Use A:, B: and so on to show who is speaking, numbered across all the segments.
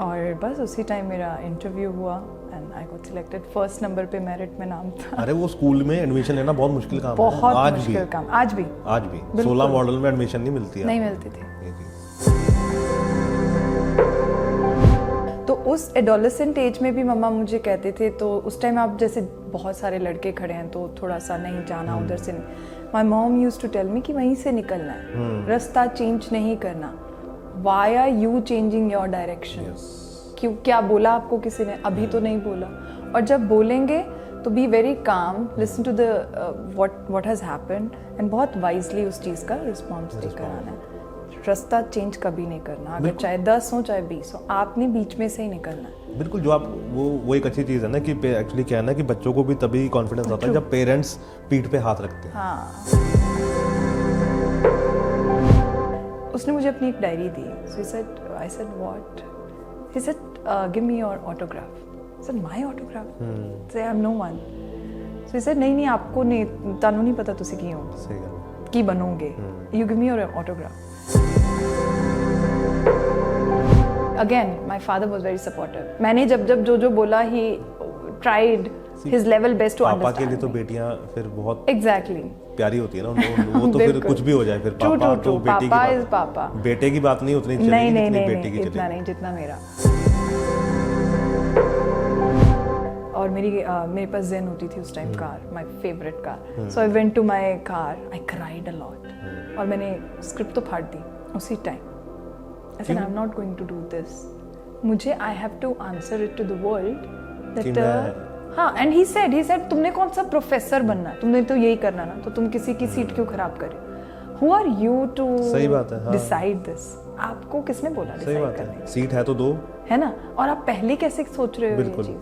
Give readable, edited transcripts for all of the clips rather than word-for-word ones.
A: और बस उसी टाइम मेरा इंटरव्यू हुआ and I got selected. First number पे मेरिट में नाम था।
B: अरे वो स्कूल में एडमिशन लेना बहुत मुश्किल काम है।
A: बहुत मुश्किल काम, आज भी
B: 16 मॉडल में एडमिशन नहीं मिलती है।
A: नहीं मिलती थी। तो उस एडोलेसेंट एज में भी मम्मा मुझे कहते थे, तो उस टाइम आप जैसे बहुत सारे लड़के खड़े हैं तो थोड़ा सा नहीं जाना उधर से। My mom used to tell me कि वहीं से निकलना है, रास्ता चेंज नहीं करना। Why are you changing your direction? क्यों, क्या बोला आपको किसी ने? अभी तो नहीं बोला। और जब बोलेंगे तो be very calm, listen to the what has happened and बहुत वाइजली उस चीज़ का रिस्पॉन्स देकर आना है। रास्ता चेंज कभी नहीं करना, अगर चाहे 10 हो चाहे 20 हो, आपने बीच में से ही निकलना है।
B: बिल्कुल, जो आप वो एक अच्छी चीज़ है ना कि एक्चुअली क्या है ना कि बच्चों को भी तभी कॉन्फिडेंस आता है जब पेरेंट्स पीठ पे हाथ रखते हैं।
A: हाँ। उसने मुझे अपनी एक diary the. So he said, I said what? He said, give me your autograph. I said, my autograph? Say, I'm no one. So he said, नहीं आपको नहीं, तानू नहीं पता तुसी की हो,
B: सही है,
A: की बनोगे। You give me your autograph. Again, my father was very supportive. मैंने जब जो बोला, he tried his level best to understand.
B: पापा के लिए तो बेटियां फिर बहुत
A: Exactly.
B: प्यारी होती है ना, वो तो फिर कुछ भी हो जाए, फिर पापा तो बेटी की बात,
A: पापा
B: बेटे की बात नहीं उतनी चलेगी जितनी बेटी की
A: इतना नहीं जितना मेरा। और मेरे पास जेन होती थी उस time car, my favourite car. So I went to my car, I cried a lot और मैंने स्क्रिप्ट तो फाड़ दी उसी time. I said I am not going to do this, मुझे I have to answer it to the world that हाँ। And he said तुमने कौन सा प्रोफेसर बनना है, तुमने तो यही करना ना, तो तुम किसी की सीट क्यों खराब करे? Who are you to decide this? आपको किसने बोला डिसाइड करने?
B: सीट है तो दो, है
A: ना? और आप पहले कैसे सोच रहे हो ये चीज?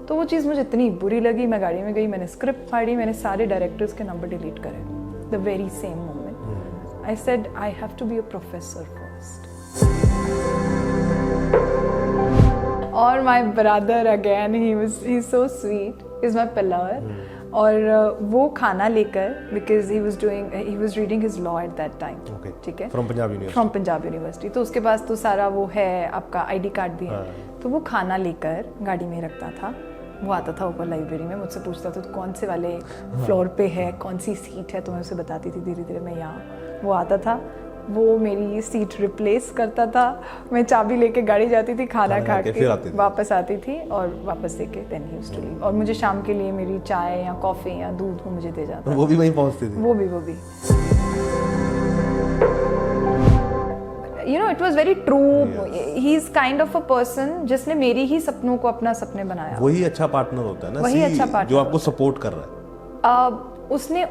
A: तो वो चीज़ मुझे इतनी बुरी लगी, मैं गाड़ी में गई, मैंने स्क्रिप्ट फाड़ी, मैंने सारे डायरेक्टर्स के नंबर डिलीट करे the very same moment. I said I have to be a professor first. और my brother again, he so sweet, is my pillar. और वो खाना लेकर, because he was reading his law at that time, ठीक है, from Punjab university. तो उसके पास तो सारा वो है, आपका आईडी कार्ड भी है। तो वो खाना लेकर गाड़ी में रखता था, वो आता था ऊपर लाइब्रेरी में, मुझसे पूछता था तो कौन से वाले फ्लोर पे है, कौन सी सीट है, तो मैं उसे बताती थी धीरे धीरे मैं यहाँ। वो आता था, वो मेरी सीट रिप्लेस करता था, मैं चाबी लेके गाड़ी जाती थी, खाना खा के वापस आती थी और वापस देके then he used to leave. और मुझे शाम के लिए मेरी चाय या कॉफ़ी या दूध वो मुझे दे जाता।
B: वो भी वहीं पहुंचती थी? वो भी
A: You know, it was very true. He is kind of a person जिसने मेरी ही सपनों को अपना सपने बनाया।
B: वही अच्छा पार्टनर होता है ना,
A: वही अच्छा पार्टनर
B: जो आपको सपोर्ट कर रहा है।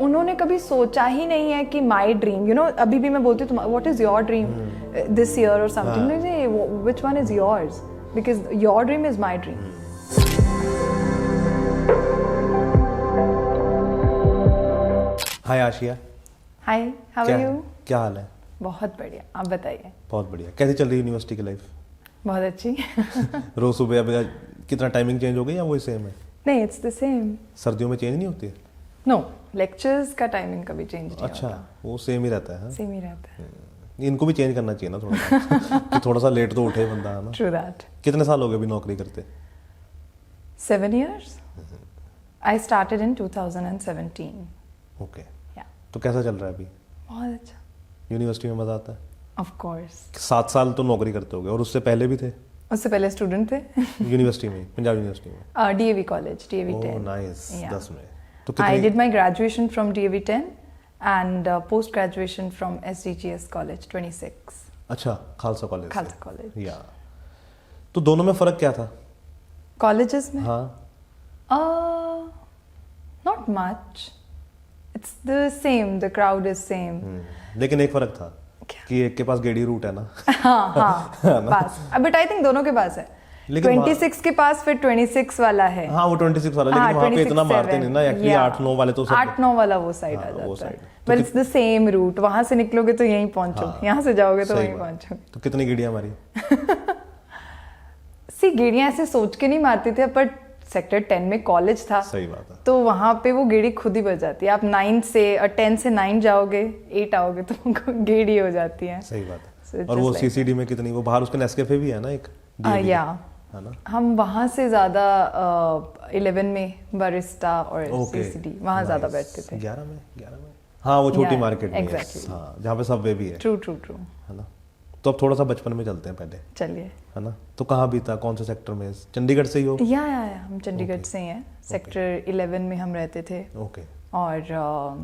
A: उन्होंने कभी सोचा ही नहीं है कि माई ड्रीम, यू नो, अभी भी मैं बोलती हूँ what is your dream this year और something, which one is yours, because your dream is my dream.
B: Hi Asiya.
A: Hi, how are you?
B: क्या हाल है?
A: बहुत बढ़िया, आप बताइए।
B: बहुत बढ़िया। कैसे चल रही है यूनिवर्सिटी की लाइफ?
A: बहुत अच्छी।
B: रोज सुबह अब कितना टाइमिंग चेंज हो गई या वही सेम है?
A: नहीं, इट्स द सेम।
B: सर्दियों में चेंज नहीं होती है?
A: नो, लेक्चर्स का टाइमिंग कभी चेंज नहीं होता।
B: अच्छा, वो सेम ही रहता है?
A: सेम ही रहता है।
B: इनको भी चेंज करना चाहिए ना थोड़ा कि थोड़ा सा लेट तो उठे बंदा, है ना?
A: True that.
B: कितने साल हो गए अभी नौकरी करते?
A: 7 years। I started in 2017।
B: Okay. तो कैसा चल रहा है अभी?
A: बहुत अच्छा।
B: यूनिवर्सिटी में मजा आता है?
A: Of course.
B: 7 साल तो नौकरी करते होगे, और उससे पहले भी थे?
A: उससे पहले स्टूडेंट थे।
B: यूनिवर्सिटी में, पंजाब यूनिवर्सिटी में?
A: DAV college, DAV 10।
B: Oh nice. 10 में तो
A: I did my graduation from DAV 10 and post graduation from SDGS College 26।
B: अच्छा, खालसा कॉलेज।
A: खालसा कॉलेज,
B: या। तो दोनों में फर्क क्या था?
A: कॉलेजेस में?
B: हाँ।
A: Not much. It's the same. The crowd is same.
B: लेकिन एक फर्क था कि एक के पास गेड़ी रूट है ना।
A: हाँ पास। बट आई थिंक दोनों के पास है। 26 के पास फिर 26 वाला है।
B: हाँ, वो 26 वाला, लेकिन वहाँ पे इतना मारते नहीं ना, एक्चुअली 8-9 वाले तो सब
A: 8-9 वाला वो साइड आ जाता है। But it's the same route, वहाँ से निकलोगे तो यहीं पहुंचोगे, यहाँ से जाओगे तो वहीं पहुंचोगे।
B: तो कितनी गेड़ियाँ मारी?
A: गेड़ियाँ ऐसे सोच के नहीं मारते थे, बट सेक्टर 10 में कॉलेज था।
B: सही बात है।
A: तो वहाँ पे वो गेड़ी खुद ही बज जाती है। आप 9 से 10 से 9 जाओगे, 8 आओगे तो गेड़ी हो जाती है।
B: सही बात है। और वो सीसीडी में कितनी, वो बाहर उसके नेस्कैफे भी है ना एक?
A: या
B: है ना?
A: हम वहाँ से ज़्यादा 11 में बरिस्टा और
B: Okay,
A: सीसीडी वहाँ ज़्यादा
B: nice.
A: बैठते थे।
B: 11 में हाँ वो छोटी
A: Yeah,
B: मार्केट में है,
A: exactly.
B: हाँ जहाँ पे सबवे भी है
A: ट्रू ट्रू ट्रू।
B: है ना? तो अब थोड़ा सा बचपन में चलते हैं पहले,
A: चलिए।
B: है ना? तो कहाँ भी था, कौन से सेक्टर में? चंडीगढ़ से ही हो?
A: या हम चंडीगढ़ से ही हैं। सेक्टर 11 में हम रहते थे।
B: ओके।
A: और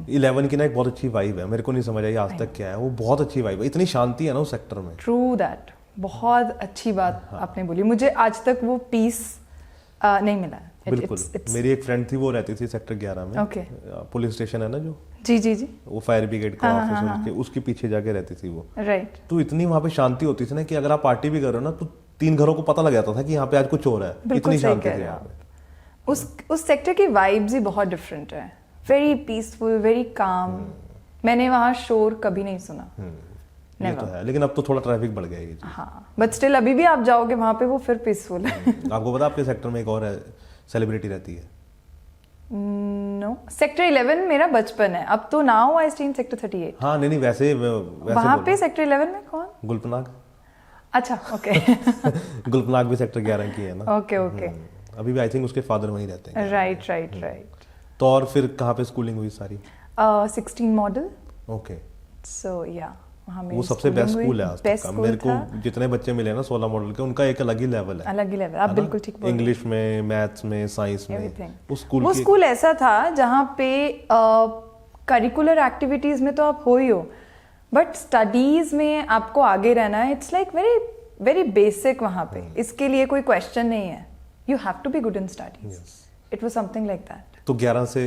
B: 11 की ना एक बहुत अच्छी वाइब है, मेरे को नहीं समझ आई आज तक क्या है वो, बहुत अच्छी वाइब है, इतनी शांति है ना उस सेक्टर में।
A: ट्रू दैट, बहुत अच्छी बात आपने बोली। मुझे आज तक वो पीस नहीं मिला।
B: बिल्कुल। मेरी एक फ्रेंड थी, वो रहती थी सेक्टर 11 में।
A: Okay.
B: पुलिस स्टेशन है ना जो,
A: जी
B: वो फायर ब्रिगेड का ऑफिस है, उसके पीछे जाके रहती थी वो।
A: राइट।
B: तो इतनी वहाँ पे शांति होती थी ना कि अगर आप पार्टी भी कर रहे हो ना तो 3 घरों को पता लग जाता था कि यहाँ पे आज कुछ हो रहा है, इतनी शांति थी यहाँ पे।
A: उस सेक्टर की वाइब्स ही बहुत डिफरेंट है। Very peaceful, very calm. मैंने वहाँ शोर कभी नहीं सुना।
B: ये तो है, लेकिन अब तो थोड़ा ट्रैफिक बढ़ गया है ये चीज़।
A: हाँ, बट स्टिल अभी भी आप जाओगे वहाँ पे वो फिर पीसफुल है।
B: आपको पता आपके सेक्टर में एक और सेलिब्रिटी रहती है?
A: नो, सेक्टर 11 मेरा बचपन है। अब तो now I stay in sector 38।
B: हाँ नहीं वैसे
A: वहाँ पे सेक्टर 11 में कौन?
B: गुलपनाग।
A: अच्छा ओके।
B: गुलपनाग भी सेक्टर 11 की है ना?
A: Okay okay.
B: अभी भी आई थिंक उसके फादर वहीं रहते हैं।
A: राइट।
B: तो और फिर कहाँ पे स्कूलिंग हुई सारी?
A: 16 मॉडल।
B: ओके।
A: सो या
B: वो सबसे बेस्ट स्कूल है आज तक का। मेरे को जितने बच्चे मिले ना 16 मॉडल के, उनका एक अलग ही लेवल है।
A: अलग ही लेवल, आप बिल्कुल ठीक बोल रहे हैं।
B: इंग्लिश में, मैथ्स में, साइंस में,
A: वो स्कूल ऐसा था जहाँ पे करिकुलर एक्टिविटीज में तो आप हो ही हो, बट स्टडीज में आपको आगे रहना है। It's like very very basic वहाँ पे। इसके लिए कोई क्वेश्चन नहीं है। You have to be good in studies. It was something like that.
B: तो 11 से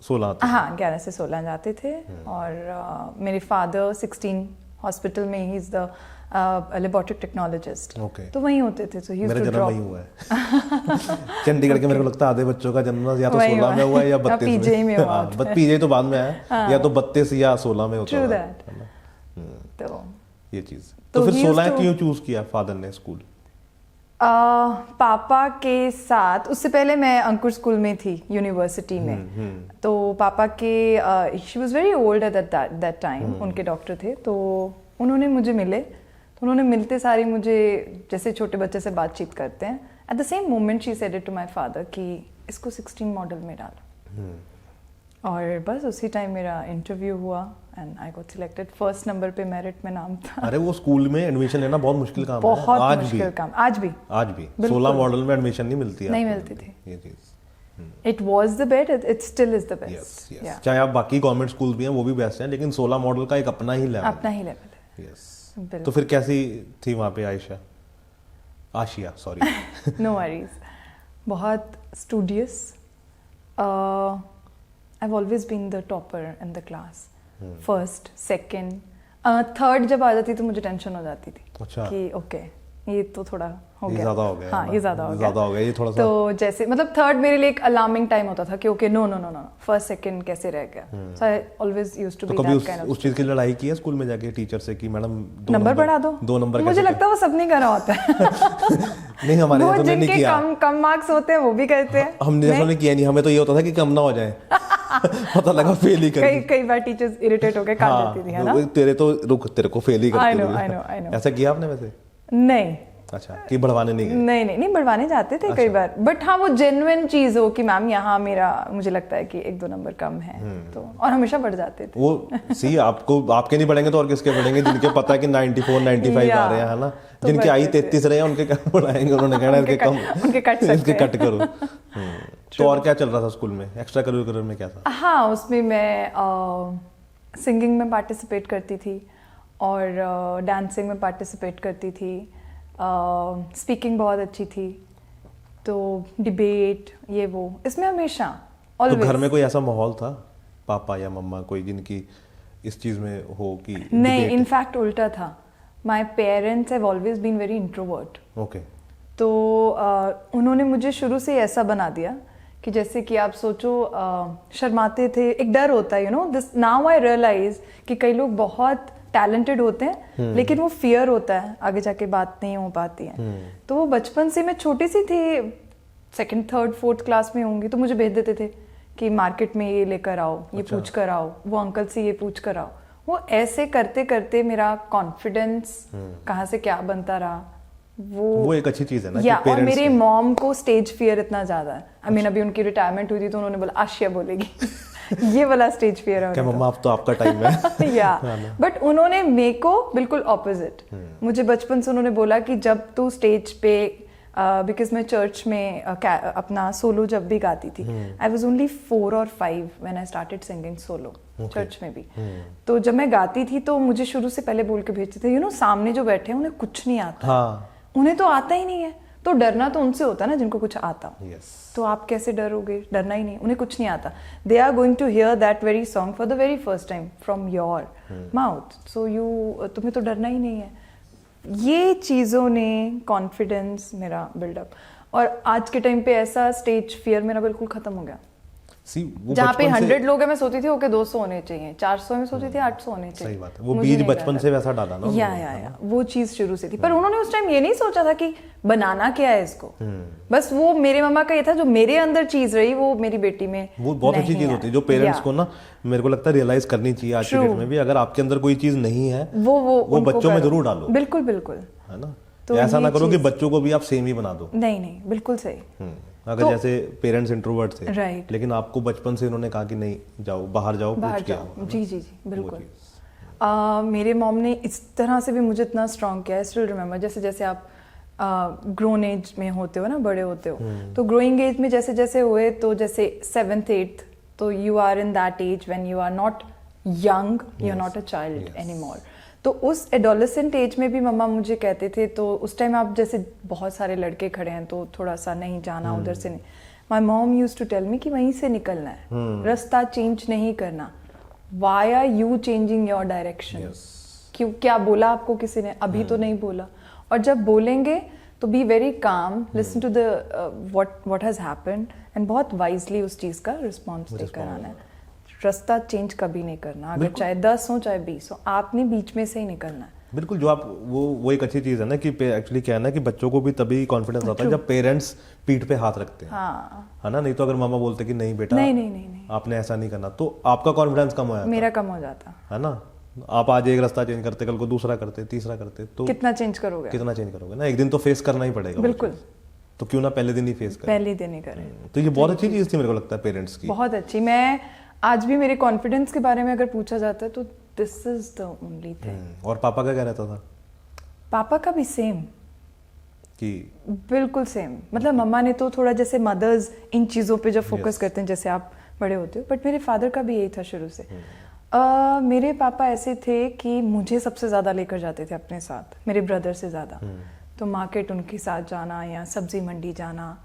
B: 16 आते?
A: हाँ 11 से 16 जाते थे। और मेरे फादर 16 हॉस्पिटल में he is the laboratory technologist. तो वहीं होते थे। तो
B: मेरा जन्म वहीं हुआ है। चंडीगढ़ के मेरे को लगता है आधे बच्चों का जन्म या तो 16 में हुआ है या 32 में। पीजे तो बाद में आया, या तो 32 या 16 में होता है।
A: तो
B: ये चीज। तो फिर 16 क्यों चूज किया फादर ने स्कूल?
A: पापा के साथ, उससे पहले मैं अंकुर स्कूल में थी यूनिवर्सिटी में। तो पापा के she was very old at that time. उनके डॉक्टर थे, तो उन्होंने मुझे मिले। तो उन्होंने मिलते सारी मुझे जैसे छोटे बच्चे से बातचीत करते हैं, at the same moment she said it to my father कि इसको 16 मॉडल में डालो। और बस उसी टाइम मेरा इंटरव्यू हुआ and I got selected. First number पे मेरिट में नाम था।
B: अरे वो स्कूल में एडमिशन लेना बहुत मुश्किल काम है।
A: बहुत मुश्किल काम आज भी
B: 16 मॉडल में एडमिशन नहीं मिलती है।
A: नहीं मिलती थी
B: ये चीज।
A: It was the best, it still is the best.
B: चाहे आप बाकी गवर्नमेंट स्कूल भी हैं वो भी बेस्ट हैं, लेकिन 16 मॉडल का एक अपना ही लेवल है। यस। तो फिर कैसी थी वहाँ पे आशिया सॉरी।
A: No worries. बहुत studious. I have always been the topper in the class. First, second, third जब आ जाती तो मुझे टेंशन हो जाती थी।
B: अच्छा।
A: कि ओके ये तो थोड़ा हो गया,
B: ज़्यादा हो गया।
A: हाँ ये ज़्यादा हो
B: गया ये थोड़ा सा।
A: तो जैसे मतलब थर्ड मेरे लिए एक अलार्मिंग टाइम होता था कि ओके नो फर्स्ट सेकंड कैसे रह गया। So I always used to be that kind of.
B: उस चीज की लड़ाई की है स्कूल में जाके टीचर से कि मैडम
A: नंबर बढ़ा दो,
B: 2 नंबर?
A: मुझे लगता है वो सब नहीं कर रहा होता है।
B: नहीं हमारे
A: वो
B: तो नहीं
A: जिनके
B: किया।
A: कम मार्क्स होते हैं वो भी करते हैं।
B: हमने जैसा नहीं किया, नहीं हमें तो ये होता था कि कम ना हो जाए। पता लगा फेल ही कर।
A: कई बार टीचर्स इरिटेट होकर काट देती थी, है ना?
B: तेरे तो रुक, तेरे को फेल ही करते थे।
A: I know.
B: ऐसा किया आपने वैसे?
A: नहीं।
B: अच्छा, कि बढ़वाने नहीं गए?
A: नहीं बढ़वाने जाते थे कई बार, बट हाँ वो जेन्युइन चीज हो कि मैम यहाँ मेरा मुझे लगता है कि 1-2 नंबर कम है, तो और हमेशा बढ़ जाते थे।
B: वो सी आपको आपके नहीं बढ़ेंगे तो और किसके बढ़ेंगे? जिनके पता है कि 94 95 आ रहे हैं, है ना? तो जिनके आई 33 रहे हैं उनके क्या बढ़ाएंगे? उन्होंने कहना इनके कम, इनके कट करो। तो और क्या चल रहा था स्कूल में? एक्स्ट्रा करिकुलर में क्या था?
A: हाँ उसमें मैं सिंगिंग में पार्टिसिपेट करती थी और डांसिंग में पार्टिसिपेट करती थी। स्पीकिंग बहुत अच्छी थी, तो डिबेट ये वो इसमें हमेशा
B: तो घर में कोई ऐसा माहौल था, पापा या मम्मा कोई जिनकी इस चीज में हो कि?
A: नहीं, इनफैक्ट उल्टा था। My parents have always been very introvert.
B: Okay.
A: तो उन्होंने मुझे शुरू से ऐसा बना दिया कि जैसे कि आप सोचो शर्माते थे, एक डर होता है, you know this. Now I realise कि कई लोग बहुत टैलेंटेड होते हैं लेकिन वो फियर होता है, आगे जाके बात नहीं हो पाती है। तो वो बचपन से, मैं छोटी सी थी, 2nd, 3rd, 4th क्लास में होंगी, तो मुझे भेज देते थे कि मार्केट में ये लेकर आओ, ये पूछ कर आओ, वो अंकल से ये पूछ कर आओ। वो ऐसे करते करते मेरा कॉन्फिडेंस कहाँ से क्या बनता रहा,
B: वो एक अच्छी चीज है ना
A: या
B: कि
A: और
B: parents
A: मेरे
B: के-
A: मॉम को स्टेज फियर इतना ज्यादा है। आई मीन अभी उनकी रिटायरमेंट हुई थी तो उन्होंने बोला आशिया बोलेगी ये वाला स्टेज फियर है
B: क्या मम्मा अब तो आपका टाइम है
A: या बट उन्होंने मेरे को बिल्कुल ऑपोजिट, मुझे बचपन से उन्होंने बोला कि जब तू स्टेज पे बिकॉज मैं चर्च में अपना सोलो जब भी गाती थी, आई वॉज ओनली 4 और 5 when I started singing solo church में भी। तो जब मैं गाती थी तो मुझे शुरू से पहले बोल के भेजते थे, सामने जो बैठे हैं उन्हें कुछ नहीं आता।
B: हाँ
A: उन्हें तो आता ही नहीं है, तो डरना तो उनसे होता है ना जिनको कुछ आता हो।
B: yes.
A: तो आप कैसे डरोगे? डरना ही नहीं, उन्हें कुछ नहीं आता। They are going to hear that very song for the very first time from your mouth, so तुम्हें तो डरना ही नहीं है। ये चीज़ों ने कॉन्फिडेंस मेरा बिल्डअप, और आज के टाइम पे ऐसा स्टेज फियर मेरा बिल्कुल खत्म हो गया। जहाँ पे 100 लोग हैं मैं सोचती थी ओके 200 होने चाहिए, 400 में सोचती थी 800 होने चाहिए।
B: सही बात है, वो बीज बचपन से वैसा डाला ना
A: या वो चीज शुरू से थी। पर उन्होंने उस टाइम ये नहीं सोचा था कि बनाना क्या है इसको, बस वो मेरे मम्मा का ये था जो मेरे अंदर चीज रही वो मेरी बेटी में।
B: वो बहुत अच्छी चीज होती है जो पेरेंट्स को ना मेरे को लगता है रियलाइज करनी चाहिए आज के डेट में भी। अगर आपके अंदर कोई चीज नहीं है वो बच्चों में जरूर डालो।
A: बिल्कुल बिल्कुल,
B: है ना, तो ऐसा ना करो कि बच्चों को भी आप सेम ही बना दो।
A: नहीं बिल्कुल सही।
B: अगर जैसे पेरेंट्स इंट्रोवर्ट थे
A: राइट,
B: लेकिन आपको बचपन से उन्होंने कहा कि नहीं जाओ बाहर जाओ पूछ के आओ।
A: जी बिल्कुल। मेरे मॉम ने इस तरह से भी मुझे इतना स्ट्रॉन्ग किया है। स्टिल रिमेम्बर जैसे जैसे आप ग्रोन एज में होते हो ना, बड़े होते हो, तो ग्रोइंग एज में जैसे जैसे हुए, तो जैसे 7th 8th, तो you are in that age when you are not young, you are not a child anymore. तो उस एडोलेसेंट एज में भी मम्मा मुझे कहते थे, तो उस टाइम आप जैसे बहुत सारे लड़के खड़े हैं तो थोड़ा सा नहीं जाना उधर से नहीं। My mom used to tell me कि वहीं से निकलना है, रास्ता चेंज नहीं करना। Why are you changing your direction? क्यों, क्या बोला आपको किसी ने? अभी तो नहीं बोला। और जब बोलेंगे तो be very calm, listen to the what has happened and बहुत वाइजली उस चीज का रिस्पॉन्स देकर आना है। रास्ता चेंज कभी नहीं करना, अगर चाहे 10 हो चाहे 20 हो, आपने बीच में से ही निकलना है।
B: बिल्कुल, जो आप वो एक अच्छी चीज है ना कि एक्चुअली क्या है ना कि बच्चों को भी तभी कॉन्फिडेंस आता है जब पेरेंट्स पीठ पे हाथ रखते हैं। है ना, नहीं तो अगर मामा बोलते कि नहीं बेटा नहीं आपने ऐसा नहीं करना, तो आपका कॉन्फिडेंस कम हो जाता,
A: मेरा कम हो जाता
B: है ना। आप आज एक रास्ता चेंज करते, कल को दूसरा करते, तीसरा करते, तो
A: कितना चेंज करोगे ना,
B: एक दिन तो फेस करना ही पड़ेगा।
A: बिल्कुल,
B: तो क्यों ना पहले दिन ही फेस करें,
A: पहले दिन ही करें।
B: तो ये बहुत अच्छी चीज थी मेरे को लगता है पेरेंट्स की,
A: बहुत अच्छी। मैं आज भी मेरे कॉन्फिडेंस के बारे में अगर पूछा जाता है तो this is the only thing.
B: और पापा का क्या रहता था?
A: पापा का भी सेम,
B: कि
A: बिल्कुल सेम। मतलब मम्मा ने तो थोड़ा, जैसे मदर्स इन चीज़ों पे जब फोकस करते हैं जैसे आप बड़े होते हो, बट मेरे फादर का भी यही था शुरू से। मेरे पापा ऐसे थे कि मुझे सबसे ज़्यादा लेकर जाते थे अपने साथ, मेरे ब्रदर से ज़्यादा। तो मार्केट उनके साथ जाना या सब्जी मंडी जाना,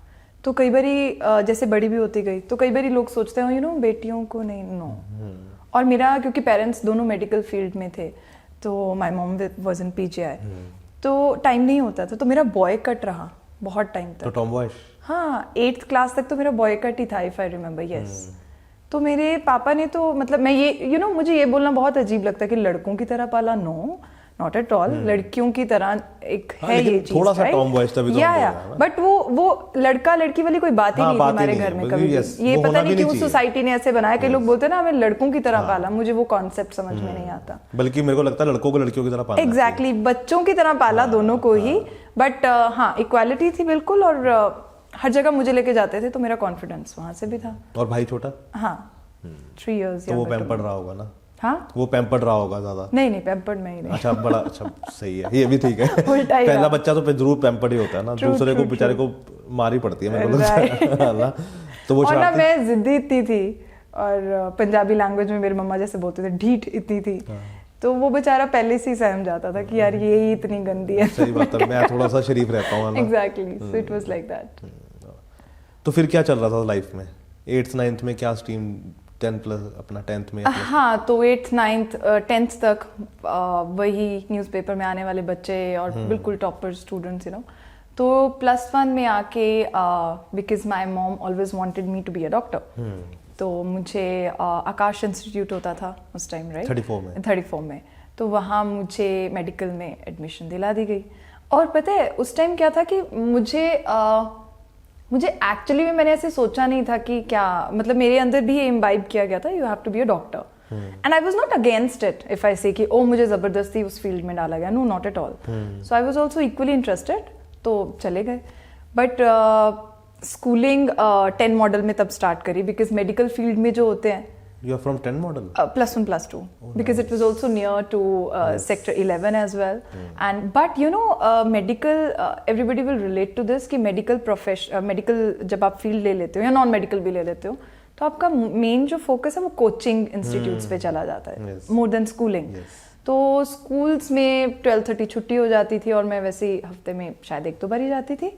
A: तो कई बारी जैसे बड़ी भी होती गई तो कई बारी लोग सोचते हैं बेटियों को नहीं, नो। और मेरा क्योंकि पेरेंट्स दोनों मेडिकल फील्ड में थे, तो my mom was in PGI, तो टाइम नहीं होता था, तो मेरा बॉय कट रहा बहुत टाइम तक।
B: तो टॉमबॉय?
A: हाँ, 8th क्लास तक तो मेरा बॉय कट ही था, इफ आई रिमेम्बर। यस। तो मेरे पापा ने तो, मतलब मैं ये मुझे ये बोलना बहुत अजीब लगता है कि लड़कों की तरह पाला, नो नॉट एट ऑल। लड़कियों की तरह एक है ये चीज,
B: थोड़ा सा टॉम बॉयज तभी तो
A: या बट वो लड़का लड़की वाली कोई बात ही नहीं थी हमारे घर में कभी। ये पता नहीं क्यों सोसाइटी ने ऐसे बनाया। कई लोग बोलते हैं ना हमें लड़कों की तरह पाला, मुझे वो कॉन्सेप्ट समझ में नहीं आता।
B: बल्कि मेरे को लगता है लड़कों को लड़कियों की तरह पाला।
A: एग्जैक्टली, बच्चों की तरह पाला दोनों को ही। बट हाँ, इक्वालिटी थी बिल्कुल, और हर जगह मुझे लेके जाते थे, तो मेरा कॉन्फिडेंस वहां से भी था।
B: और भाई छोटा?
A: हाँ, 3 years।
B: तो वो पैम्पर्ड रहा होगा ना?
A: हाँ,
B: वो पैम्पर्ड रहा होगा ज्यादा?
A: नहीं पैम्पर्ड में ही नहीं।
B: अच्छा, बड़ा अच्छा, सही है, ये भी ठीक है। पहला बच्चा तो जरूर पैम्पर्ड ही होता है ना, दूसरे को बेचारे को मारी पड़ती है मेरे को। तो वो,
A: और ना मैं जिद्दी इतनी थी, और पंजाबी लैंग्वेज में मेरी मम्मा जैसे बोलते थे ढीठ इतनी थी, तो वो बेचारा पहले से ही सहम जाता था कि यार ये ही इतनी गंदी है।
B: सही बात है, मैं थोड़ा सा शरीफ रहता हूँ।
A: Exactly, so it was like that.
B: तो फिर क्या चल रहा था लाइफ में? 8th 9th में क्या स्ट्रीम? 10th में?
A: हाँ, तो 8th 9th 10th तक वही न्यूज़पेपर में आने वाले बच्चे और बिल्कुल टॉपर स्टूडेंट्स, तो +1 में आके, because my mom always wanted me to be a doctor, तो मुझे आकाश इंस्टीट्यूट होता था उस टाइम, राइट, 34 में, तो वहाँ मुझे मेडिकल में एडमिशन दिला दी गई। और पता है उस टाइम क्या था कि मुझे एक्चुअली में मैंने ऐसे सोचा नहीं था कि क्या, मतलब मेरे अंदर भी ये इम्बाइब किया गया था, you have to be a doctor, and I was not against it if I say कि ओ मुझे जबरदस्ती उस फील्ड में डाला गया, no not at all. So I was also equally interested, तो चले गए. बट स्कूलिंग 10 मॉडल में तब स्टार्ट करी, बिकॉज मेडिकल फील्ड में जो होते हैं.
B: You are from 10 model?
A: +1 +2, because it was also near to sector 11 as well. And but you know, medical, everybody will relate to this कि medical जब आप फील्ड ले लेते हो या नॉन मेडिकल भी ले लेते हो, तो आपका मेन जो फोकस है वो कोचिंग इंस्टीट्यूट्स पे चला जाता है, मोर देन स्कूलिंग. तो स्कूल्स में 12:30 छुट्टी हो जाती थी, और मैं वैसे ही हफ्ते में शायद 1-2 बार ही जाती थी,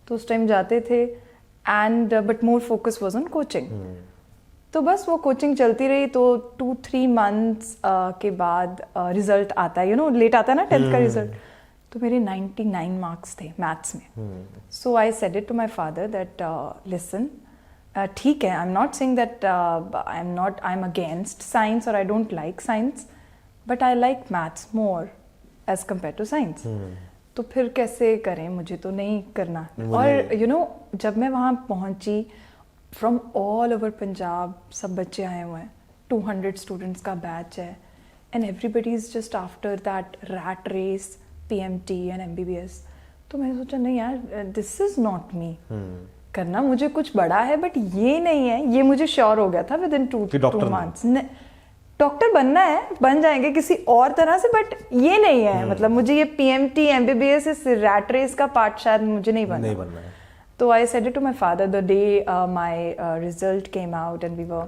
A: तो उस टाइम जाते थे. And but more focus was on coaching. तो बस वो कोचिंग चलती रही. तो 2-3 मंथ्स के बाद रिजल्ट आता है, यू नो, लेट आता है ना 10th का रिजल्ट. तो मेरे 99 मार्क्स थे मैथ्स में. So I said it to my father that listen, ठीक है, I am not saying that I am against science और I don't like science, but I like maths more as compare to science. तो फिर कैसे करें, मुझे तो नहीं करना. और यू नो, जब मैं वहाँ पहुँची, फ्रॉम ऑल ओवर पंजाब सब बच्चे आए हुए हैं, 200 स्टूडेंट्स का बैच है, and everybody is just after that rat race, PMT and MBBS. तो मैंने सोचा नहीं यार, दिस इज नॉट मी. करना मुझे कुछ बड़ा है, बट ये नहीं है. ये मुझे श्योर हो गया था विद इन 2 मंथ्स. डॉक्टर बनना है, बन जाएंगे किसी और तरह से, बट ये नहीं है. मतलब मुझे ये PMT MBBS इस रैट रेस का पार्ट शायद मुझे नहीं बनना है. So I said it to my father the day my result came out, and we were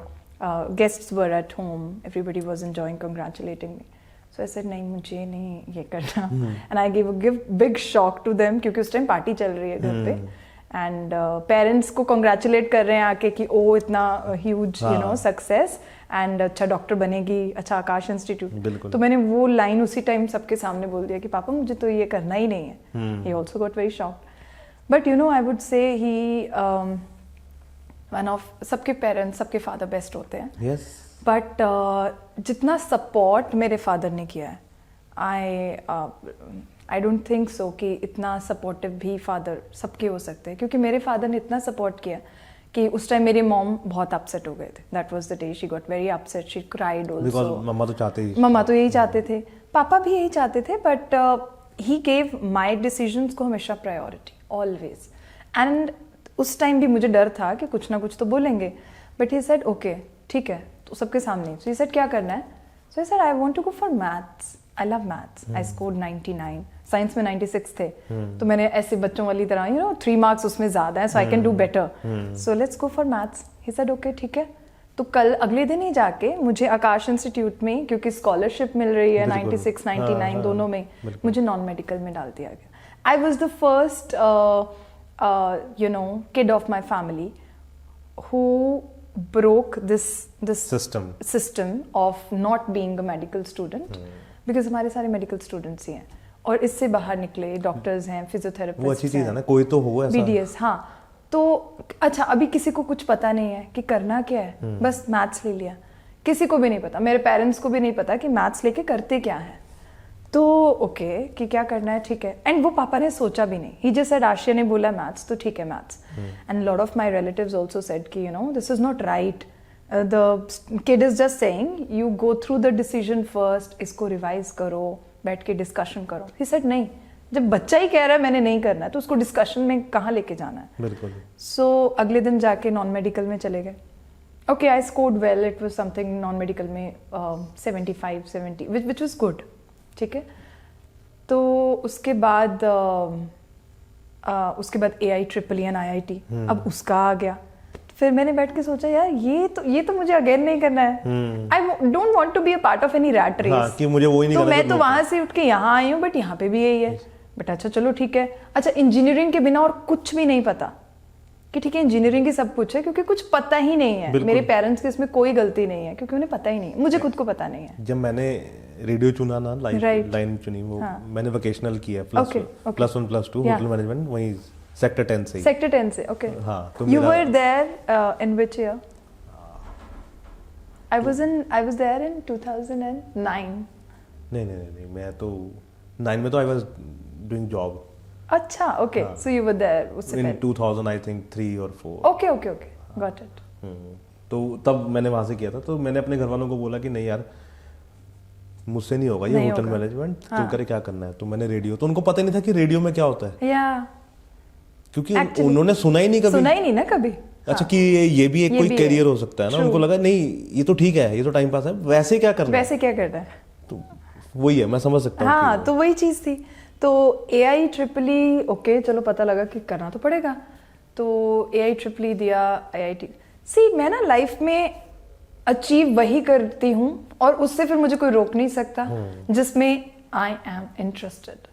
A: guests were at home. Everybody was enjoying, congratulating me. So I said नहीं, मुझे नहीं ये करना. And I gave big shock to them, क्योंकि उस time party चल रही है घर पे, and parents को congratulate कर रहे हैं आके कि ओ इतना huge you know success, and अच्छा डॉक्टर बनेगी, अच्छा आकाश इंस्टीट्यूट. तो मैंने वो लाइन उसी टाइम सबके सामने बोल दिया कि पापा मुझे तो ये करना ही नहीं है. He also got very shocked. But you know, I would say he one of सबके पेरेंट्स, सबके फादर बेस्ट होते हैं.
B: Yes.
A: But जितना सपोर्ट मेरे फादर ने किया है, I don't think so कि इतना सपोर्टिव भी फादर सबके हो सकते हैं. क्योंकि मेरे फादर ने इतना सपोर्ट किया कि उस टाइम मेरी मॉम बहुत अपसेट हो गए थे. That was the day she got very upset. She cried also.
B: Because मम्मा तो चाहते ही.
A: मम्मा तो यही चाहते थे, पापा भी यही चाहते थे, but he gave my decisions को हमेशा प्रायोरिटी. Always. And उस टाइम भी मुझे डर था कि कुछ ना कुछ तो बोलेंगे, but he said okay, ठीक है, तो सबके सामने. So he said क्या करना है? So I said I want to go for maths. I love maths. I scored 99. Science में 96 थे. तो मैंने ऐसे बच्चों वाली तरह, you know, 3 marks उसमें ज़्यादा है, so I can do better. So let's go for maths. He said okay, ठीक है. तो कल अगले दिन ही जाके मुझे आकाश इंस्टीट्यूट में, क्योंकि स्कॉलरशिप मिल रही है 96, 99 दोनों में, मुझे नॉन मेडिकल में डाल दिया गया. I was the first, you know, kid of my family who broke this system of not being a medical student, because हमारे सारे medical students ही हैं, और इससे बाहर निकले डॉक्टर्स हैं, फिजियोथेरेपिस्ट.
B: वो अच्छी चीज़ है ना, कोई तो हो ऐसा.
A: BDS, हाँ. तो अच्छा, अभी किसी को कुछ पता नहीं है कि करना क्या है, बस मैथ्स ले लिया. किसी को भी नहीं पता, मेरे पेरेंट्स को भी नहीं पता कि मैथ्स लेके करते क्या है. तो ओके कि क्या करना है, ठीक है. एंड वो पापा ने सोचा भी नहीं. ही जस्ट सेड आशिया ने बोला मैथ्स, तो ठीक है maths. And lot of my relatives also said कि you know this is not right, the kid is just saying you go through the decision first, इसको रिवाइज करो, बैठ के डिस्कशन करो. ही सेड नहीं, जब बच्चा ही कह रहा है मैंने नहीं करना है, तो उसको डिस्कशन में कहाँ लेके जाना है.
B: बिल्कुल.
A: सो अगले दिन जाके नॉन मेडिकल में चले गए. Okay, I scored well. It was something non medical में 75-70, विच वाज गुड. ठीक है. तो उसके बाद AIEEE IIT, अब उसका आ गया. फिर मैंने बैठ के सोचा यार ये तो मुझे अगेन नहीं करना है. I don't want to be a part of any rat race,
B: कि मुझे वो ही नहीं
A: तो
B: करना.
A: मैं तो वहां से उठ के यहाँ आई हूँ, बट यहाँ पे भी यही है. बट अच्छा चलो ठीक है. अच्छा, इंजीनियरिंग के बिना और कुछ भी नहीं पता कि ठीक है इंजीनियरिंग की सब कुछ है, क्योंकि कुछ पता ही नहीं है. मेरे पेरेंट्स की इसमें कोई गलती नहीं है, क्योंकि उन्हें पता ही नहीं. मुझे खुद को पता नहीं है.
B: जब मैंने रेडियो चुना ना, लाइन चुनी, वो मैंने वोकेशनल किया, +1 +2 होटल मैनेजमेंट, वहीं सेक्टर 10 से.
A: सेक्टर 10 से, ओके.
B: हाँ, तो
A: you were there in which year? I was there in 2009.
B: नहीं, मैं तो 9 में तो आई वाज डूइंग जॉब.
A: अच्छा, okay. So you were there उससे पहले,
B: इन 2000 आई थिंक 3 और 4.
A: Okay, got it.
B: तो तब मैंने वहां से किया था. तो मैंने अपने घर वालों को बोला कि नहीं यार, मुझसे नहीं होगा ये होटल मैनेजमेंट, तुम करे क्या करना है, तो मैंने रेडियो, तो उनको पता नहीं था कि रेडियो में क्या होता है,
A: या
B: क्योंकि उन्होंने सुना ही नहीं ना कभी। अच्छा कि ये भी एक कोई करियर हो सकता है ना, उनको लगा नहीं ये तो ठीक है, ये तो टाइम पास है, वैसे क्या करना है, तो वही है, मैं समझ सकता हूँ।
A: हाँ, तो वही चीज थी। तो AIEEE ओके, चलो पता लगा कि करना तो पड़ेगा, तो AIEEE दिया, IIT। मैं ना लाइफ में अचीव वही करती हूँ और उससे फिर मुझे कोई रोक नहीं सकता जिसमें आई एम इंटरेस्टेड,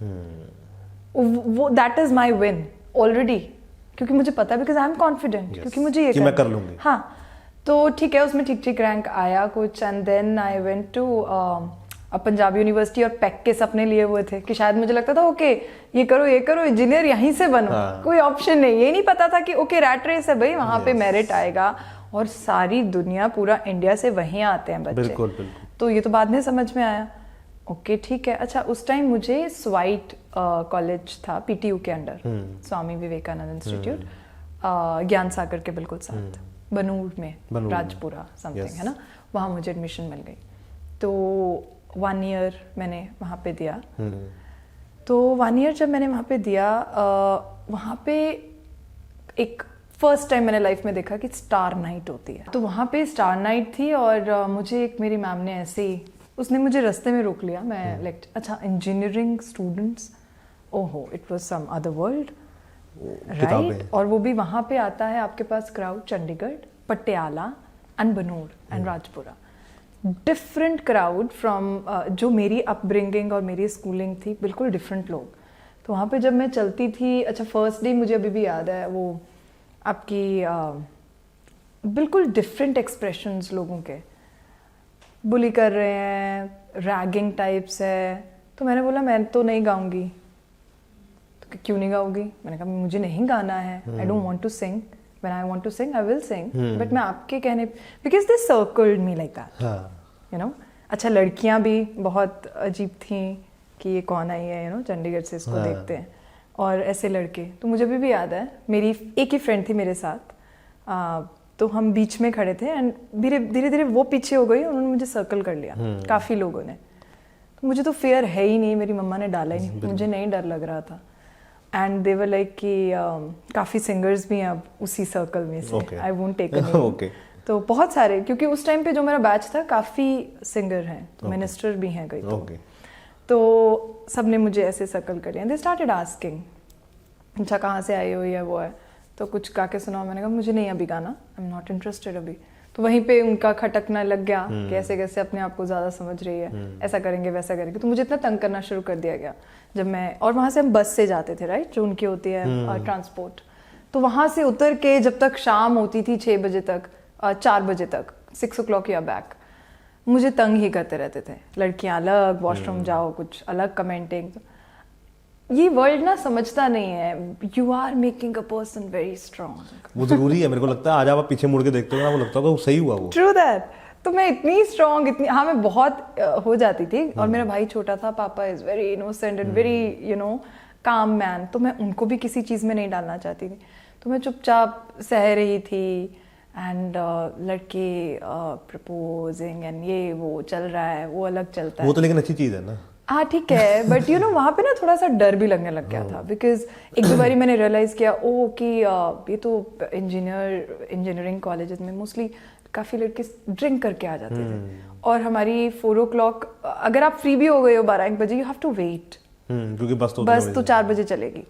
A: वो that is my win already, क्योंकि मुझे पता है, बिकॉज आई एम कॉन्फिडेंट, क्योंकि मुझे ये
B: मैं कर लूंगी।
A: हाँ, तो ठीक है, उसमें ठीक ठीक रैंक आया कुछ, and then I went to Punjab university, और पैक के सपने लिए हुए थे कि शायद मुझे लगता था ओके ये करो इंजीनियर यहीं से बनो, कोई ऑप्शन नहीं, ये नहीं पता था कि ओके रैट रेस है भाई, वहां पे मेरिट आएगा और सारी दुनिया पूरा इंडिया से वहीं आते हैं बच्चे।
B: बिल्कुल, बिल्कुल।
A: तो ये तो बाद में समझ में आया, ओके ठीक है। अच्छा, उस टाइम मुझे स्वाइट कॉलेज था PTU के अंडर, स्वामी विवेकानंद इंस्टीट्यूट, ज्ञान सागर के बिल्कुल साथ, बनूर में, राजपुरा समथिंग है ना, वहाँ मुझे एडमिशन मिल गई। तो 1 ईयर मैंने वहाँ पे दिया। तो 1 ईयर जब मैंने वहाँ पे दिया, वहाँ पे एक फर्स्ट टाइम मैंने लाइफ में देखा कि स्टार नाइट होती है। तो वहाँ पे स्टार नाइट थी और मुझे एक मेरी मैम ने ऐसे ही, उसने मुझे रास्ते में रोक लिया, मैं अच्छा इंजीनियरिंग स्टूडेंट्स, ओहो it was some other world, right. और वो भी वहाँ पे आता है आपके पास crowd, Chandigarh, Patiala and Banur and Rajpura, different crowd from जो मेरी अपब्रिंगिंग और मेरी स्कूलिंग थी, बिल्कुल डिफरेंट लोग। तो वहाँ पे जब मैं चलती थी, अच्छा फर्स्ट डे मुझे अभी भी याद है, वो आपकी बिल्कुल डिफरेंट एक्सप्रेशंस लोगों के, बुली कर रहे हैं, रैगिंग टाइप्स है। तो मैंने बोला मैं तो नहीं गाऊंगी। तो क्यों नहीं गाओगी? मैंने कहा मुझे नहीं गाना है, I don't want to sing, when I want to sing I will sing, but मैं आपके कहने, because they circled me like that, you know. अच्छा, लड़कियां भी बहुत अजीब थी कि ये कौन आई है, यू नो, चंडीगढ़ से इसको देखते हैं, और ऐसे लड़के। तो मुझे भी याद है, मेरी एक ही फ्रेंड थी मेरे साथ, तो हम बीच में खड़े थे एंड धीरे धीरे वो पीछे हो गई, उन्होंने मुझे सर्कल कर लिया काफ़ी लोगों ने। तो मुझे तो फेयर है ही नहीं, मेरी मम्मा ने डाला ही नहीं, मुझे नहीं डर लग रहा था। एंड दे वर लाइक कि काफ़ी सिंगर्स भी हैं अब उसी सर्कल में से, I won't take a name. तो बहुत सारे, क्योंकि उस टाइम पे जो मेरा बैच था काफ़ी सिंगर हैं, तो मिनिस्टर भी हैं कई। तो सब ने मुझे ऐसे सर्कल कर लिया, दे स्टार्टेड आस्किंग, अच्छा कहाँ से आई हो, ये वो है, तो कुछ गा के सुनाओ। मैंने कहा मुझे नहीं अभी गाना, आई एम नॉट इंटरेस्टेड अभी। तो वहीं पे उनका खटकना लग गया कि ऐसे कैसे अपने आप को ज़्यादा समझ रही है, ऐसा करेंगे वैसा करेंगे। तो मुझे इतना तंग करना शुरू कर दिया गया जब मैं, और वहाँ से हम बस से जाते थे, राइट, जो उनकी होती है ट्रांसपोर्ट। तो वहाँ से उतर के जब तक शाम होती थी 6 बजे तक, 4 बजे तक, 6 o'clock या बैक, मुझे तंग ही करते रहते थे। लड़कियां अलग, वॉशरूम जाओ, कुछ अलग कमेंटिंग। ये वर्ल्ड ना समझता नहीं है, you are making a person very strong.
B: वो जरूरी है, मेरे को लगता है आज आप पीछे मुड़ के देखते हो ना, वो लगता है सही हुआ वो।
A: True that. तो मैं इतनी स्ट्रॉन्ग, इतनी, हाँ मैं बहुत हो जाती थी, और मेरा भाई छोटा था, पापा is very innocent and very you know काम मैन, तो मैं उनको भी किसी चीज़ में नहीं डालना चाहती थी। तो मैं चुपचाप सह रही थी, एंड लड़के प्रपोजिंग एंड ये वो चल रहा है, वो अलग चलता है।
B: वो तो लेकिन अच्छी चीज़ है ना।
A: हाँ ठीक है, बट यू नो वहाँ पे ना थोड़ा सा डर भी लगने लग गया था, बिकॉज एक दो बारी मैंने रियलाइज़ किया ओ कि ये तो इंजीनियरिंग कॉलेजेस में मोस्टली काफ़ी लड़के ड्रिंक करके आ जाते थे, और हमारी 4 o'clock, अगर आप फ्री भी हो गए हो 12-1 बजे, यू हैव टू वेट, क्योंकि बस तो 4 बजे चलेगी।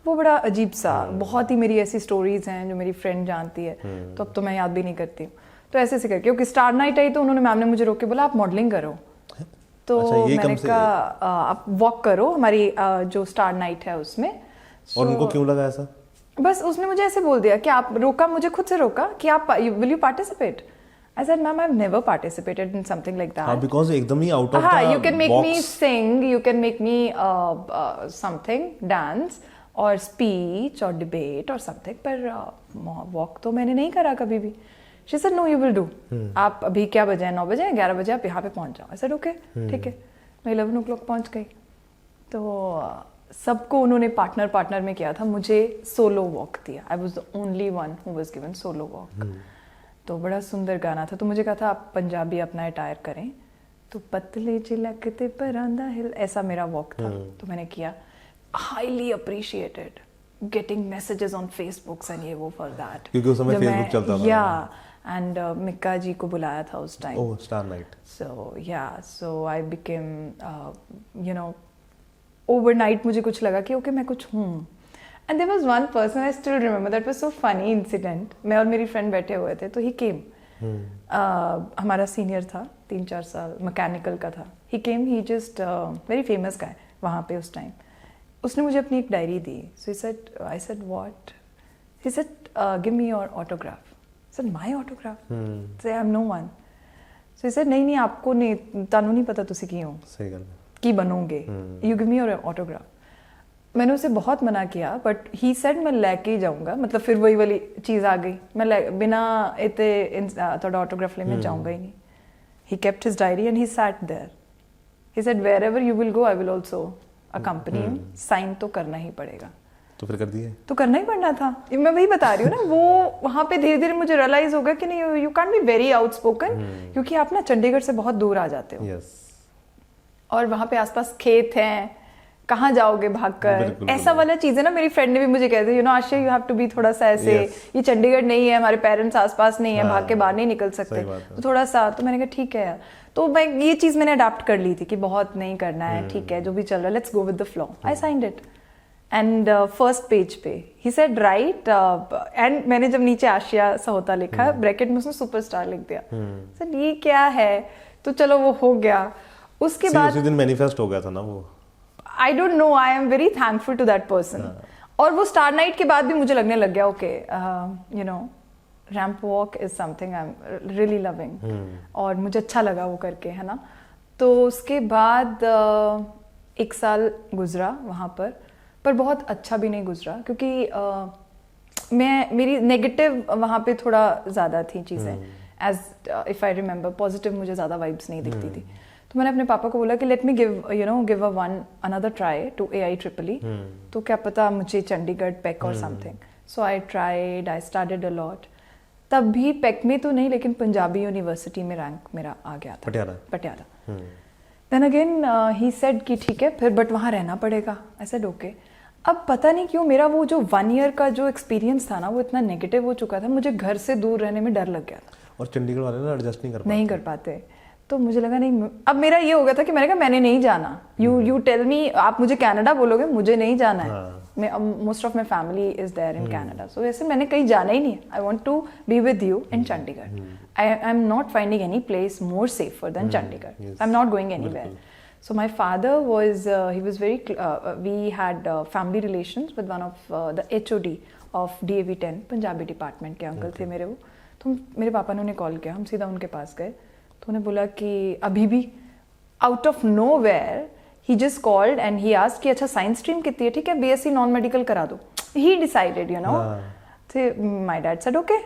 A: वो बड़ा अजीब सा, बहुत ही मेरी ऐसी स्टोरीज हैं जो मेरी फ्रेंड जानती है, तो अब तो मैं याद भी नहीं करती हूँ। तो ऐसे ऐसे करके, क्योंकि स्टार नाइट आई तो उन्होंने, मैम ने मुझे रोक के बोला आप मॉडलिंग करो। तो मैंने कहा आप वॉक करो हमारी जो स्टार नाइट है उसमें।
B: और उनको क्यों लगा ऐसा?
A: बस उसने मुझे ऐसे बोल दिया कि आप रोका, मुझे खुद से रोका कि आप will you participate? I said, ma'am, I've never participated in something like that.
B: Because एकदम ही out of the
A: you can make
B: box.
A: me sing, you can make me something, dance or speech or debate or something, पर walk तो मैंने नहीं करा कभी भी। She said, no, you will do. आप अभी क्या बजे हैं? 9 बजे, 11 बजे आप यहाँ पे पहुँच जाओ। I said, okay, ठीक है। मैं 11 o'clock पहुँच गई। तो सबको उन्होंने पार्टनर में किया था, मुझे सोलो वॉक दिया। I was the only one who was given solo walk. तो बड़ा सुंदर गाना था, तो मुझे कहा था आप पंजाबी अपना अटायर करें, तो पतले चिलकते परांदा हिल, ऐसा मेरा वॉक था। तो मैंने किया, highly appreciated, getting messages on Facebook and ये वो फॉर दैट,
B: क्योंकि उस समय फेसबुक चलता था।
A: या एंड मिक्का जी को बुलाया था उस time.
B: Oh, star night.
A: So I became you know, overnight मुझे कुछ लगा कि ओके मैं कुछ हूँ। And there was one person I still remember, that was so funny incident. मैं और मेरी फ्रेंड बैठे हुए थे, तो ही केम, हमारा सीनियर था 3-4 साल, मैकेनिकल का था। ही केम, ही जस्ट वेरी फेमस गाय वहाँ पे उस टाइम। उसने मुझे अपनी एक diary the. So he said, I said what? He said give me your autograph. I said my autograph? Say I'm no one. So he said नहीं आपको नहीं, तानू नहीं पता तुसी की हो,
B: सही गल
A: की बनोगे, you give me your autograph। मैंने उसे बहुत मना किया, बट he said मैं लेके ही जाऊंगा, मतलब फिर वही वाली चीज़ आ गई, मैं बिना इतने थोड़ा ऑटोग्राफ ले मैं जाऊंगा ही नहीं। He kept his diary and he sat there. He said wherever you will go I will also accompany you, sign तो करना ही पड़ेगा।
B: तो फिर कर दिए? तो
A: करना ही पड़ना था। मैं वही बता रही हूँ ना, वो वहाँ पे धीरे धीरे मुझे रियलाइज हो गया कि नहीं, you can be very outspoken, क्योंकि आप ना चंडीगढ़ से बहुत दूर आ जाते हो। और वहाँ पे आसपास खेत हैं, कहाँ जाओगे भागकर, ऐसा वाला चीज़ है ना। मेरी फ्रेंड ने भी मुझे कहते, you know Asha, you have to be थोड़ा सा ऐसे, ये चंडीगढ़ नहीं है, हमारे पेरेंट्स आसपास नहीं है, भाग के बाहर नहीं निकल सकते, तो थोड़ा सा। तो मैंने कहा ठीक है यार। तो मैं ये चीज़ मैंने अडाप्ट कर ली थी कि बहुत नहीं करना है, ठीक है जो भी चल रहा है, let's go with the flow. I signed it and first page पे ही सेड राइट, एंड मैंने जब नीचे आशिया सा होता लिखा, ब्रैकेट में उसने सुपरस्टार लिख दिया। सर ये क्या है? तो चलो वो हो गया। उसके बाद
B: उसी दिन मैनिफेस्ट हो गया था ना वो।
A: I don't know, I am very thankful to that person. और वो स्टार नाइट के बाद भी मुझे लगने लग गया, okay you know ramp walk is something I am really loving, और मुझे अच्छा लगा वो करके, है ना। तो उसके बाद 1 साल गुजरा वहाँ पर बहुत अच्छा भी नहीं गुजरा, क्योंकि मेरी नेगेटिव वहाँ पे थोड़ा ज़्यादा थी चीज़ें, as if I remember. Positive मुझे ज़्यादा वाइब्स नहीं दिखती थी। तो मैंने अपने पापा को बोला कि let me give another try to AIEEE, तो क्या पता मुझे चंडीगढ़ पेक और something. So I tried, I started a lot. तब भी पेक में तो नहीं, लेकिन पंजाबी यूनिवर्सिटी में रैंक मेरा आ गया था, Patiala. Then again he said कि ठीक है फिर, बट वहाँ रहना पड़ेगा। I said okay. अब पता नहीं क्यों मेरा वो जो 1 ईयर का जो एक्सपीरियंस था ना, वो इतना नेगेटिव हो चुका था, मुझे घर से दूर रहने में डर लग गया था।
B: और चंडीगढ़ वाले ना एडजस्ट नहीं कर पाते।
A: तो मुझे लगा नहीं, अब मेरा ये हो गया था कि मैंने कहा मैंने नहीं जाना। यू टेल मी, आप मुझे कनाडा बोलोगे, मुझे नहीं जाना है। Most of my family is there in Canada, so वैसे मैंने कहीं जाना ही नहीं। I want to be with you in Chandigarh. I am not finding any place more safer than Chandigarh. I am not going anywhere. So my father was, he was very, we had family relations with one of the HOD of DAV 10 Punjabi department के uncle थे मेरे वो। तो मेरे पापा ने उन्हें call किया, हम सीधा उनके पास गए। तो उन्हें बोला कि अभी भी out of nowhere he just called and he asked कि अच्छा साइंस स्ट्रीम कितनी है, ठीक है BSc नॉन मेडिकल करा दो। He decided, you know. My dad said okay,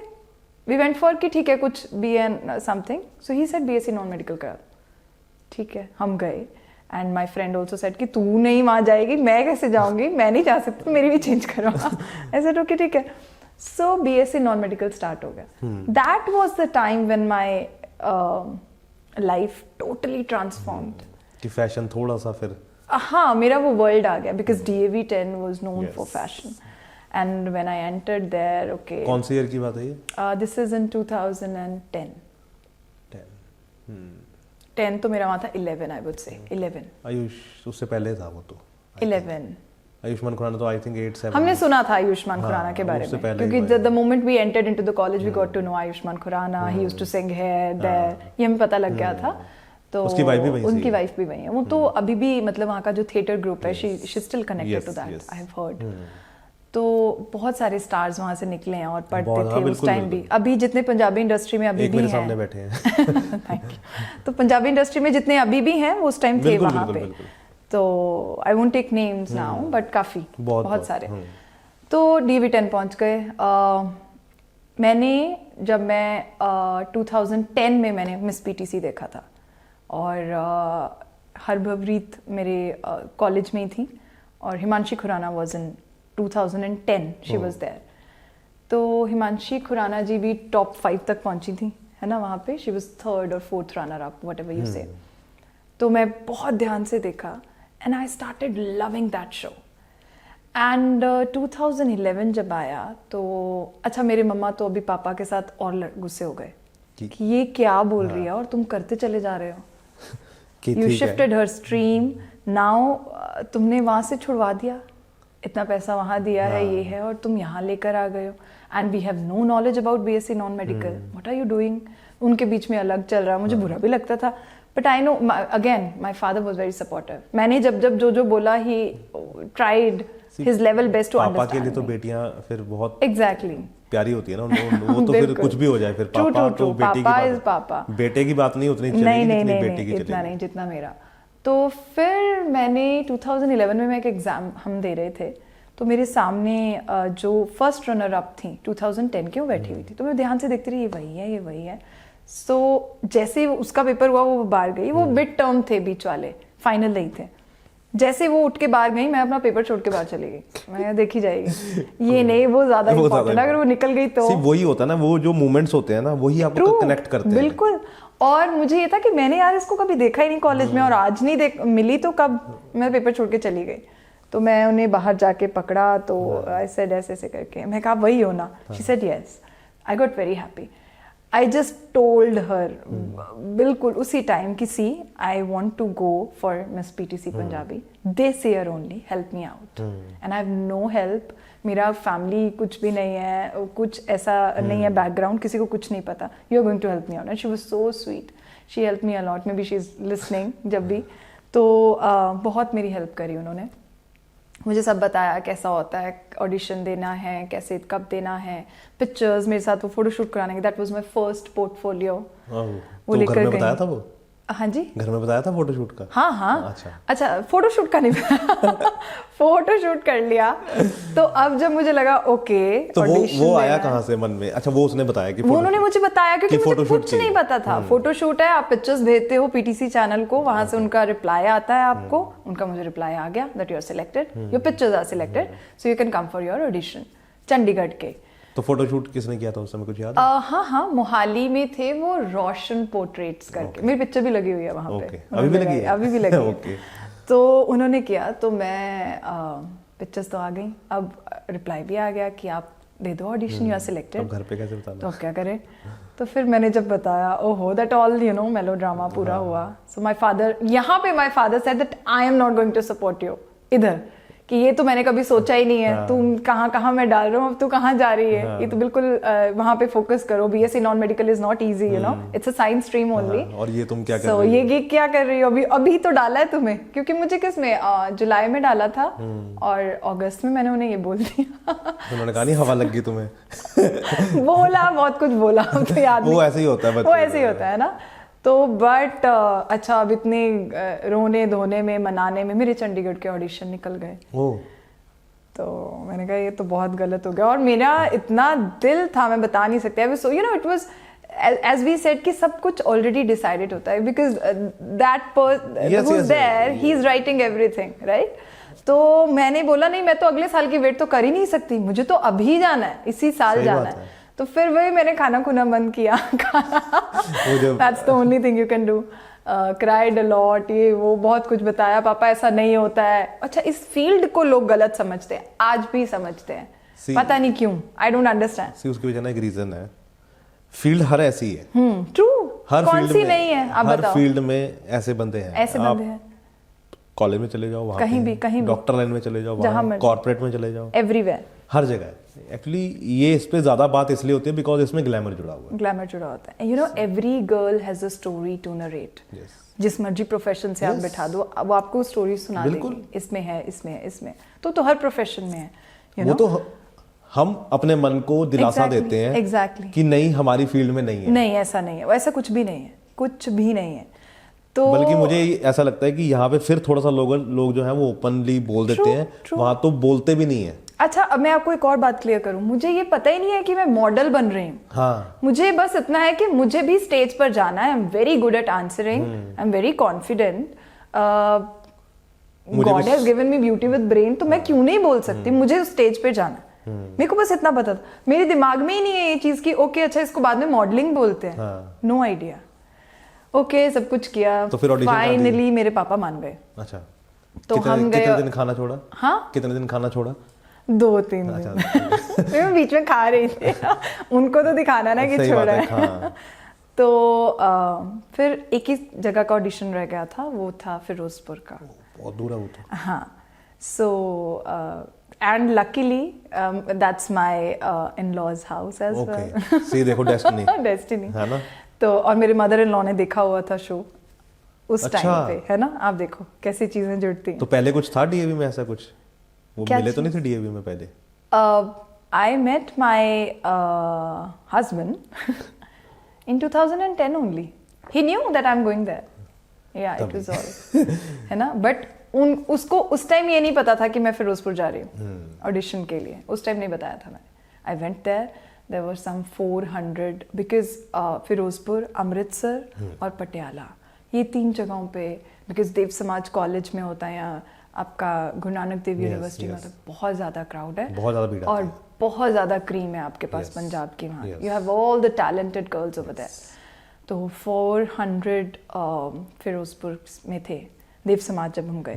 A: we went for कि ठीक है कुछ BN something. So he said BSc non medical करा दो, ठीक है। हम गए and my friend also said कि तू नहीं वहाँ जाएगी, मैं कैसे जाऊँगी, मैं नहीं जा सकती, मेरी भी चेंज करो। ऐसे ओके ठीक है। So BSc non medical start हो गया। That was the time when my life totally transformed.
B: कि फैशन थोड़ा सा फिर,
A: हाँ मेरा वो वर्ल्ड आ गया, because DAV 10 was known for fashion. And when I entered there, okay.
B: कौन सी ईयर की बात है ये?
A: This is in 2010। 10 तो मेरा वहाँ था 11, आई वुड से 11।
B: आयुष उससे पहले था वो तो
A: 11।
B: आयुष्मान खुराना तो आई थिंक 8-7।
A: हमने सुना था आयुष्मान खुराना के बारे में, क्योंकि the moment we entered into the college we got to know Ayushmann Khurana, he used to sing here there, ये हमें पता लग गया था। तो
B: उसकी वाइफ
A: भी वही है। वो तो अभी भी मतलब वहाँ का जो थिएटर ग्रुप है, she still connected to that, I have heard. तो बहुत सारे स्टार्स वहाँ से निकले हैं और पढ़ते थे उस टाइम भी। अभी जितने पंजाबी इंडस्ट्री में अभी भी हैं,
B: सामने बैठे हैं।
A: तो पंजाबी इंडस्ट्री में जितने अभी भी हैं वो उस टाइम थे वहाँ पे। तो I won't take names now, but काफ़ी बहुत सारे। तो DAV 10 पहुँच गए। मैंने जब मैं 2010 में मैंने मिस PTC देखा था, और हरभवरीत मेरे कॉलेज में ही थी, और Himanshi Khurana was in 2010 she was there. तो हिमांशी खुराना जी भी टॉप 5 तक पहुंची थी, है ना वहाँ पे। शी वॉज 3rd और 4th runner up, what ever you से। तो मैं बहुत ध्यान से देखा and I started loving that show. And 2011 जब आया तो अच्छा, मेरे मम्मा तो अभी पापा के साथ और गुस्से हो गए कि ये क्या बोल रही है और तुम करते चले जा रहे हो। You shifted her stream, now तुमने वहाँ से छुड़वा दिया, इतना पैसा वहाँ दिया है, ये है, और तुम यहाँ लेकर आ गए हो and we have no knowledge about BSc non medical, what are you doing. उनके बीच में अलग चल रहा, मुझे बुरा भी लगता था, but I know again my father was very supportive. मैंने जब जो बोला, he tried his level best to understand.
B: पापा के लिए तो बेटियां फिर बहुत
A: एग्जैक्टली
B: प्यारी होती है ना, वो तो फिर कुछ भी हो जाए, फिर पापा तो बेटी की बात, बेटे की बात नहीं उतनी चलेगी जितनी बेटी की चलेगी, इतना नहीं जितना मेरा। तो फिर मैंने 2011 में मैं एक एग्जाम हम दे रहे थे, तो मेरे सामने जो फर्स्ट रनर अप थी 2010 की, वो बैठी हुई थी, तो मैं ध्यान से देखती रही, ये वही है, ये वही है। सो जैसे उसका पेपर हुआ, वो बाहर गई, वो मिड टर्म थे, बीच वाले, फाइनल नहीं थे। जैसे वो उठ के बाहर गई, मैं अपना पेपर छोड़ के बाहर चली गई, मैं देखी जाएगी, ये नहीं, वो ज्यादा इम्पोर्टेंट, अगर वो निकल गई तो वही होता है ना, वो जो मोमेंट्स होते हैं ना, वही आपको कनेक्ट करते हैं।
A: बिल्कुल। और मुझे ये था कि मैंने यार इसको कभी देखा ही नहीं कॉलेज में, और आज नहीं मिली तो कब, मैं पेपर छोड़ के चली गई। तो मैं उन्हें बाहर जाके पकड़ा, तो आई सेड ऐसे करके, मैं कहा वही हो ना, she said yes. I got very happy. I just told her बिल्कुल उसी टाइम कि see, I want to go for Miss PTC Punjabi this year only, help me out. And I have no help, मेरा family कुछ भी नहीं है, कुछ ऐसा नहीं है बैकग्राउंड, किसी को कुछ नहीं पता, you are going to help me out. And she was so sweet, she help me a lot, maybe she is listening जब भी, तो बहुत मेरी हेल्प करी उन्होंने, मुझे सब बताया कैसा होता है, ऑडिशन देना है, कैसे कब देना है, पिक्चर्स मेरे साथ, वो फोटोशूट कराने के, that was my first portfolio. वो लेकर गई। बताया था वो? हाँ जी, घर में बताया था फोटोशूट का? हाँ हाँ। अच्छा फोटोशूट का नहीं बताया फोटोशूट कर लिया। तो अब जब मुझे लगा ओके,
B: तो वो आया कहाँ से मन में? अच्छा, वो उसने बताया कि
A: उन्होंने मुझे बताया, क्योंकि मुझे कुछ नहीं पता था। फोटोशूट है, आप पिक्चर्स भेजते हो PTC चैनल को, वहां से उनका रिप्लाई आता है आपको, उनका मुझे रिप्लाई आ गया that you are selected, your pictures are selected, so you can come for your audition, Chandigarh के। तो फोटोशूट किसने किया था उस समय, कुछ याद है? हाँ, मोहाली में थे वो, रोशन पोर्ट्रेट्स करके, मेरी पिक्चर भी लगी हुई है वहाँ पे, अभी भी लगी है? अभी भी लगी है। तो उन्होंने किया, तो मैं पिक्चर्स तो आ गई, अब रिप्लाई भी आ गया कि आप दे दो ऑडिशन, यू आर सिलेक्टेड। घर पे कैसे बताना, तो क्या करें? तो फिर मैंने जब बताया, ओहो, that all you know melodrama पूरा हुआ। सो माय फादर, यहाँ पे my father said that I am not going to support you इधर, कि ये तो मैंने कभी सोचा ही नहीं है, तुम कहाँ मैं डाल रहा हूँ, अब तू कहाँ जा रही है, ये तो बिल्कुल वहाँ पे फोकस करो, BSc non medical is not easy, you know, it's a science stream only, और ये तुम क्या कर रही हो? ये क्या कर रही हो अभी तो डाला है तुम्हें, क्योंकि मुझे किस में जुलाई में डाला था, और अगस्त में मैंने उन्हें ये बोल दिया। उन्होंने कहा नहीं हवा लग गई तुम्हें बोला, बहुत कुछ बोला, तो याद वो ऐसे ही होता है, वो ऐसे ही होता है ना। तो बट अच्छा, अब इतने रोने धोने में, मनाने में, मेरे चंडीगढ़ के ऑडिशन निकल गए। तो मैंने कहा ये तो बहुत गलत हो गया, और मेरा इतना दिल था, मैं बता नहीं सकती। So you know, it was as we said कि सब कुछ ऑलरेडी डिसाइडेड होता है, because that person who is there, he is writing everything, right. तो मैंने बोला नहीं, मैं तो अगले साल की वेट तो कर ही नहीं सकती, मुझे तो अभी जाना है, इसी साल जाना है। तो फिर वही मैंने खाना खुना बंद किया, That's the only thing you can do. Cried a lot, ये वो बहुत कुछ बताया, पापा ऐसा नहीं होता है। अच्छा, इस फील्ड को लोग गलत समझते हैं, आज भी समझते हैं, पता नहीं क्यों, I don't understand. उसके पीछे ना एक रीजन है, फील्ड हर ऐसी है। ट्रू, हर कौन सी नहीं है, आप बताओ। हर फील्ड में ऐसे बंदे हैं, ऐसे बंदे हैं। कॉलेज में चले जाओ, वहाँ कहीं भी, डॉक्टर लाइन में चले जाओ, वहाँ कॉर्पोरेट में चले जाओ, एवरीवेयर, हर जगह। एक्चुअली ये इस पे ज्यादा बात इसलिए होती है बिकॉज इसमें ग्लैमर जुड़ा हुआ है। ग्लैमर जुड़ा होता है, you know, every girl has a story to narrate. जिस मर्जी प्रोफेशन से आप बैठा दो, वो आपको स्टोरी सुना देगी, इसमें है, इसमें है, इसमें। तो हर प्रोफेशन में है, you know? वो तो हम अपने मन को दिलासा देते हैं कि नहीं, हमारी फील्ड में नहीं है, नहीं ऐसा नहीं है, ऐसा कुछ भी नहीं है, कुछ भी नहीं है। तो बल्कि मुझे ऐसा लगता है कि यहाँ पे फिर थोड़ा सा लोग जो है वो ओपनली बोल देते हैं, वहां तो बोलते भी नहीं है। अच्छा, अब मैं आपको एक और बात क्लियर करूं, मुझे ये पता ही नहीं है कि मैं मॉडल बन रही हूँ। हाँ। मुझे बस इतना है कि मुझे भी स्टेज पर जाना है, I am very good at answering, I am very confident, God has given me beauty with brain, तो मैं क्यों नहीं बोल सकती, मुझे स्टेज पे जाना है। मेरे को बस इतना पता था, मेरे दिमाग में ही नहीं है ये चीज की ओके अच्छा इसको बाद में मॉडलिंग बोलते हैं, नो आइडिया। ओके सब कुछ किया,
B: तो फिर ऑडिशन
A: फाइनली मेरे पापा मान गए।
B: अच्छा,
A: तो हम गए।
B: कितने दिन खाना छोड़ा?
A: हाँ,
B: कितने दिन खाना छोड़ा?
A: 2-3 दिन। मैं बीच में खा रही थी। उनको तो दिखाना ना कि छोड़ा है। हाँ। तो फिर एक ही जगह का ऑडिशन रह गया था, वो था फिरोजपुर का।
B: बहुत दूर है वो तो।
A: हाँ, so and luckily that's my in-laws house as well.
B: See देखो डेस्टिनी।
A: डेस्टिनी
B: है ना।
A: तो और मेरे मदर इन लॉ ने देखा हुआ था शो उस
B: अच्छा।
A: टाइम पे, है ना। आप देखो कैसी चीजें जुड़ती हैं।
B: तो पहले कुछ था डीएवी में ऐसा कुछ? वो मिले तो नहीं थे डीएवी में पहले?
A: I met my husband in 2010 only. He knew that I'm going there. Yeah, it was all. है ना, but उसको उस टाइम ये नहीं पता था कि मैं फिरोजपुर जा रही हूँ ऑडिशन के लिए। उस टाइम नहीं बताया था मैंने। I went there. There were some 400 because Firozpur, Amritsar और पटियाला, ये 3 जगहों पे, because देव समाज कॉलेज में होता है यहाँ आपका, गुरु नानक देव यूनिवर्सिटी में, तो बहुत ज़्यादा क्राउड है,
B: बहुत ज़्यादा भीड़
A: और बहुत ज़्यादा क्रीम है आपके पास पंजाब की वहाँ। You have all the talented girls over there. तो 400 फिरोजपुर में थे देव समाज जब हम गए।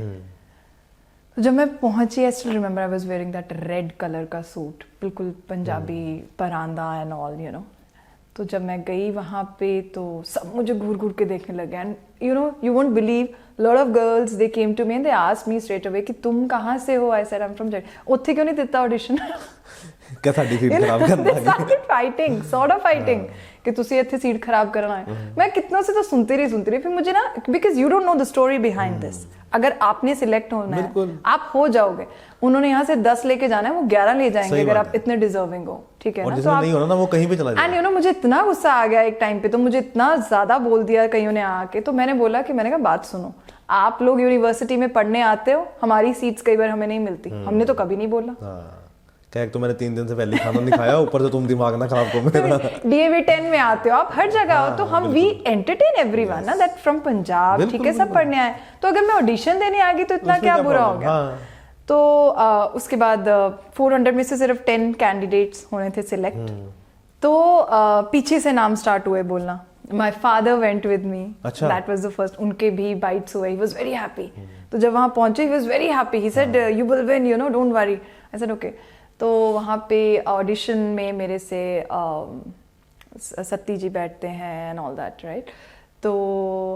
A: तो जब मैं पहुंची, I still remember I was wearing that red colour का सूट, बिल्कुल Punjabi paranda and all, you know. तो जब मैं गई वहाँ पे तो सब मुझे घूर घूर के देखने लगे, and you know you won't believe, lot of girls they came to me and they asked me straight away कि तुम कहाँ से हो। I said I am from जय। उत्थे क्यों नहीं देता ऑडिशन?
B: क्या साडी सीट खराब करना है?
A: They started fighting, sort of fighting, कि तुसी इत्थे सीट खराब करना है। मैं कितनों से तो सुनती रही, फिर मुझे ना, because you don't know the story behind this। अगर आपने सिलेक्ट होना है, आप हो जाओगे। उन्होंने यहाँ से 10 लेके जाना है, वो 11 ले जाएंगे अगर आप इतने डिजर्विंग हो, ठीक है ना। तो
B: नहीं होना ना, वो कहीं पे चला जाएगा।
A: एंड यू नो मुझे इतना गुस्सा आ गया एक टाइम पे, तो मुझे इतना ज्यादा बोल दिया कईयों ने आके। तो मैंने बोला कि मैंने कहा बात सुनो, आप लोग यूनिवर्सिटी में पढ़ने आते हो, हमारी सीट्स कई बार हमें नहीं मिलती, हमने तो कभी नहीं बोला।
B: क्या तो मैंने 3 दिन से पहले खाना नहीं खाया, ऊपर से तुम दिमाग ना खराब करो मेरा।
A: डीएवी 10 में आते हो आप, हर जगह हो, तो हम वी एंटरटेन एवरीवन ना, दैट फ्रॉम पंजाब, ठीक है, सब पढ़ने आए। तो अगर मैं ऑडिशन देने आ गई तो इतना क्या बुरा हो गया। तो उसके बाद 400 में से सिर्फ 10 कैंडिडेट्स होने थे सिलेक्ट। तो पीछे से नाम स्टार्ट हुए बोलना। My father went with me, that was the first. उनके भी बाइट्स हुए, ही वाज वेरी हैप्पी। तो जब वहां पहुंचे, he was very happy, he said you will win, you know, don't worry. I said okay. तो वहाँ पे ऑडिशन में मेरे से सत्ती जी बैठते हैं एंड ऑल दैट, राइट। तो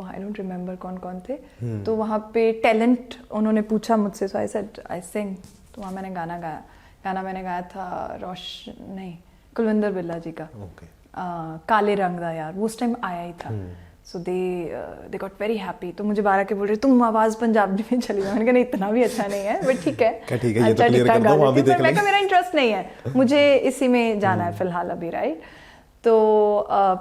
A: आई डोंट रिमेम्बर कौन कौन थे। तो वहाँ पे टैलेंट उन्होंने पूछा मुझसे, सो आई सेड आई सिंग। तो वहाँ मैंने गाना गाया। गाना मैंने गाया था कुलविंदर बिल्ला जी का, काले रंग दा यार, वो उस टाइम आया ही था। सो दे गॉट वेरी हैप्पी। तो मुझे 12 के बोल रहे तुम आवाज़ पंजाबी में चली जाओ। मैंने कहा नहीं, इतना भी अच्छा नहीं है, बट ठीक है, अच्छा ठीक ठाक गा लेती हूँ। मैं कहा मेरा इंटरेस्ट नहीं है, मुझे इसी में जाना है फिलहाल अभी, राइट। तो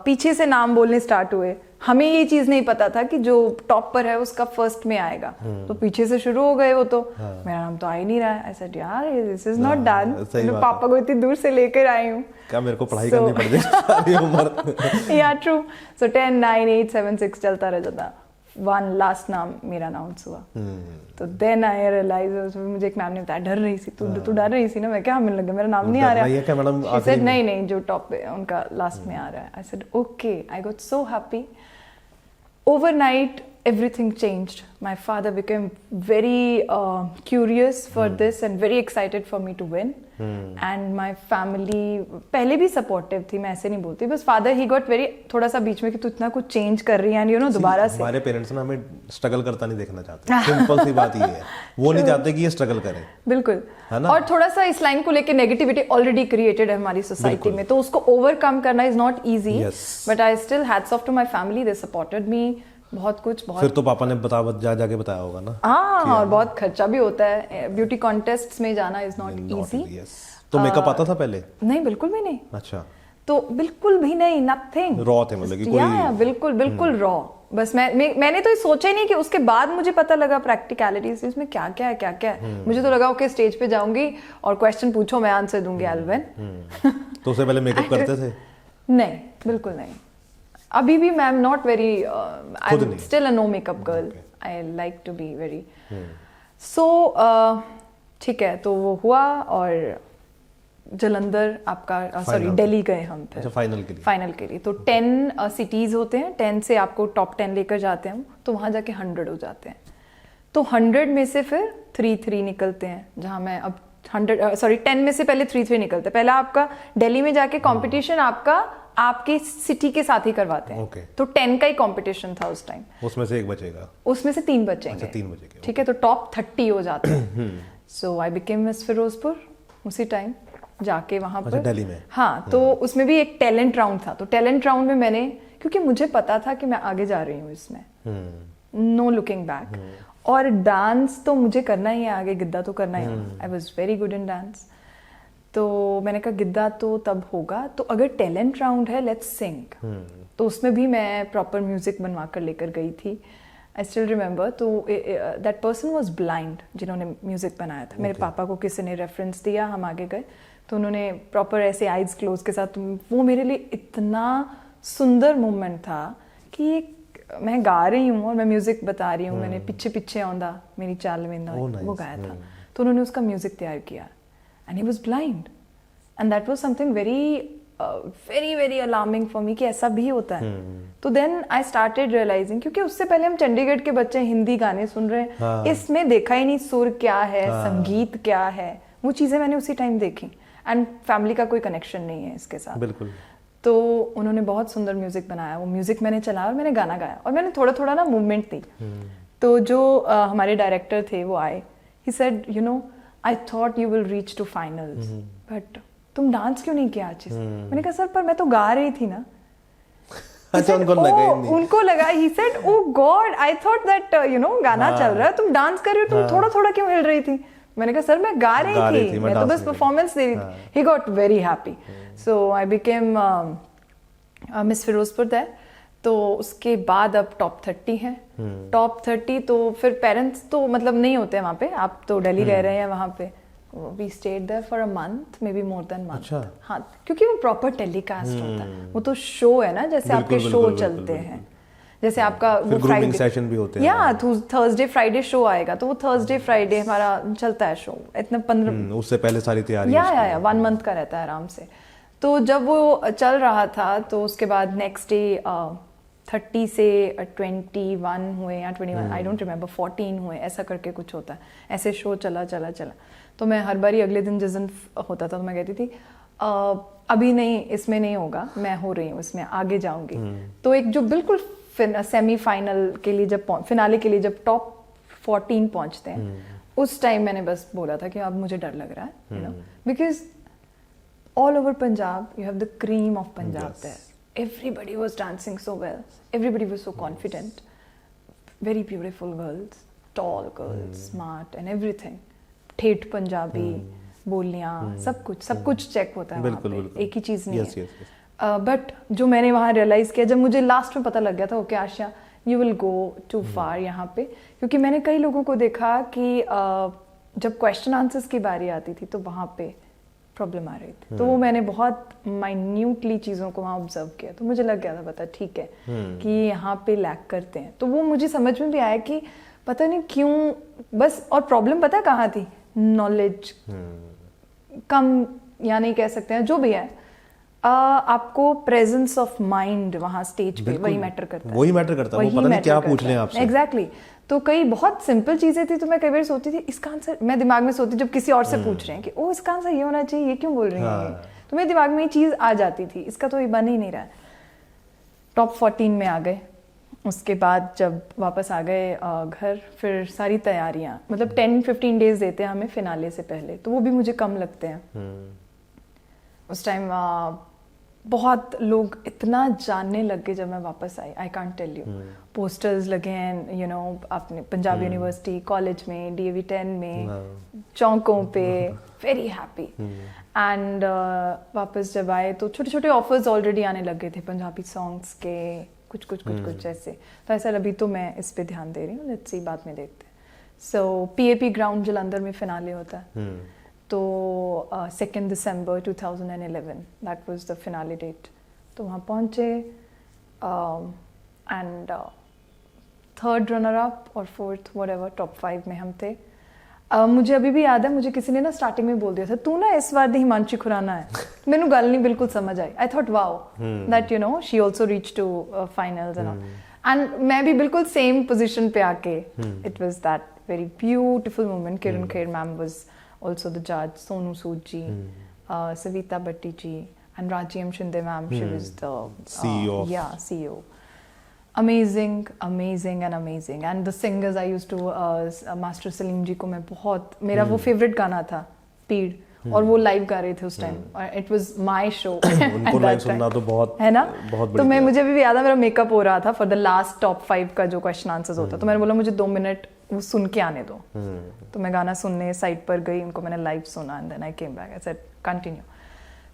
A: पीछे से नाम बोलने स्टार्ट हुए। हमें ये चीज़ नहीं पता था कि जो टॉप पर है उसका फर्स्ट में आएगा। तो पीछे से शुरू हो गए वो तो। मेरा नाम तो आ ही नहीं रहा है। आई सेड यार दिस इज नॉट डन, मैं पापा को इतनी दूर से लेकर आई हूँ, क्या मेरे को पढ़ाई करनी पड़ जाएगी उम्र। या ट्रू। सो 10 9 8 7 6 चलता रह जाता। वन लास्ट नाम मेरा अनाउंस हुआ। तो देन आई रियलाइज, मुझे एक मैम ने बताया, डर रही थी तू डर रही थी ना। मैं क्या, हमें लगा मेरा नाम नहीं आ रहा है। She said, नहीं जो टॉप पे उनका लास्ट में आ रहा है। आई said okay. I got so happy. Overnight, everything changed. My father became very curious for this and very excited for me to win. And my family पहले भी supportive थी, मैं ऐसे नहीं बोलती, बस father he got very थोड़ा सा बीच में कि तू इतना कुछ change कर रही है, and you know दोबारा से। हमारे पेरेंट्स ना हमें स्ट्रगल करता नहीं देखना चाहते, सिंपल सी बात ये है, वो नहीं चाहते कि ये स्ट्रगल करें। बिल्कुल, है ना। और थोड़ा सा इस लाइन को लेके नेगेटिविटी ऑलरेडी क्रिएटेड है हमारी सोसाइटी में, तो उसको ओवरकम करना is not easy, but I still hats off to my family, they supported me बहुत कुछ। बहुत फिर तो पापा ने जाके बताया होगा ना। हाँ, और बहुत खर्चा भी होता है, ब्यूटी कॉन्टेस्ट्स में जाना इज नॉट इजी। तो मेकअप आता था पहले? नहीं, बिल्कुल भी नहीं। अच्छा। तो बिल्कुल भी नहीं, नथिंग, रॉ थे मतलब कि कोई बिल्कुल रॉ। बस मैंने तो ये सोचा ही नहीं कि उसके बाद मुझे पता लगा प्रैक्टिकलिटीज इसमें क्या क्या है। मुझे तो लगा ओके स्टेज पे जाऊंगी और क्वेश्चन पूछो मैं आंसर दूंगी, एल्विन। तो उससे पहले मेकअप करते थे? नहीं, बिल्कुल नहीं। अभी भी मैं am not very, I am still a no makeup girl, I like to be very. So ठीक है, तो वो हुआ और जलंधर आपका सॉरी दिल्ली गए हम फिर।
B: अच्छा, फाइनल के लिए
A: तो 10 सिटीज होते हैं, 10 से आपको टॉप 10 लेकर जाते हैं हम, तो वहाँ जाके 100 हो जाते हैं। तो 100 में से फिर 3 निकलते हैं, जहाँ मैं अब 10 में से पहले 3 निकलते हैं। पहले आपका दिल्ली में जाके कंपटीशन आपका आपके सिटी के साथ ही करवाते हैं। तो 10 का ही कंपटीशन था उस टाइम।
B: उसमें से एक बचेगा,
A: उसमें से 3 बचेंगे।
B: अच्छा, 3 बचेंगे,
A: ठीक है। तो टॉप 30 हो जाते हैं। सो आई बिकेम मिस फिरोजपुर उसी टाइम जाके वहां पर।
B: दिल्ली में?
A: हाँ। तो उसमें भी एक टैलेंट राउंड था। तो टैलेंट राउंड में मैंने, क्योंकि मुझे पता था कि मैं आगे जा रही हूँ इसमें, नो लुकिंग बैक, और डांस तो मुझे करना ही है आगे, गिद्दा तो करना ही है। आई was very good in dance. तो मैंने कहा गिद्दा तो तब होगा, तो अगर टैलेंट राउंड है लेट्स सिंग। तो उसमें भी मैं प्रॉपर म्यूजिक बनवा कर लेकर गई थी। आई स्टिल रिमेंबर। तो दैट पर्सन वॉज ब्लाइंड जिन्होंने म्यूजिक बनाया था। मेरे पापा को किसी ने रेफरेंस दिया, हम आगे गए, तो उन्होंने प्रॉपर ऐसे आइज क्लोज के साथ, वो मेरे लिए इतना सुंदर मोमेंट था कि मैं गा रही हूँ और मैं म्यूजिक बता रही हूँ। मैंने पीछे पीछे आंदा मेरी चाल में वो गाया था। तो उन्होंने उसका म्यूजिक तैयार किया and he was blind and that was something very very alarming for me कि ऐसा भी होता है। तो देन आई स्टार्टेड रियलाइजिंग, क्योंकि उससे पहले हम चंडीगढ़ के बच्चे हिंदी गाने सुन रहे हैं। हाँ। इसमें देखा ही नहीं सुर क्या है, हाँ। संगीत क्या है, वो चीजें मैंने उसी टाइम देखी। एंड फैमिली का कोई कनेक्शन नहीं है इसके साथ।
B: बिल्कुल।
A: तो उन्होंने बहुत सुंदर म्यूजिक बनाया, वो म्यूजिक मैंने चलाया और मैंने गाना गाया और मैंने थोड़ा थोड़ा ना मूवमेंट दी। तो जो हमारे डायरेक्टर थे वो आए, he said you know I thought you will reach to finals but तुम डांस क्यों नहीं किया आज? मैंने कहा सर पर मैं तो गा रही थी ना।
B: अच्छा,
A: उनको लगा, he said oh God I thought that you no गाना चल रहा है, तुम डांस कर रही हो, तुम थोड़ा थोड़ा क्यों हिल रही थी? मैंने कहा सर मैं गा रही थी, मैं तो बस परफॉर्मेंस दे रही थी। He got very happy. So I became miss Ferozepur that. तो उसके बाद अब टॉप 30 है। टॉप 30 तो फिर पेरेंट्स तो मतलब नहीं होते वहाँ पे, आप तो दिल्ली रह रहे हैं वहाँ पे। We stayed there for a month, maybe more than month.
B: अच्छा।
A: हाँ, क्योंकि वो प्रॉपर टेलीकास्ट होता है, वो तो शो है ना, जैसे आपके शो चलते हैं, जैसे आपका वो
B: ग्रूमिंग सेशन भी होते हैं।
A: या थर्सडे फ्राइडे शो आएगा, तो वो थर्सडे फ्राइडे हमारा चलता है शो। इतना 15
B: उससे पहले सारी तैयारी
A: या 1 मंथ का रहता है आराम से। तो जब वो चल रहा था तो उसके बाद नेक्स्ट डे 30 से 21 हुए या 21 आई डोंट रिमेम्बर 14 हुए, ऐसा करके कुछ होता है। ऐसे शो चला। तो मैं हर बारी अगले दिन जिस दिन होता था तो मैं कहती थी अभी नहीं, इसमें नहीं होगा, मैं हो रही हूँ इसमें, आगे जाऊंगी। तो एक जो बिल्कुल सेमीफाइनल के लिए जब फिनाले के लिए जब टॉप 14 पहुंचते हैं, उस टाइम मैंने बस बोला था कि अब मुझे डर लग रहा है, you know, because all over Punjab you have the cream of Punjab there. Everybody was dancing so well. Everybody was so confident. Very beautiful girls, tall girls, smart and everything. ठेठ पंजाबी बोलियाँ, सब कुछ चेक होता है वहाँ पे, एक ही चीज़ नहीं है। बट जो मैंने वहाँ रियलाइज़ किया, जब मुझे लास्ट में पता लग गया था okay Asha you will go to far यहाँ पे, क्योंकि मैंने कई लोगों को देखा कि जब क्वेश्चन आंसर्स की बारी आती थी तो वहाँ पे प्रॉब्लम आ रही थी। तो वो मैंने बहुत माइन्यूटली चीज़ों को वहाँ ऑब्जर्व किया, तो मुझे लग गया था पता ठीक है कि यहाँ पे लैक करते हैं। तो वो मुझे समझ में भी आया कि पता नहीं क्यों बस, और प्रॉब्लम पता कहाँ थी, नॉलेज कम, या नहीं कह सकते हैं, जो भी है आपको प्रेजेंस ऑफ माइंड वहाँ स्टेज पे वही मैटर करता है,
B: वही मैटर करता है, वो पता नहीं क्या पूछ रहे हैं आपसे।
A: एग्जैक्टली। तो कई बहुत सिंपल चीजें थी, तो मैं कई बार सोचती थी इसका आंसर, मैं दिमाग में सोचती जब किसी और से पूछ रहे हैं कि ओ इसका आंसर ये होना चाहिए, ये क्यों बोल रही है, तो मेरे दिमाग में ये चीज आ जाती थी, इसका तो ये बन ही नहीं रहा है। टॉप 14 में आ गए। उसके बाद जब वापस आ गए घर, फिर सारी तैयारियां, मतलब 10-15 डेज देते हैं हमें फिनाले से पहले, तो वो भी मुझे कम लगते हैं। उस टाइम बहुत लोग इतना जानने लग गए जब मैं वापस आई, I can't tell you. Posters लगे हैं, यू नो, अपने पंजाब यूनिवर्सिटी, कॉलेज में, DAV 10 में, चौकों पे, वेरी हैप्पी। एंड वापस जब आए तो छोटे छोटे ऑफर्स ऑलरेडी आने लग गए थे पंजाबी सॉन्ग्स के, कुछ ऐसे। तो ऐसा अभी तो मैं इस पे ध्यान दे रही हूँ, लेट्स सी बाद में देखते हैं। सो PAP ग्राउंड जलंधर में फिनाले होता है, तो 2 December 2011 that was the finale date. तो वहाँ पहुँचे एंड 3rd रनर अप और 4th व्हाटएवर, टॉप 5 में हम थे। मुझे अभी भी याद है, मुझे किसी ने ना स्टार्टिंग में बोल दिया था तू ना इस बार दी हिमांशी खुराना है। मैंने गल नहीं बिल्कुल समझ आई। I thought wow that you know she also reach to finals and मैं भी बिल्कुल सेम पोजीशन पे आके it was that very beautiful moment. Kiran Kher ma'am was also the जज, सोनू सूद जी, सविता भट्टी जी and Raji M. Shinde ma'am, she was the CEO. CEO. Amazing and amazing. And the singers I used to, Master Salim ji को मैं बहुत, मेरा वो favorite गाना था, पीड़, और वो live गा रहे थे उस time. It was my show.
B: उनको live सुनना तो बहुत
A: है ना?
B: बहुत
A: तो मैं मुझे भी याद है मेरा मेकअप हो रहा था for the last top 5 का जो question answers होता, तो मैंने बोला मुझे 2 मिनट वो सुन के आने दो। तो मैं गाना सुनने साइड पर गई, उनको मैंने live सुना and then I came back. I said continue.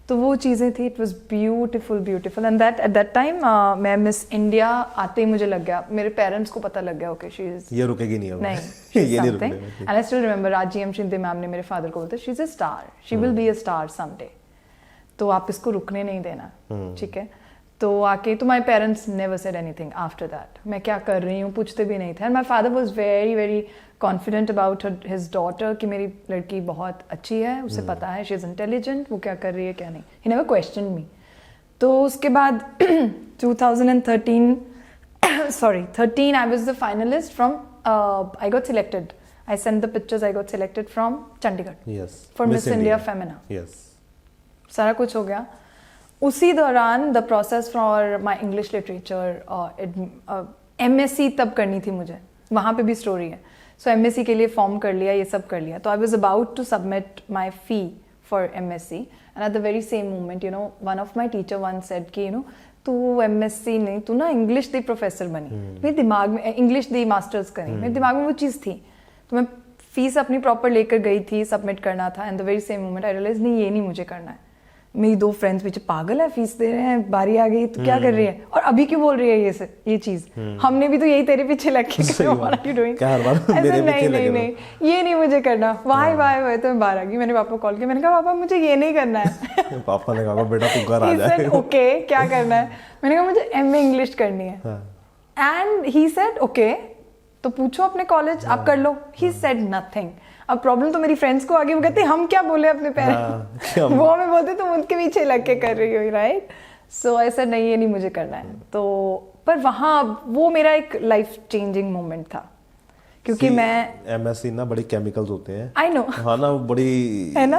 A: तो वो चीज़ें थी, it was beautiful and that at that time मैं मिस इंडिया आते ही मुझे लग गया, मेरे पेरेंट्स को पता लग गया ओके शी इज
B: ये रुकेगी नहीं
A: ये नहीं रुकेगी। एंड आई स्टिल रिमेंबर राजी एम शिंदे मैम ने मेरे फादर को बोलते she is a star, she will be a star someday, तो आप इसको रुकने नहीं देना, ठीक है। तो आके तो my parents never said anything after that, मैं क्या कर रही हूँ पूछते भी नहीं थे। And my father was very confident about his daughter कि मेरी लड़की बहुत अच्छी है, उसे पता है शी इज़ इंटेलिजेंट, वो क्या कर रही है क्या नहीं, ही नेवर क्वेश्चन मी। तो उसके बाद 2013 13 I was the finalist from I got selected, I send the pictures, I got selected from Chandigarh for miss India Femina. सारा कुछ हो गया। उसी दौरान the process for my English literature MSc तब करनी थी मुझे, वहाँ पे भी स्टोरी है। सो MSc के लिए फॉर्म कर लिया, ये सब कर लिया। तो I was about to submit my fee for MSc and at the very same moment you know one of my teacher one said कि यू नो तू MSc नहीं, तू ना इंग्लिश दी प्रोफेसर बनी। मेरे दिमाग में इंग्लिश दी मास्टर्स करी, मेरे दिमाग में वो चीज़ थी। तो मैं फीस अपनी प्रॉपर लेकर गई थी, सबमिट करना था and the very same moment I realize नहीं ये नहीं मुझे करना है। मेरी 2 फ्रेंड्स पीछे पागल है, फीस दे रहे हैं, बारी आ गई तो क्या कर रही है, और अभी क्यों बोल रही है ये चीज, हमने भी तो यही तेरे पीछे लग के नहीं ये नहीं मुझे करना, वाई तो मैं बाहर आ गई। मैंने पापा को कॉल किया, मैंने कहा पापा मुझे ये नहीं करना है।
B: पापा ने कहा बेटा तू घर आ जा।
A: ओके क्या करना है, मैंने कहा मुझे MA इंग्लिश करनी है एंड ही सेड ओके तो पूछो अपने कॉलेज आप कर लो। He said nothing. अब प्रॉब्लम तो मेरी फ्रेंड्स को आगे, वो कहते हम क्या बोले अपने पेरेंट्स, वो हमें बोलते तुम उनके पीछे लग के कर रही हो, राइट। सो ऐसा नहीं, ये नहीं मुझे करना है। तो पर वहाँ वो मेरा एक लाइफ चेंजिंग मोमेंट था, क्योंकि मैं
B: MSc ना बड़ी केमिकल्स होते हैं,
A: आई नो,
B: हाँ ना, बड़ी
A: है ना।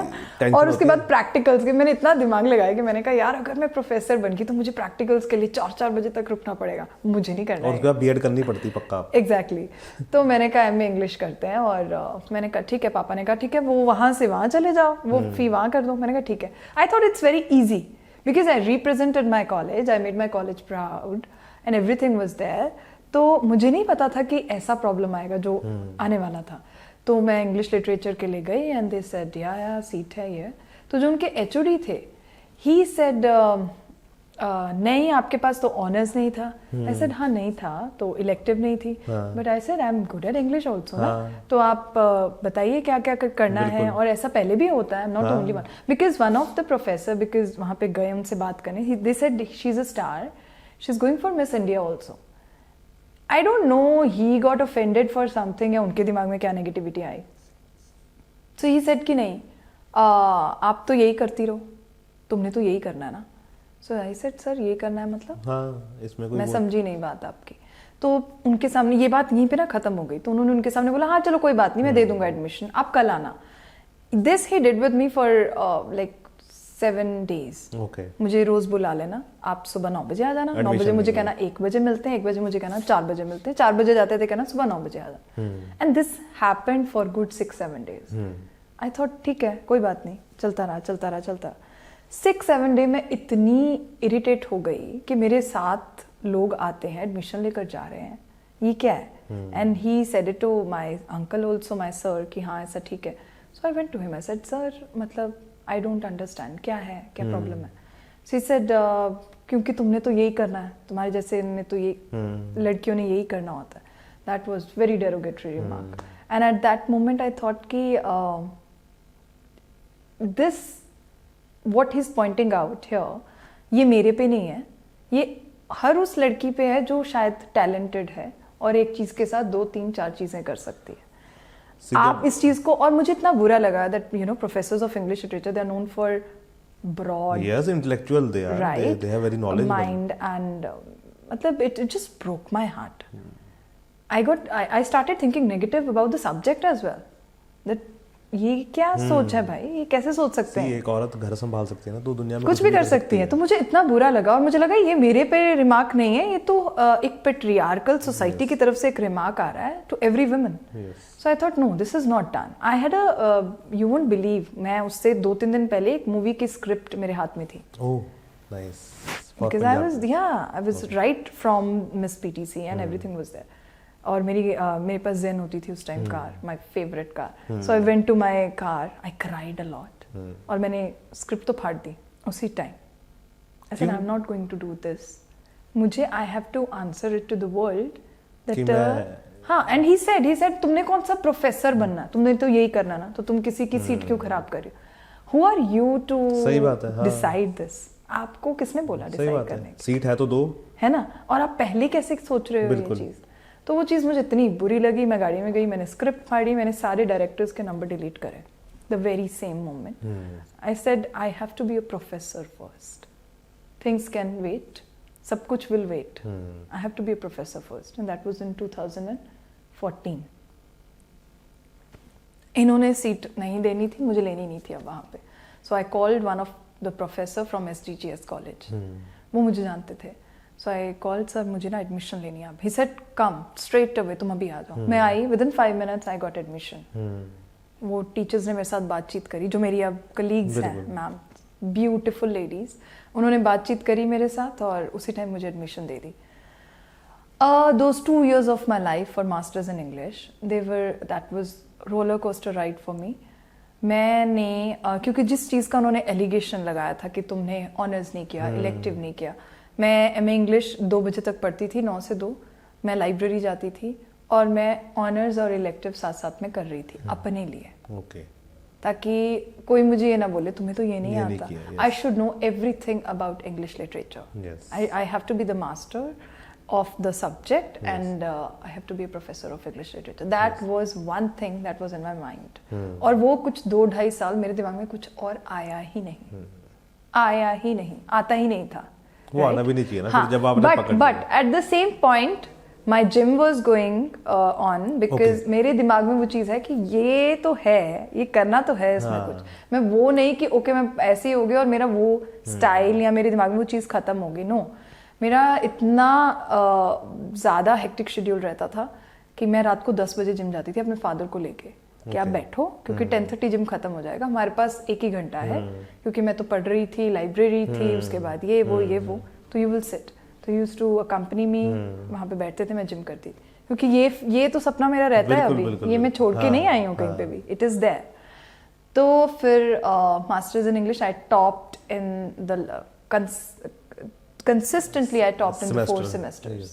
A: और उसके बाद प्रैक्टिकल्स के मैंने इतना दिमाग लगाया कि मैंने कहा यार अगर मैं प्रोफेसर बन गई तो मुझे प्रैक्टिकल्स के लिए 4 बजे तक रुकना पड़ेगा, मुझे नहीं करना है।
B: और उसके बाद बीएड करनी पड़ती पक्का।
A: एग्जैक्टली। तो मैंने कहा MA इंग्लिश करते हैं, और मैंने कहा ठीक है। पापा ने कहा ठीक है, वो वहाँ से वहाँ चले जाओ, वो फी वहाँ कर दो। मैंने कहा ठीक है। I thought it's very easy because I represented my college, I made my college proud and everything was there. तो मुझे नहीं पता था कि ऐसा प्रॉब्लम आएगा जो आने वाला था। तो मैं इंग्लिश लिटरेचर के लिए गई एंड दे सेड या सीट है ये। तो जो उनके HOD थे ही सेड नहीं आपके पास तो ऑनर्स नहीं था। आई सेड हाँ नहीं था, तो इलेक्टिव नहीं थी, but I said I am good at English also ना। तो आप बताइए क्या क्या करना है। और ऐसा पहले भी होता है, not only one, because one of the professor, because वहाँ पे गए उनसे बात करने, they said she is a star, she is going for miss India also. I don't know he got offended for something या उनके दिमाग में क्या negativity I. So he said कि नहीं आप तो यही करती रहो, तुमने तो यही करना है ना। So I said सर ये करना है मतलब,
B: हाँ, इसमें कोई
A: मैं समझी नहीं बात आपकी। तो उनके सामने ये बात यहीं पे ना खत्म हो गई। तो उन्होंने उनके सामने बोला हाँ चलो कोई बात नहीं, मैं दे दूंगा एडमिशन, आप कल आना। This he did with me for like 7 days.
B: Okay.
A: मुझे रोज बुला लेना, आप सुबह 9 बजे आ जाना, 9 बजे मुझे कहना 1 बजे मिलते हैं, 1 बजे मुझे कहना 4 बजे मिलते हैं, 4 बजे जाते थे कहना सुबह 9 बजे आ जाना। And this happened for good 6-7 days. I thought ठीक है कोई बात नहीं, चलता रहा। 6-7 डे में इतनी इरिटेट हो गई कि मेरे साथ लोग आते हैं एडमिशन लेकर जा रहे हैं, ये क्या है। And he said it to my uncle also, my sir, कि हाँ ऐसा ठीक है। So I went to him, I said sir मतलब आई डोंट अंडरस्टैंड क्या है, क्या प्रॉब्लम है। सो ही सेड क्योंकि तुमने तो यही करना है, तुम्हारे जैसे ने तो ये लड़कियों ने यही करना होता है। That was very derogatory remark and at that moment I thought कि this what he is pointing out here, ये मेरे पे नहीं है, ये हर उस लड़की पे है जो शायद टैलेंटेड है और एक चीज़ के साथ 2-3-4 चीज़ें कर सकती है। आप इस चीज को, और मुझे इतना बुरा लगा that you know professors of English literature they are known for broad,
B: yes, intellectual they are,
A: right,
B: they have very knowledgeable
A: mind, and matlab it just broke my heart. I started thinking negative about the subject as well, that ये क्या सोच है भाई, ये कैसे सोच सकते हैं?
B: एक औरत घर संभाल सकती है ना, तो दुनिया में
A: कुछ भी कर सकती है। तो मुझे इतना बुरा लगा, और मुझे लगा ये मेरे पे रिमार्क नहीं है, ये तो एक पेट्रियार्कल सोसाइटी की तरफ से एक रिमार्क आ रहा है to every woman. So I thought no, this is not done. I had you won't believe, मैं उससे 2-3 दिन पहले एक मूवी की स्क्रिप्ट मेरे हाथ में थी।
B: Oh nice,
A: because I was right from miss PTC and everything was there. और मेरे पास जेन होती थी उस time, car, my favourite car. So I went to my car, I cried a lot, और मैंने स्क्रिप्ट तो फाड़ दी उसी time. I said I am not going to do this, मुझे I have to answer it to the world that हाँ। And he said तुमने कौन सा प्रोफेसर बनना, तुमने तो यही करना ना, तो तुम किसी की सीट क्यों खराब कर रहे हो? Who are you to decide this? आपको किसने बोला डिसाइड करने की?
B: सीट है तो दो, है
A: ना? और आप पहले कैसे सोच रहे हो ये चीज? तो वो चीज़ मुझे इतनी बुरी लगी, मैं गाड़ी में गई, मैंने स्क्रिप्ट फाड़ी, मैंने सारे डायरेक्टर्स के नंबर डिलीट करे the very same moment. I said I have to be a professor first, things can wait, सब कुछ will wait, I have to be a professor first, and that was in 2014। इन्होंने seat नहीं देनी थी, मुझे लेनी नहीं थी अब वहाँ पे। So I called one of the professor from SGGS college, वो मुझे जानते थे। So I called, sir, मुझे ना एडमिशन लेनी है। He said, come straight away, तुम अभी आ जाओ। मैं आई, within 5 minutes I got admission। वो टीचर्स ने मेरे साथ बातचीत करी, जो मेरी अब कलीग्स हैं मैम, ब्यूटीफुल लेडीज, उन्होंने बातचीत करी मेरे साथ, और उसी टाइम मुझे admission they the. Those 2 years of my life for masters in English, that was roller coaster ride for me। मैंने क्योंकि जिस चीज़ का उन्होंने एलिगेशन लगाया था कि तुमने ऑनर्स नहीं किया, इलेक्टिव नहीं किया, मैं MA इंग्लिश 2 बजे तक पढ़ती थी, 9 से 2, मैं लाइब्रेरी जाती थी, और मैं ऑनर्स और इलेक्टिव साथ साथ में कर रही थी अपने लिए, ताकि कोई मुझे ये ना बोले तुम्हें तो ये नहीं आता। I should know everything about English literature, I have to be the master of the subject, and I have to be a professor of English literature. That was one thing that was in my mind. और वो कुछ 2-2.5 साल मेरे दिमाग में कुछ और आया ही नहीं, आता ही नहीं था।
B: वो आना भी नहीं चाहिए ना, फिर जब आपने पकड़ लिया।
A: But at the same point, my gym was going on, because मेरे दिमाग में वो चीज़ है कि ये तो है, ये करना तो है इसमें कुछ। मैं वो नहीं कि ओके मैं ऐसे ही हो गया और मेरा वो स्टाइल या मेरे दिमाग में वो चीज़ खत्म हो गई। नो, मेरा इतना ज़्यादा हेक्टिक शेड्यूल रहता था कि मैं रात को 10 बजे जिम जाती थी अपने फादर को लेके कि आप बैठो, क्योंकि 10:30 जिम खत्म हो जाएगा, हमारे पास 1 ही घंटा है, क्योंकि मैं तो पढ़ रही थी, लाइब्रेरी थी, उसके बाद ये वो, तो यू विल सिट। तो यूज्ड टू अकम्पनी मी, वहाँ पे बैठते थे, मैं जिम करती थी, क्योंकि ये तो सपना मेरा रहता है अभी, ये मैं छोड़ के नहीं आई हूँ कहीं पे भी, इट इज़ देयर। तो फिर masters in English, I topped in the consistently I topped in the 4 semesters,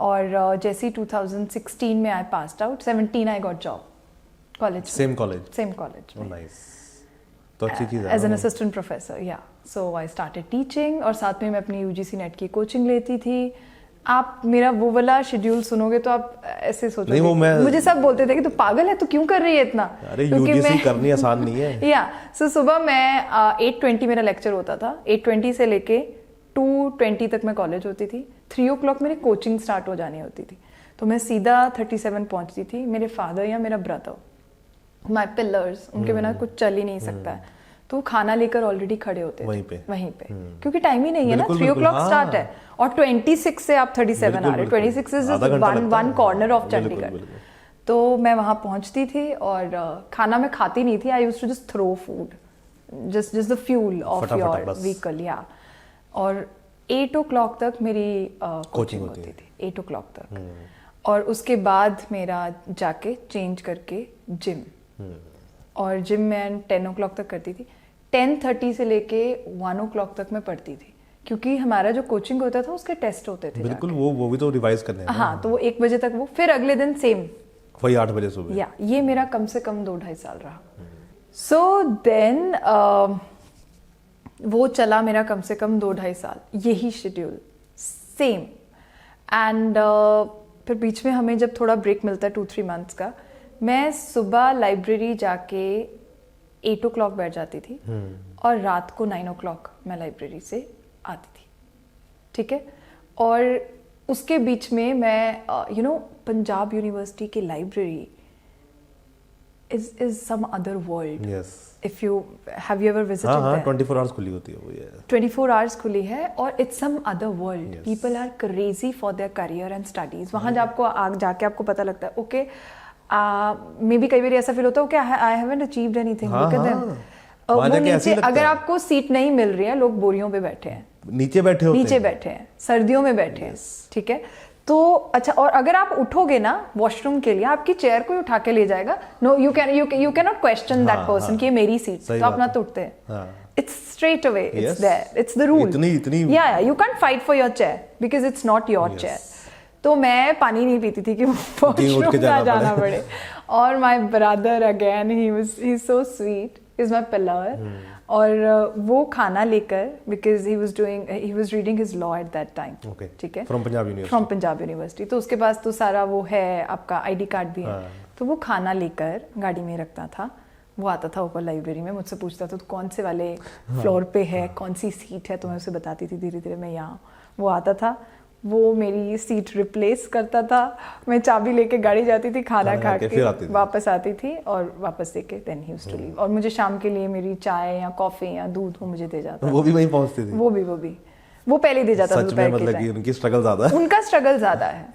A: और जैसे ही 2016 में I passed out, 17 I got job college,
B: same college,
A: oh
B: nice, तो अच्छी चीज़ है,
A: as an assistant professor, yeah, so I started teaching, और साथ में मैं अपनी UGC नेट की कोचिंग लेती थी। आप मेरा वो वाला शेड्यूल सुनोगे तो आप ऐसे सोचोगे, मुझे सब बोलते थे कि तू पागल है, तू क्यों कर रही है इतना,
B: अरे UGC करनी आसान नहीं है।
A: या सो सुबह मैं 8:20 मेरा लेक्चर होता था, 8:20 से लेके 2:20 तक मैं कॉलेज होती थी, 3 o'clock मेरी कोचिंग स्टार्ट हो जानी होती थी, तो मैं सीधा 37 पहुंचती थी। मेरे फादर या मेरा ब्रदर, माय पिलर्स, उनके बिना कुछ चल ही नहीं सकता है, तो खाना लेकर ऑलरेडी खड़े होते थे वहीं पे, क्योंकि टाइम ही नहीं है ना, 3 o'clock स्टार्ट है, और 26 से आप 37 आ रहे, 26 is one corner of Chandigarh. तो मैं वहाँ पहुँचती थी, और खाना मैं खाती नहीं थी, I used to just throw food, just the fuel of your vehicle, yeah. और 8 o'clock तक मेरी कोचिंग होती थी, 8 o'clock तक, और उसके बाद मेरा जाके चेंज करके जिम, और जिम मैं 10 o'clock तक करती थी, 10:30 से लेके 1 o'clock तक मैं पढ़ती थी, क्योंकि हमारा जो कोचिंग होता था उसके टेस्ट होते थे।
B: बिल्कुल, वो भी तो रिवाइज करने हैं।
A: हाँ, तो वो 1 बजे तक, वो फिर अगले दिन सेम
B: वही 8 बजे सुबह।
A: या ये मेरा कम से कम 2-2.5 साल रहा। सो देन वो चला मेरा कम से कम 2-2.5 साल, यही शेड्यूल सेम। एंड फिर बीच में हमें जब थोड़ा ब्रेक मिलता है 2-3 months का, मैं सुबह लाइब्रेरी जाके 8 o'clock बैठ जाती थी और रात को 9 o'clock मैं लाइब्रेरी से आती थी, ठीक है। और उसके बीच में मैं पंजाब यूनिवर्सिटी की library is some other world.
B: Yes.
A: If you have you ever visited there?
B: 24 hours खुली होती है वो, yeah.
A: 24 hours खुली है और it's some other world. Yes. People are crazy for their career and studies. वहाँ जाके आपको पता लगता है, okay, मे बी कई बार ऐसा फील होता है, okay, I haven't achieved anything. Look at them. वो नीचे अगर आपको सीट नहीं मिल रही है, लोग बोरियों पे बैठे हैं, नीचे बैठे हैं, सर्दियों में बैठे हैं, ठीक है। तो अच्छा, और अगर आप उठोगे ना वॉशरूम के लिए, आपकी चेयर कोई उठा के ले जाएगा, no you can not question that person कि ये मेरी सीट, तो आप ना तो उठते हैं, it's straight away, it's there, it's the rule, या you can't fight for your chair because it's not your chair. तो मैं पानी नहीं पीती थी कि वॉशरूम ना जाना पड़े। और my brother again, he is so sweet, is my pillar. और वो खाना लेकर, because he was reading his law at that time, ठीक है, फ्रॉम पंजाब यूनिवर्सिटी, तो उसके पास तो सारा वो है, आपका आईडी कार्ड भी है, तो वो खाना लेकर गाड़ी में रखता था। वो आता था ऊपर लाइब्रेरी में, मुझसे पूछता था तो कौन से वाले फ्लोर पे है, कौन सी सीट है, तो मैं उसे बताती थी धीरे धीरे मैं यहाँ। वो आता था, वो मेरी सीट रिप्लेस करता था, मैं चाबी लेके गाड़ी जाती थी, खाना खा के वापस आती थी और वापस देके then he used to leave. और मुझे शाम के लिए मेरी चाय या कॉफी या दूध वो मुझे दे जाता,
B: वो भी वहीं पहुंचती थी,
A: वो पहले दे जाता था दोपहर के टाइम।
B: उनकी स्ट्रगल ज्यादा है,
A: उनका स्ट्रगल ज्यादा है।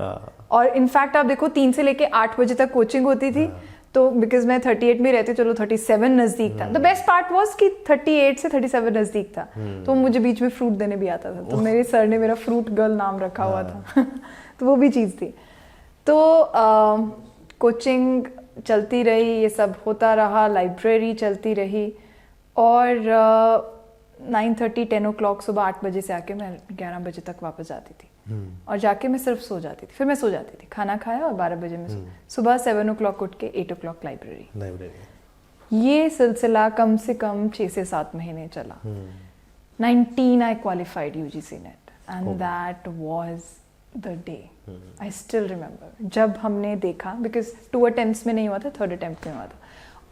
A: और इनफैक्ट आप देखो 3 से लेके 8 बजे तक कोचिंग होती थी, तो बिकॉज मैं 38 में रहती, चलो 37 नजदीक था। द बेस्ट पार्ट वाज कि 38 से 37 नजदीक था, तो मुझे बीच में फ्रूट देने भी आता था, तो मेरे सर ने मेरा फ्रूट गर्ल नाम रखा हुआ था। तो वो भी चीज़ थी। तो कोचिंग चलती रही, ये सब होता रहा, लाइब्रेरी चलती रही, और 9:30 10 o'clock सुबह 8 बजे से आके मैं 11 बजे तक वापस जाती थी। और जाके मैं सिर्फ सो जाती थी, फिर मैं सो जाती थी, खाना खाया और 12 बजे में सुबह 7 o'clock उठ के 8 o'clock लाइब्रेरी। ये सिलसिला कम से कम 6 से 7 महीने चला। 19 I qualified UGC NET and that was the day. I still remember जब हमने देखा, बिकॉज 2 attempts में नहीं हुआ था, 3rd attempt में हुआ था।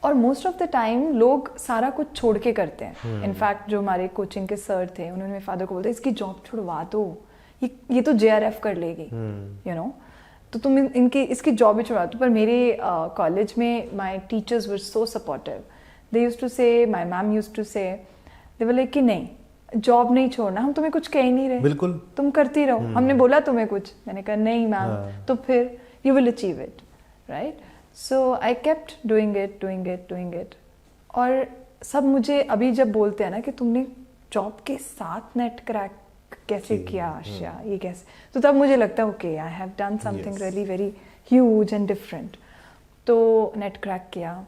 A: और मोस्ट ऑफ द टाइम लोग सारा कुछ छोड़ के करते हैं। इनफैक्ट जो हमारे कोचिंग के सर थे, उन्होंने मेरे फादर को बोला इसकी जॉब छुड़वा दो, ये तो JRF कर लेगी, यू नो, तो तुम इसकी जॉब ही छुड़वा दो। पर मेरे कॉलेज में my teachers were so supportive, they used to say, my ma'am used to say, they were like कि नहीं, जॉब नहीं छोड़ना, हम तुम्हें कुछ कह ही नहीं रहे, बिल्कुल तुम करती रहो, हमने बोला तुम्हें कुछ, मैंने कहा नहीं मैम, तो फिर you will achieve it, right. So I kept doing it. और सब मुझे अभी जब बोलते हैं ना कि तुमने जॉब के साथ नेट क्रैक कैसे किया आशा, ये कैसे, तो तब मुझे लगता है okay, I have done something really very huge and different. तो नेट क्रैक किया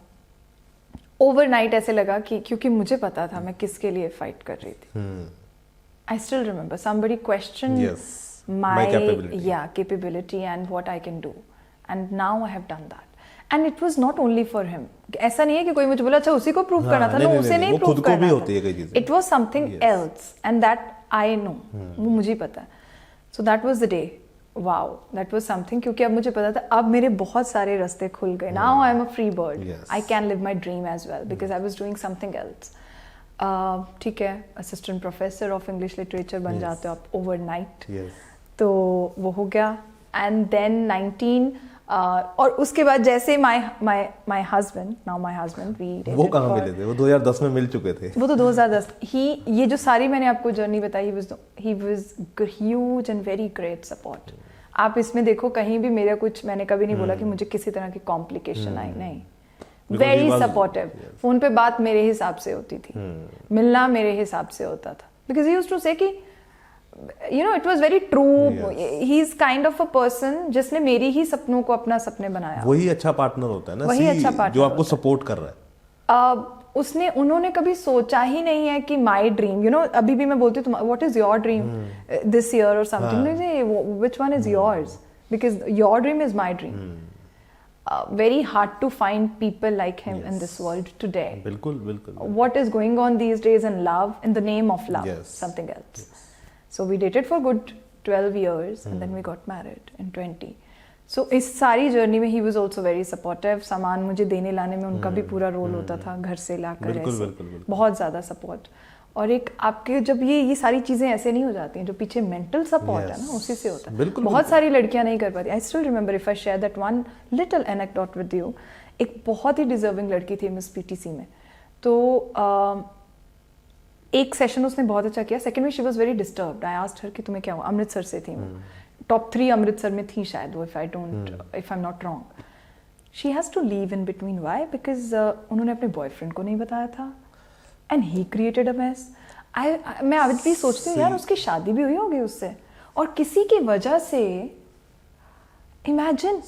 A: ओवरनाइट, ऐसे लगा कि क्योंकि मुझे पता था मैं किसके लिए फाइट कर रही थी। आई still remember somebody questioned my capability and what I can do, and now I have done that. And it was not only for him. ऐसा नहीं है कि कोई मुझे बोला अच्छा उसी को प्रूव करना था, उसे नहीं प्रूव करना था, it was something else and that I know, वो मुझे पता है। So that was the day, wow, that was something, क्योंकि अब मुझे पता था, अब मेरे बहुत सारे रास्ते खुल गए। Now I am a free bird, I can live my dream as well because I was doing something else. ठीक है, assistant professor of English literature बन जाते हो आप ओवरनाइट, तो वो हो गया। एंड देन 19 और उसके बाद जैसे माय हस्बैंड वी,
B: वो कहाँ मिले थे? वो 2010 में मिल चुके थे।
A: वो तो 2010 ये जो सारी मैंने आपको जर्नी बताई, he was huge and very great support. आप इसमें देखो, कहीं भी मेरा कुछ, मैंने कभी नहीं बोला कि मुझे किसी तरह की कॉम्प्लिकेशन आई, नहीं, वेरी सपोर्टिव। फोन पे बात मेरे हिसाब से होती थी, मिलना मेरे हिसाब से होता था, बिकॉज ही यूज्ड टू से कि you know it was very true. He's kind of a person जिसने मेरी ही सपनों को अपना सपने बनाया।
B: वही अच्छा पार्टनर होता है ना,
A: वही अच्छा पार्टनर
B: जो आपको सपोर्ट कर रहा है। उन्होंने कभी सोचा ही नहीं है कि माई ड्रीम, यू नो, अभी भी मैं बोलती हूँ what is your dream this year और something, which one is yours, because your dream is my dream. Very hard to find people like him in this world today. बिल्कुल।
A: What is going on these days in love, in the name of love, something else. So we dated for good 12 years and then we got married in 20. सो इस सारी journey में he was also very supportive. सामान मुझे देने लाने में उनका भी पूरा रोल होता था, घर से लाकर. बिल्कुल. बहुत ज़्यादा सपोर्ट. और एक आपके जब ये सारी चीज़ें ऐसे नहीं हो जाती हैं, जो पीछे मेंटल सपोर्ट है ना, उसी से होता है. बहुत सारी लड़कियां नहीं कर पाती. आई still remember, if I share that one little anecdote with you. एक बहुत ही डिजर्विंग लड़की थी मिस पीटीसी में. तो एक सेशन उसने बहुत अच्छा किया. सेकंड में she was very disturbed. I asked her कि तुम्हें क्या हुआ. अमृतसर से थी वो. टॉप 3 अमृतसर में थी शायद वो, if I am not wrong. She has to leave in between. Why? Because उन्होंने अपने बॉयफ्रेंड को नहीं बताया था. And he created a mess. मैं आज भी सोचती हूँ यार, उसकी शादी भी हुई होगी उससे, और किसी की वजह से. इमेजिन.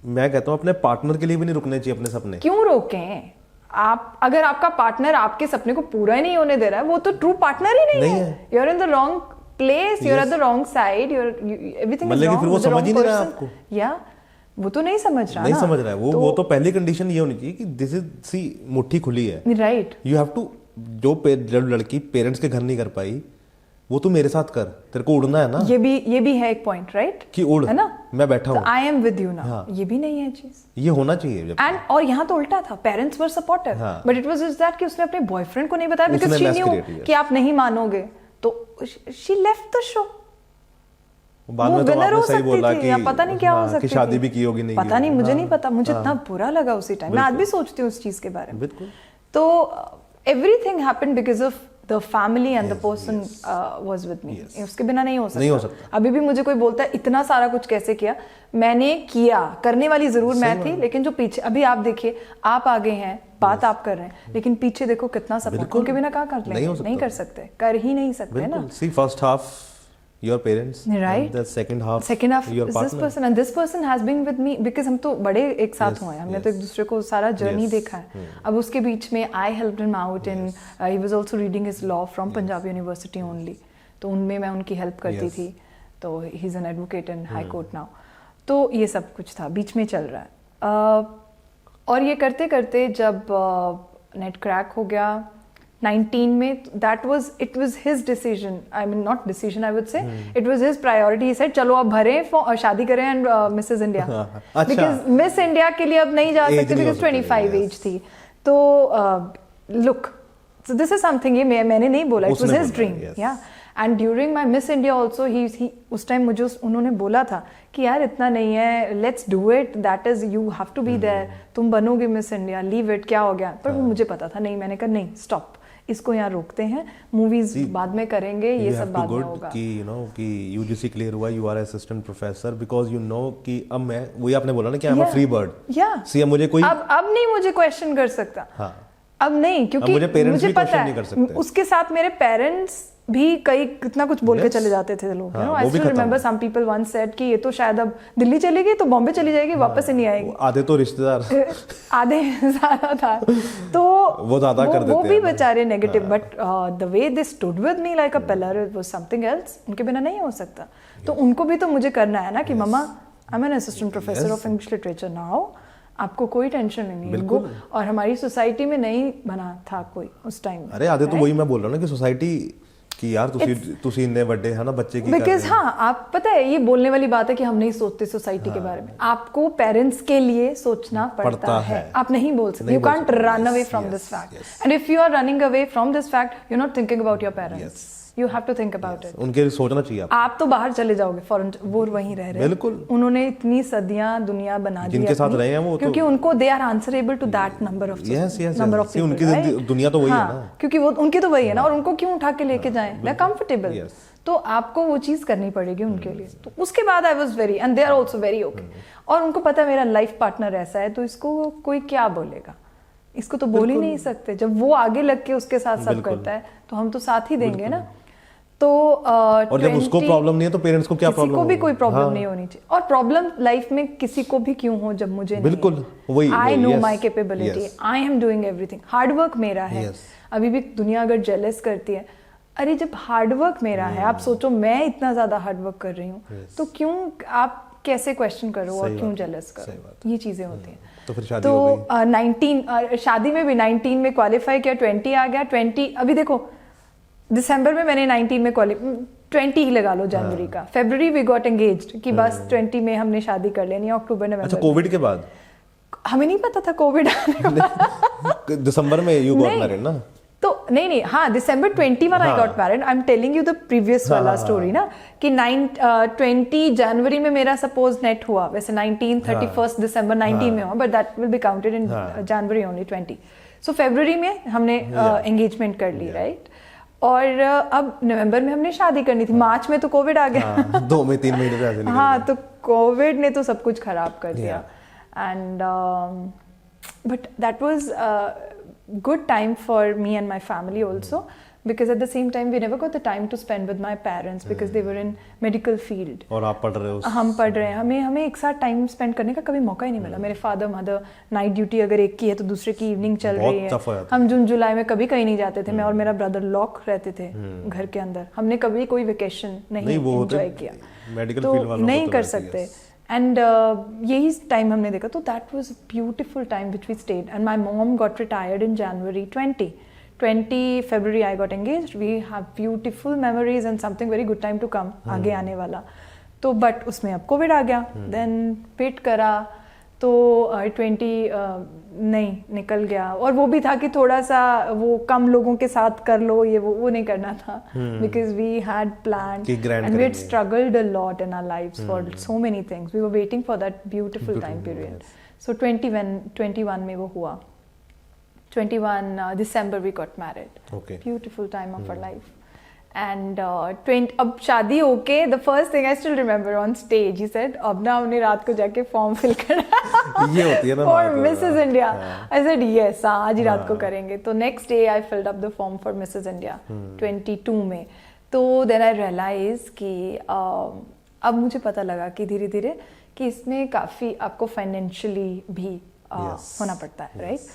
B: मैं कहता हूँ अपने पार्टनर के लिए भी नहीं रुकने चाहिए अपने सपने.
A: क्यों रोकें आप? अगर आपका पार्टनर आपके सपने को पूरा ही नहीं होने दे रहा है, वो तो ट्रू पार्टनर ही नहीं है. You are in the wrong place, you are at the wrong side, everything is wrong.
B: फिर वो समझ ही नहीं रहा आपको.
A: या वो तो नहीं समझ रहा.
B: नहीं समझ रहा है वो तो पहली कंडीशन ये होनी चाहिए कि दिस इज सी मुट्ठी खुली है.
A: राइट.
B: You have to. जो लड़की पेरेंट्स के घर नहीं कर पाई, वो तू मेरे साथ कर. तेरे को उड़ना है ना. ये भी है एक पॉइंट, राइट, कि उड़, है ना. मैं बैठा हूँ, I am with you now. ये भी नहीं है चीज. ये होना चाहिए. एंड और यहाँ तो उल्टा था. Parents were supportive, but it was just that कि उसने अपने बॉयफ्रेंड को नहीं बताया बिकॉज़ शी न्यू कि आप नहीं मानोगे. तो शी लेफ्ट द शो. बाद में तो आपने सही बोला कि
A: पता नहीं क्या हो सकती थी.
B: शादी भी की होगी नहीं.
A: पता नहीं, मुझे नहीं पता. मुझे इतना बुरा लगा उसी टाइम. मैं आज भी सोचती हूँ उस चीज के बारे में.
B: बिल्कुल.
A: तो everything happened because of the family and the person was with me. उसके बिना नहीं हो सकता. अभी भी मुझे कोई बोलता है इतना सारा कुछ कैसे किया. मैंने किया. करने वाली जरूर मैं थी, लेकिन जो पीछे, अभी आप देखिए, आप आगे हैं, बात आप कर रहे हैं, लेकिन पीछे देखो कितना सपोर्ट. उनके बिना क्या कर लेंगे? नहीं कर सकते. कर ही नहीं सकते ना.
B: See first half your parents,
A: right,
B: and the second half your
A: is
B: partner.
A: This person, and this person has been with me because हम तो बड़े एक साथ हुए हैं. हमने तो एक दूसरे को सारा जर्नी देखा है. अब उसके बीच में I helped him out and he was also reading his law from Punjab University only. तो उनमें मैं उनकी हेल्प करती थी. तो he is an advocate in High Court now. तो ये सब कुछ था, बीच में चल रहा है. और ये करते करते जब नेट क्रैक हो गया 19 में, that was his decision. I mean, not decision, I would say. It was his priority. He said, चलो अब भरें, शादी करें and Mrs. India. Because Miss India के लिए अब नहीं जा सकते because 25 age थी. तो look, so this is something, ये मैंने नहीं बोला. It was his dream. Yeah. And during my Miss India also, he उस टाइम मुझे उन्होंने बोला था कि यार इतना नहीं है, let's do it. That is, you have to be there. तुम बनोगे Miss India. Leave it. क्या हो गया? पर मुझे पता था. नहीं, मैंने कहा नहीं, stop. इसको यहाँ रोकते हैं. मूवीज बाद में करेंगे, ये सब बाद में होगा.
B: कि यू नो कि यूजीसी क्लियर हुआ, you are assistant professor, because you know कि अब मैं, वही आपने बोला ना कि I am a free bird. See अब मुझे कोई
A: अब नहीं मुझे क्वेश्चन कर सकता. अब नहीं, क्योंकि मुझे पता है उसके साथ मेरे पेरेंट्स भी कई कितना कुछ बोल के चले जाते थे लोग. I still remember some people once said कि ये तो शायद अब दिल्ली चलेगी तो बॉम्बे चली जाएगी, वापस ही नहीं आएगी.
B: आधे तो रिश्तेदार
A: आधे ज्यादा था तो
B: वो ज्यादा कर देते हैं.
A: वो भी बेचारे negative, but the way they stood with me like a pillar, it was something else. उनके बिना नहीं हो सकता. तो उनको भी तो मुझे करना है ना कि mamma, I am an assistant professor of English literature now. आपको कोई टेंशन नहीं है. और हमारी सोसाइटी में नहीं बना था कोई उस टाइम.
B: अरे आधे तो वही मैं बोल रहा हूँ ना कि सोसाइटी कि यार तुसी इतने बड़े है ना बच्चे की.
A: बिकॉज हाँ, आप पता है ये बोलने वाली बात है कि हम नहीं सोचते सोसाइटी के बारे में. आपको पेरेंट्स के लिए सोचना पड़ता है. आप नहीं बोल सकते. You can't run away from this fact. And if you are running away from this fact, you are not thinking about your parents. You have to think about it.
B: उनके लिए सोचना चाहिए.
A: आप तो बाहर चले जाओगे फॉरेन, वो वहीं रह रहे हैं.
B: बिल्कुल.
A: उन्होंने इतनी सदियां दुनिया बना दी
B: जिनके साथ रहे हैं वो,
A: क्योंकि उनको they are answerable to that number of people.
B: उनकी दुनिया तो वही है ना.
A: क्योंकि वो उनकी तो वही है ना. और उनको क्यों उठा के लेके जाएं? They are comfortable. तो आपको वो चीज करनी पड़ेगी उनके लिए. तो उसके बाद I was very, and they are also very okay. और उनको पता है मेरा लाइफ पार्टनर ऐसा है, तो इसको कोई क्या बोलेगा? इसको तो बोल ही नहीं सकते. जब वो आगे लग के उसके साथ सब करता है तो हम तो साथ ही देंगे ना. तो
B: और जब उसको प्रॉब्लम नहीं है तो पेरेंट्स को क्या प्रॉब्लम?
A: किसी को भी कोई प्रॉब्लम नहीं होनी चाहिए. और प्रॉब्लम लाइफ में किसी को भी क्यों हो जब मुझे नहीं.
B: बिल्कुल वही.
A: I know my capability, I am doing everything. Hard work मेरा है. अभी भी दुनिया अगर जेलस करती है, अरे जब हार्डवर्क मेरा है, आप सोचो मैं इतना ज्यादा हार्डवर्क कर रही हूँ, तो क्यों आप कैसे क्वेश्चन करो और क्यों जेलस करो? ये चीजें होती हैं.
B: तो फिर शादी हो गई.
A: 19 शादी में भी 19 में क्वालिफाई किया, 20 आ गया. 20 अभी देखो दिसंबर में मैंने 19 में 20 ही लगा लो जनवरी का. February we got engaged कि बस 20 में हमने शादी कर लेनी है. अक्टूबर नवंबर.
B: अच्छा, कोविड के बाद?
A: हमें नहीं पता था कोविड आने वाला.
B: दिसंबर में you got married ना?
A: तो नहीं हाँ, December 21 I got married. I'm telling you the previous वाला story ना कि 20 जनवरी में मेरा suppose net हुआ. वैसे 31st December 19 में हुआ, but that will be counted in January only 20. So February में हमने engagement कर ली, right? और अब नवंबर में हमने शादी करनी थी. मार्च में तो कोविड आ गया.
B: 2 में 3 महीने से ऐसे निकल.
A: हाँ, तो कोविड ने तो सब कुछ खराब कर दिया. And but that was good time for me and my family also, because at the same time we never got the time to spend with my parents because they were in medical field.
B: और आप पढ़ रहे हो?
A: हम पढ़ रहे हैं. हमें एक साथ टाइम स्पेंड करने का कभी मौका ही नहीं मिला. मेरे फादर मदर नाइट ड्यूटी अगर एक की है तो दूसरे की इवनिंग चल रही है. हम जून जुलाई में कभी कहीं नहीं जाते थे. मैं और मेरा ब्रदर लॉक रहते थे घर के अंदर. हमने कभी कोई वेकेशन नहीं एंजॉय किया.
B: मेडिकल फील्ड वालों
A: नहीं कर सकते. एंड यही टाइम हमने देखा. तो that was a beautiful time which we stayed. And my mom got retired in January 20 February I got engaged. We have beautiful memories and something very good time to come आगे आने वाला. तो but उसमें अब Covid आ गया. Then wait करा तो 20 नहीं निकल गया. और वो भी था कि थोड़ा सा वो कम लोगों के साथ कर लो, ये वो नहीं करना था. Because we had plan and we had struggled a lot in our lives for so many things. We were waiting for that beautiful time period. So 21 में वो हुआ. 21 December we got married.
B: Okay.
A: Beautiful time of our life. And अब शादी होके the first thing I still remember on stage he said अब ना हमने रात को जाके फॉर्म फिल करना.
B: ये होती है ना
A: for Mrs. India. I said yes, आज ही रात को करेंगे. तो next day I filled up the form for Mrs. India 22 में. तो then I realized कि अब मुझे पता लगा कि धीरे धीरे कि इसमें काफ़ी आपको फाइनेंशियली भी होना पड़ता है, right?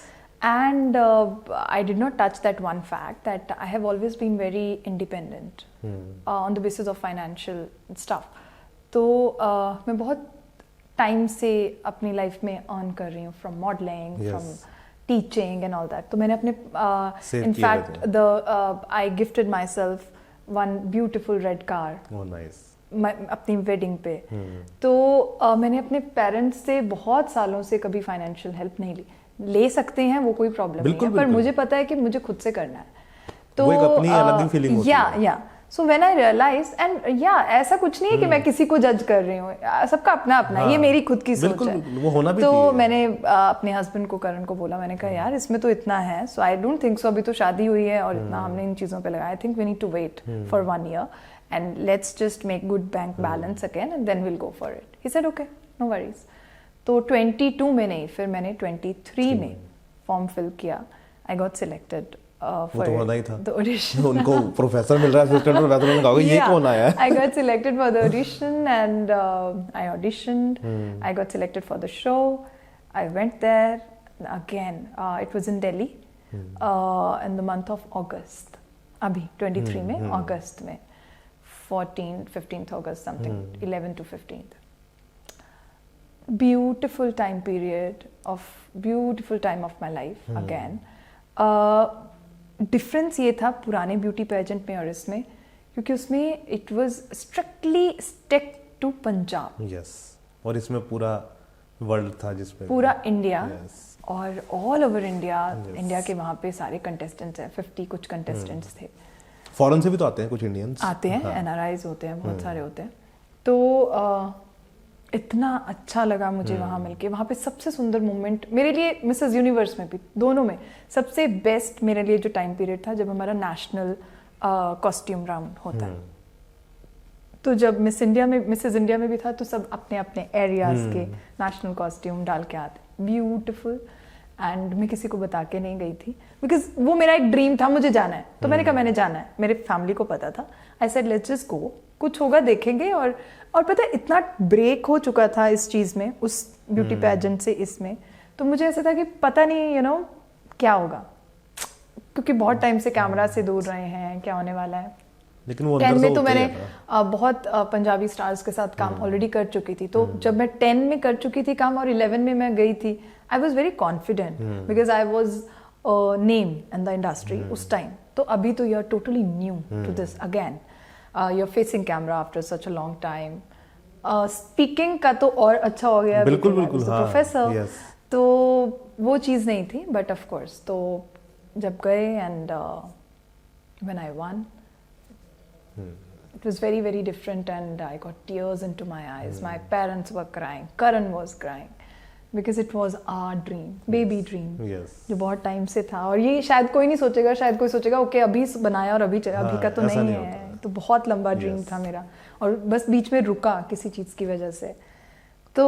A: And I did not touch that one fact that I have always been very independent on the basis of financial stuff. तो मैं बहुत टाइम से अपनी लाइफ में अर्न कर रही हूँ from modeling, from teaching and all that. तो मैंने अपने in fact I gifted myself one beautiful red car.
B: Oh, nice.
A: अपनी वेडिंग पे. तो मैंने अपने पेरेंट्स से बहुत सालों से कभी फाइनेंशियल हेल्प नहीं ली. ले सकते हैं वो कोई प्रॉब्लम नहीं है, पर मुझे पता है कि मुझे खुद से करना है. तो
B: वो एक अपनी अलग ही फीलिंग होती है.
A: Yeah so when I realize and ऐसा कुछ नहीं है कि मैं किसी को जज कर रही हूँ. सबका अपना अपना. ये मेरी खुद की सोच है.
B: वो होना भी
A: तो मैंने अपने हस्बैंड को करण को बोला. मैंने कहा यार इसमें तो इतना है. So I don't think so. अभी तो शादी हुई है और इतना हमने इन चीज़ों पे लगाया. I think we need to wait for 1 year and let's just make good bank balance again and then we'll go for it. He said okay, no worries. तो 22 में नहीं, फिर मैंने 23 में फॉर्म फिल किया. आई got selected
B: for
A: the audition.
B: उनको professor मिल रहा है, असिस्टेंट प्रोफेसर. उन्होंने कहा ये कौन आया है?
A: I got selected for the audition and I auditioned. I got selected for the show. I went there again. It was in Delhi in the month of August. अभी 23 में अगस्त में 15th August something, 11th to 15th. Beautiful time of my life again. Difference ये था पुराने beauty pageant में और इसमें, क्योंकि उसमें it was strictly stick to Punjab.
B: Yes. और इसमें पूरा वर्ल्ड था जिसमें
A: पूरा इंडिया. और ऑल ओवर इंडिया. इंडिया के वहाँ पे सारे कंटेस्टेंट्स हैं. 50 कुछ कंटेस्टेंट्स थे.
B: फॉरेन से भी तो आते हैं कुछ इंडियंस.
A: आते हैं. NRIs होते हैं, बहुत सारे होते हैं. तो इतना अच्छा लगा मुझे वहाँ मिलके. वहाँ पे सबसे सुंदर मोमेंट मेरे लिए मिसेस यूनिवर्स में भी, दोनों में सबसे बेस्ट मेरे लिए जो टाइम पीरियड था जब हमारा नेशनल कॉस्ट्यूम राउंड होता है. तो जब मिसेस इंडिया में भी था तो सब अपने अपने एरियाज के नेशनल कॉस्ट्यूम डाल के आते. ब्यूटिफुल. एंड मैं किसी को बता के नहीं गई थी बिकॉज वो मेरा एक ड्रीम था, मुझे जाना है. तो मैंने कहा मैंने जाना है. मेरे फैमिली को पता था. I said let's just go, कुछ होगा देखेंगे. और पता है इतना ब्रेक हो चुका था इस चीज़ में, उस ब्यूटी पेजेंट से इसमें. तो मुझे ऐसा था कि पता नहीं क्या होगा, क्योंकि बहुत टाइम से कैमरा से दूर रहे हैं, क्या होने वाला है.
B: लेकिन वो
A: 10 में तो मैंने बहुत पंजाबी स्टार्स के साथ काम ऑलरेडी कर चुकी थी. तो जब मैं 10 में कर चुकी थी काम और 11 में मैं गई थी, I was very confident because I was name in the industry उस टाइम. तो अभी तो you are totally new to this again. You are facing camera after such a long time. Speaking का तो और अच्छा हो गया.
B: बिल्कुल बिल्कुल.
A: प्रोफेसर. तो वो चीज़ नहीं थी, बट ऑफ कोर्स तो जब गए and when I one, it was very very different and I got tears into my eyes. My parents were crying, Karan was crying because it was our dream, baby dream. जो बहुत time से था. और ये शायद कोई नहीं सोचेगा, शायद कोई सोचेगा ओके अभी बनाया और अभी अभी का तो नहीं है. तो बहुत लंबा ड्रीम था मेरा और बस बीच में रुका किसी चीज़ की वजह से. तो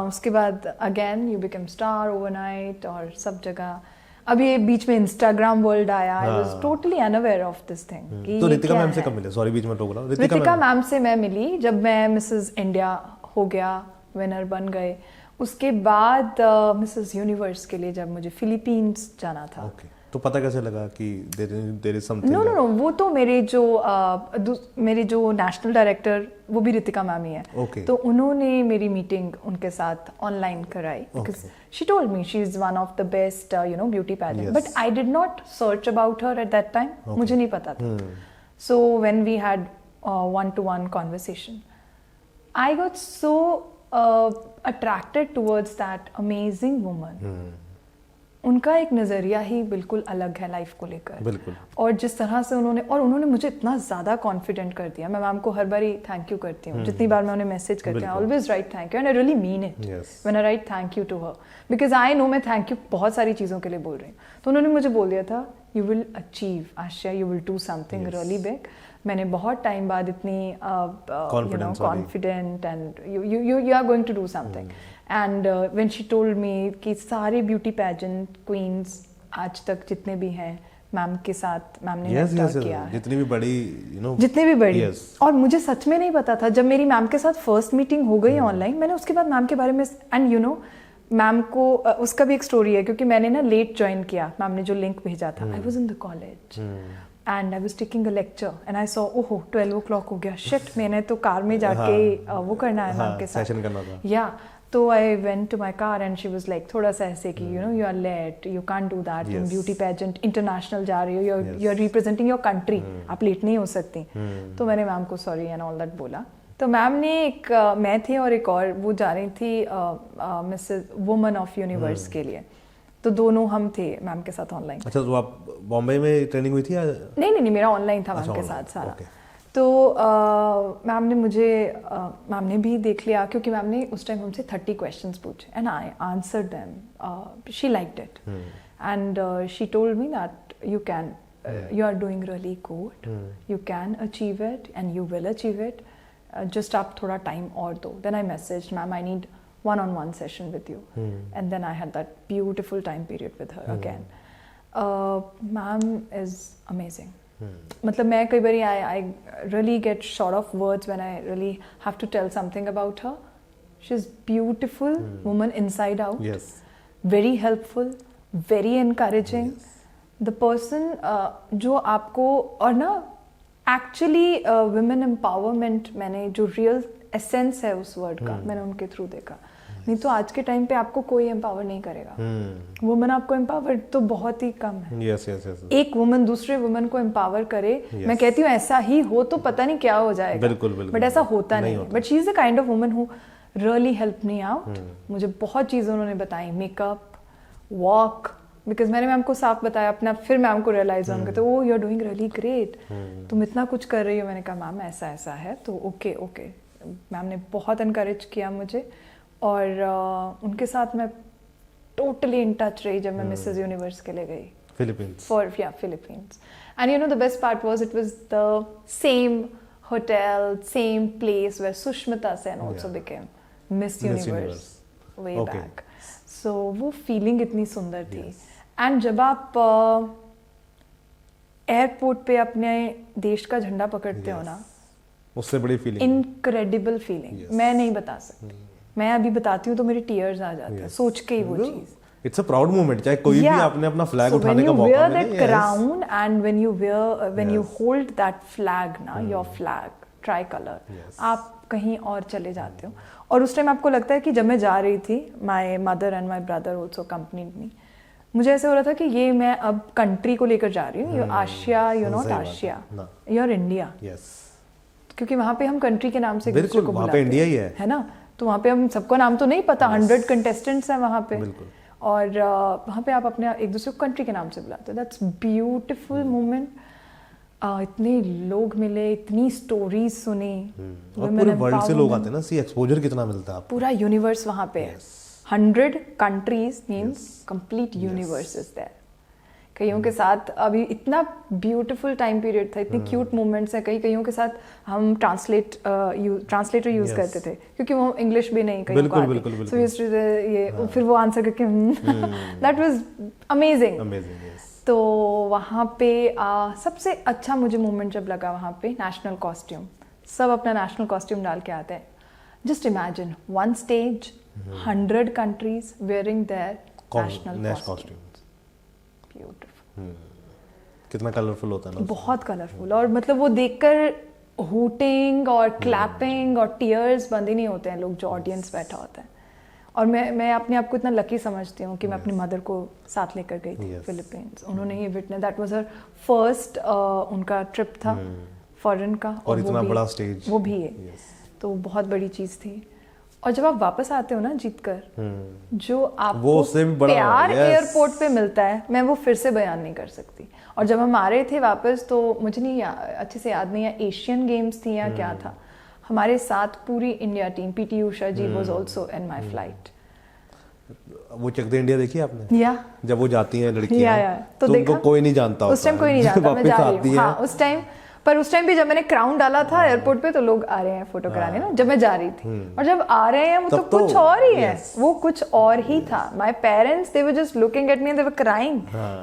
A: उसके बाद again you become star overnight और सब जगह. अभी बीच में इंस्टाग्राम वर्ल्ड आया. I was totally unaware of this thing.
B: तो रितिका मैम से कब मिले? सॉरी बीच में टोक रहा हूं.
A: रितिका मैम से मैं मिली जब मैं मिसेस इंडिया हो गया, विनर बन गए. उसके बाद मिसेस यूनिवर्स के लिए जब मुझे फिलीपींस जाना था.
B: ओके. तो पता कैसे लगा कि देयर इज समथिंग?
A: नो वो तो मेरे जो नेशनल डायरेक्टर वो भी रितिका मैम ही है.
B: Okay.
A: तो उन्होंने मेरी मीटिंग उनके साथ ऑनलाइन कराई because she told me she is one of the best beauty pageant. But I did not search about her at that time. मुझे नहीं पता था. So when we had one-to-one conversation, I got so attracted towards that amazing woman. उनका एक नज़रिया ही बिल्कुल अलग है लाइफ को लेकर.
B: बिल्कुल.
A: और जिस तरह से उन्होंने मुझे इतना ज़्यादा कॉन्फिडेंट कर दिया. मैं मैम को हर बार ही थैंक यू करती हूँ. जितनी बार मैं उन्हें मैसेज करती हूँ, always write thank you and I really mean it when I write thank you to her because I know मैं थैंक यू बहुत सारी चीज़ों के लिए बोल रही हूँ. तो उन्होंने मुझे बोल दिया था you will achieve Asia, you will do something really big. मैंने बहुत टाइम बाद इतनी confident and you are going to do something. And when she told me कि सारे ब्यूटी पैजेंट क्वींस आज तक जितने भी हैं मैम के साथ मैम ने मेंटर किया है.
B: जितनी भी बड़ी
A: जितने भी बड़ी. और मुझे सच में नहीं पता था. जब मेरी मैम के साथ फर्स्ट मीटिंग हो गई ऑनलाइन, मैंने उसके बाद मैम के बारे में एंड मैम को उसका भी एक स्टोरी है क्योंकि मैंने ना लेट ज्वाइन किया. मैम ने जो लिंक भेजा था, I was in the college and I was taking a lecture and I saw ओहो 12 o'clock हो गया. शिट, मैंने तो कार में जाके वो करना है मैम के साथ
B: सेशन करना था.
A: या तो I went to my car and she was like थोड़ा सा ऐसे कि you are late, you can't do that. तुम ब्यूटी पेजेंट इंटरनेशनल जा रही हो, you are representing your country, आप लेट नहीं हो सकती. तो मैंने मैम को सॉरी एंड ऑल दैट बोला. तो मैम ने मैं थी और एक और वो जा रही थी मिसेस वुमन ऑफ यूनिवर्स के लिए. तो दोनों हम थे मैम के साथ ऑनलाइन.
B: अच्छा, तो आप बॉम्बे में ट्रेनिंग हुई थी या?
A: नहीं, मेरा ऑनलाइन था मैम के साथ सारा. तो मैम ने मुझे मैम ने भी देख लिया क्योंकि मैम ने उस टाइम हमसे 30 क्वेश्चंस पूछे and I answered them. She liked it and she told me that you can, you are doing really good, you can achieve it and you will achieve it. Just आप थोड़ा time और दो. Then I messaged ma'am I need one-on-one session with you. And then I had that beautiful time period with her again. Ma'am is amazing. मतलब मैं कई बार I really get short of words when I really have to tell something about her. She's beautiful woman inside out.
B: Yes.
A: Very helpful, very encouraging. Yes. The person जो आपको और ना actually women empowerment मैंने जो real essence है उस word का मैंने उनके थ्रू देखा. नहीं तो आज के टाइम पे आपको कोई एम्पावर नहीं करेगा. वुमन आपको एम्पावर तो बहुत ही कम है.
B: yes.
A: एक वुमन दूसरे वुमन को एम्पावर करे. मैं कहती हूँ ऐसा ही हो तो पता नहीं क्या हो जाएगा.
B: बिल्कुल.
A: बट ऐसा होता नहीं. But she is the kind of woman who really help me out. मुझे बहुत चीज़ें उन्होंने बताई, मेकअप, वॉक, बिकॉज मैंने मैम को साफ बताया अपना. फिर मैम को रियलाइज होंगे तो you are doing really great, तुम इतना कुछ कर रही हो. मैंने कहा मैम ऐसा है. तो ओके. मैम ने बहुत इनकरेज किया मुझे और उनके साथ मैं टोटली इन टच रही जब मैं मिसेस यूनिवर्स के लिए गई Philippines. And the best part was it was the same hotel, same place where Sushmita Sen also became Miss Universe way back. So वो फीलिंग इतनी सुंदर थी. एंड जब आप एयरपोर्ट पे अपने देश का झंडा पकड़ते हो ना,
B: उससे बड़ी फीलिंग,
A: इनक्रेडिबल फीलिंग. मैं नहीं बता सकती. मैं अभी बताती हूँ तो मेरे टीयर्स आ जाते हैं सोच के ही वो चीज.
B: It's a proud moment. चाहे कोई भी आपने अपना फ्लैग उठाने का मौका मिले.
A: When you wear that crown and when you hold that flag ना, your flag tricolor, आप कहीं और चले जाते हो. और उस टाइम आपको लगता है कि जब मैं जा रही थी, my mother and my brother also accompanied me. मुझे ऐसे हो रहा था कि ये मैं अब कंट्री को लेकर जा रही हूँ. You Asia, you not Asia, you R India. क्योंकि वहाँ पे हम कंट्री के नाम से एक दूसरे को
B: वहाँ
A: बुलाते
B: पे इंडिया ही
A: है ना, तो वहाँ पे हम सबको नाम तो नहीं पता, 100 कंटेस्टेंट्स हैं वहाँ पे, और वहाँ पे आप अपने एक दूसरे को कंट्री के नाम से बुलाते हो। That's beautiful moment. इतने लोग मिले, इतनी स्टोरीज सुनी,
B: और पूरे वर्ल्ड से लोग आते हैं ना, सी एक्सपोजर कितना मिलता है आपको।
A: पूरा यूनिवर्स वहाँ पे है। 100 countries means complete universe is there. कईयों के साथ अभी इतना ब्यूटीफुल टाइम पीरियड था, इतनी क्यूट मोमेंट्स हैं। कईयों के साथ हम ट्रांसलेटर यूज करते थे, क्योंकि वो इंग्लिश भी नहीं कईयों को आती, सो ये फिर वो आंसर करके दैट वाज अमेजिंग। तो वहाँ पे सबसे अच्छा मुझे मोमेंट जब लगा वहाँ पे नेशनल कॉस्ट्यूम, सब अपना नेशनल कॉस्ट्यूम डाल के आते हैं। Just imagine one stage, 100 countries wearing there national costume. Beautiful.
B: कितना कलरफुल होता है ना, बहुत
A: कलरफुल। और मतलब वो देखकर हूटिंग और क्लैपिंग और टीयर्स बंद ही नहीं होते हैं, लोग जो ऑडियंस बैठा होता है। और मैं अपने आप को इतना लकी समझती हूँ कि मैं अपनी मदर को साथ लेकर गई थी फिलीपींस। उन्होंने ये witness, that was her first उनका ट्रिप था फॉरेन का,
B: और इतना बड़ा स्टेज
A: वो भी है, तो बहुत बड़ी चीज़ थी। और जब आप वापस आते हो ना जीतकर, जो आपको प्यार एयरपोर्ट पे मिलता है, मैं वो फिर से बयान नहीं कर सकती। और जब हम आ रहे थे वापस, तो मुझे नहीं अच्छे से याद नहीं है एशियन गेम्स थी या क्या था, हमारे साथ पूरी India team, PT Usha ji was also in my flight.
B: वो चक दे इंडिया देखी आपने?
A: या
B: जब वो जाती हैं लड़कियां,
A: तो
B: उनको कोई नहीं जानता,
A: उस टाइम कोई नहीं जानता, मैं जा रही हूँ। हाँ, उस टाइम भी जब मैंने क्राउन डाला था एयरपोर्ट पे, तो लोग आ रहे हैं फोटो कराने ना, जब मैं जा रही थी। और जब आ रहे हैं वो तो कुछ और ही है, वो कुछ और ही था। My parents they were just looking at me and they were crying,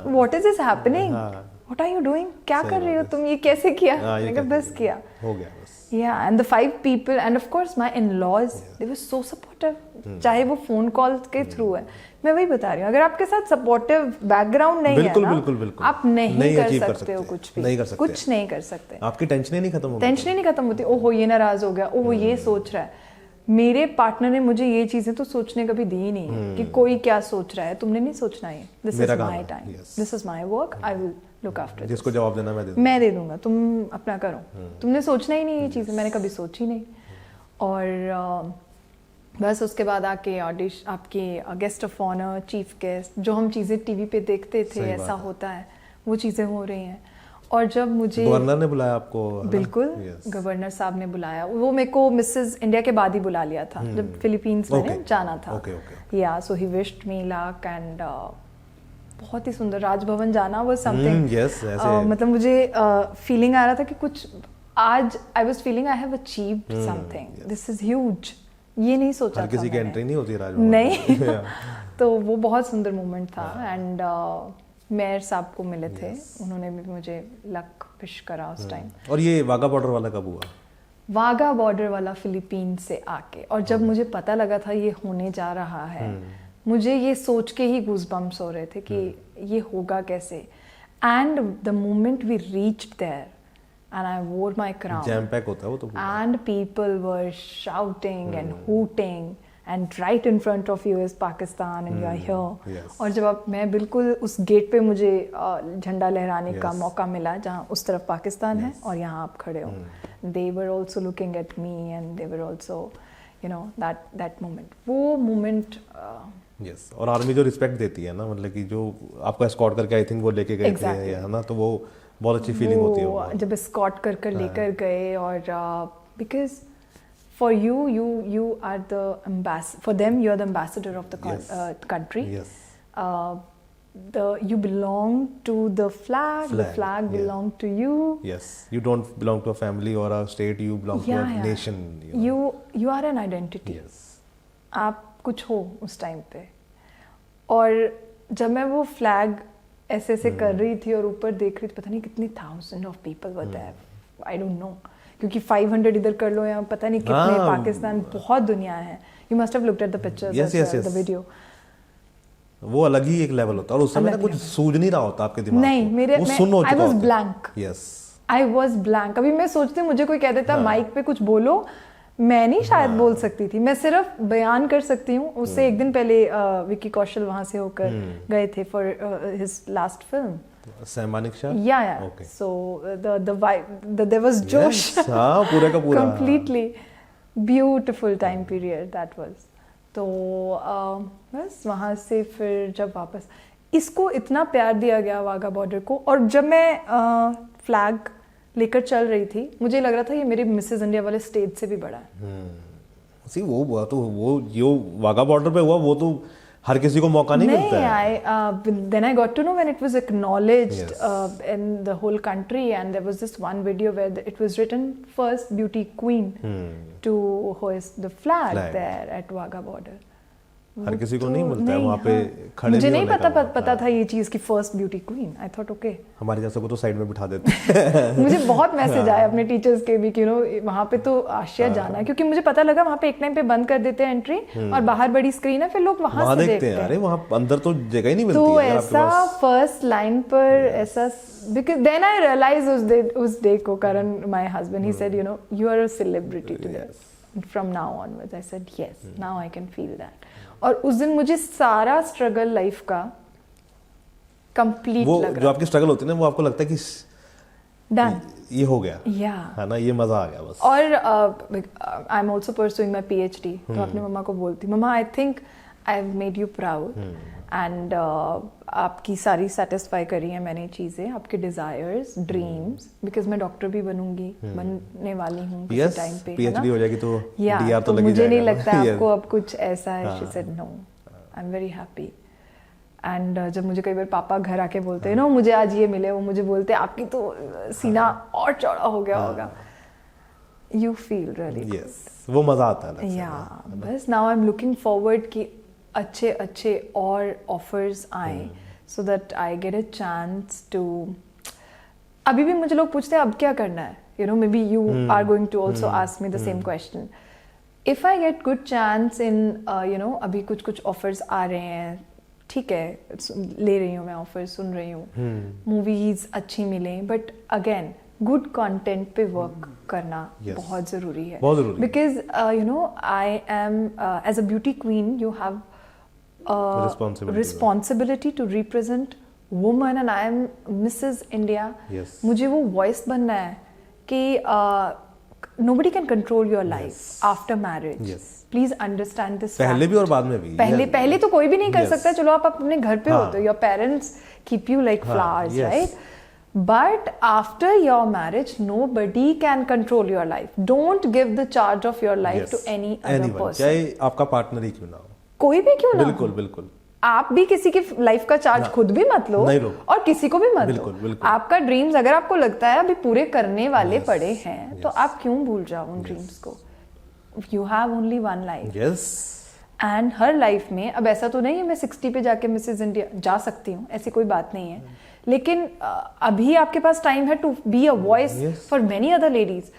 A: what is this happening, what are you doing, क्या कर रही हो तुम, ये कैसे किया? मैंने कहा बस किया,
B: हो गया बस।
A: Yeah, and the 5 people and of course my in-laws, they were so supportive. चाहे वो फोन कॉल के थ्रू है, मैं वही बता रही हूँ, अगर आपके साथ सपोर्टिव बैकग्राउंड नहीं है ना,
B: बिल्कुल,
A: आप नहीं कर सकते हो कुछ भी, कुछ नहीं कर सकते।
B: आपकी टेंशन नहीं खत्म होती,
A: ओहो ये नाराज हो गया, ओहो ये सोच रहा है। मेरे पार्टनर ने मुझे ये चीजें तो सोचने कभी दी ही नहीं है कि कोई क्या सोच रहा है, तुमने नहीं सोचना है, this is my time, this is my work, I will look after,
B: जिसको जवाब देना
A: मैं दे दूंगा, तुम अपना करो, तुमने सोचना ही नहीं ये चीज़ें, मैंने कभी सोची नहीं। और बस उसके बाद आके ऑडिशन, आपके guest of honour, chief guest, जो हम चीज़ें टीवी पे देखते थे ऐसा होता है, वो चीज़ें हो रही हैं। और जब मुझे
B: गवर्नर ने बुलाया आपको?
A: बिल्कुल, गवर्नर साहब ने बुलाया, वो मेरे को मिसेस इंडिया के बाद ही बुला लिया था, जब फिलीपींस मैंने जाना था। Yeah so he wished me luck and बहुत ही सुंदर राजभवन जाना वो समथिंग, मतलब मुझे फीलिंग आ रहा था कि कुछ आज I was feeling I have achieved something, this is huge, ये नहीं सोचा था,
B: किसी की एंट्री नहीं होती राजभवन
A: नहीं तो वो बहुत सुंदर मोमेंट था। एंड मेयर साहब को मिले थे, उन्होंने भी मुझे लक विश करा उस टाइम।
B: और ये वाघा बॉर्डर वाला कब हुआ?
A: वाघा बॉर्डर वाला फिलीपींस से आके, और जब मुझे पता लगा था ये होने जा रहा है, मुझे ये सोच के ही गूज़बम्प्स हो रहे थे कि ये होगा कैसे। And the moment we reached there and I wore my crown,
B: jam packed होता है वो तो,
A: and people were shouting and hooting and right in front of you is Pakistan and you are here. और जब मैं बिल्कुल उस गेट पे मुझे झंडा लहराने का मौका मिला, जहाँ उस तरफ पाकिस्तान है और यहाँ आप खड़े हो, they were also looking at me and they were also you know that moment, वो मोमेंट।
B: यस, और आर्मी जो रिस्पेक्ट देती है ना, मतलब कि जो आपको एस्कॉर्ट करके आई थिंक वो लेके गए थे, है ना, तो वो बहुत अच्छी फीलिंग होती है
A: जब एस्कॉर्ट कर लेकर गए। और because for you are the ambassador, for them you are the ambassador of the country, you belong to the flag belong to you.
B: Yes, you don't belong to a family or a state, you belong to a nation.
A: You are an identity. Yes. आप कुछ हो उस time पे। और जब मैं वो flag ऐसे कर रही थी और ऊपर देख रही थी, पता नहीं कितनी thousand of people were there, I don't know, क्योंकि 500 इधर कर लो या पता नहीं कितने, पाकिस्तान बहुत दुनिया है। You must have looked at the pictures, the video,
B: वो अलग ही एक लेवल होता है। और उस समय ना कुछ सूझ नहीं रहा होता आपके दिमाग
A: नहीं, मेरे I was blank.
B: Yes,
A: I was blank. अभी मैं सोचती हूँ मुझे कोई कह देता माइक पे कुछ बोलो, मैं नहीं शायद बोल सकती थी, मैं सिर्फ बयान कर सकती हूँ। उससे एक दिन पहले विक्की कौशल वहाँ से होकर गए थे फॉर हिज लास्ट फिल्म,
B: सैमानिक शाह?
A: Yeah.
B: Okay.
A: So the vibe, there was Josh.
B: Yes, हाँ पूरे का पूरा
A: Completely beautiful time period that was. तो बस वहाँ से फिर जब वापस इसको इतना प्यार दिया गया वाघा बॉर्डर को, और जब मैं फ्लैग लेकर चल रही थी मुझे लग रहा था ये मेरे मिसेस इंडिया वाले स्टेज से भी बड़ा है।
B: सी वो तो वो जो वाघा बॉर्डर पे हुआ वो तो हर किसी को मौका नहीं मिलता है।
A: Then I got to know when it was acknowledged in the whole country, and there was this one video where it was written first beauty queen to hoist the flag there at Wagah border.
B: हर किसी को नहीं मिलता है वहाँ पे खड़े
A: मुझे नहीं पता था ये चीज की first beauty queen. I thought okay
B: हमारे जैसे को तो साइड में बिठा देते हैं।
A: मुझे बहुत मैसेज आए अपने टीचर्स के भी कि वहाँ पे तो आशिया जाना है, क्योंकि मुझे पता लगा वहाँ पे एक टाइम पे बंद कर देते हैं एंट्री और बाहर बड़ी स्क्रीन है, फिर लोग वहाँ से देखते हैं।
B: अरे वहाँ अंदर तो जगह ही नहीं मिलती
A: तो ऐसा फर्स्ट लाइन पर ऐसा, because then I realized उस डे को करण my husband he said you are a celebrity today from now onwards. I said yes, now I can feel that. और उस दिन मुझे सारा स्ट्रगल लाइफ का कंप्लीट लग रहा।
B: जो आपकी स्ट्रगल होती है ना वो आपको लगता है कि
A: डन,
B: ये हो गया है ना, ये मजा आ गया बस।
A: और I am also pursuing my PhD, तो अपनी मम्मा को बोलती mamma I think I have made you proud and आपकी सारी सेटिस्फाई करी है मैंने चीज़ें, आपके डिजायर्स ड्रीम्स, बिकॉज मैं डॉक्टर भी बनने वाली हूँ किसी टाइम पे,
B: पीएचडी हो जाएगी तो डीआर तो लग
A: मुझे
B: जाएगा
A: नहीं लगता आपको अब कुछ ऐसा है। She said no, I am very happy. And जब मुझे कई बार पापा घर आके बोलते हैं ना मुझे आज ये मिले, वो मुझे बोलते हैं आपकी तो सीना और चौड़ा हो गया होगा, यू फील रियली
B: यस, वो मजा आता है।
A: या बस now I am looking forward कि अच्छे और ऑफर्स आए so that I get a chance to. अभी भी मुझे लोग पूछते हैं अब क्या करना है, maybe you are going to also ask me the same question. If I get good chance in अभी कुछ ऑफर्स आ रहे हैं, ठीक है ले रही हूँ मैं ऑफर, सुन रही हूँ, मूवीज अच्छी मिले, बट अगेन गुड कंटेंट पे वर्क करना बहुत जरूरी है, because I am as a beauty queen you have responsibility to represent woman and I am Mrs. India. मुझे वो voice बनना है कि nobody can control your life after marriage. Please understand this.
B: पहले भी और बाद में भी।
A: पहले तो कोई भी नहीं कर सकता, चलो आप अपने घर पे होते हो, your parents keep you like flowers, right? But after your marriage, nobody can control your life. Don't give the charge of your life to any other person.
B: चाहे आपका पार्टनर ही क्यों ना हो,
A: कोई भी क्यों ना,
B: बिल्कुल
A: आप भी किसी की लाइफ का चार्ज खुद भी मत लो और किसी को भी मत लो। आपका ड्रीम्स अगर आपको लगता है अभी पूरे करने वाले पड़े हैं तो आप क्यों भूल जाओ उन ड्रीम्स को। You have only one life and her life में, अब ऐसा तो नहीं है मैं 60 पे जाके मिसेज इंडिया जा सकती हूँ, ऐसी कोई बात नहीं है, लेकिन अभी आपके पास टाइम है to be a voice for many other ladies.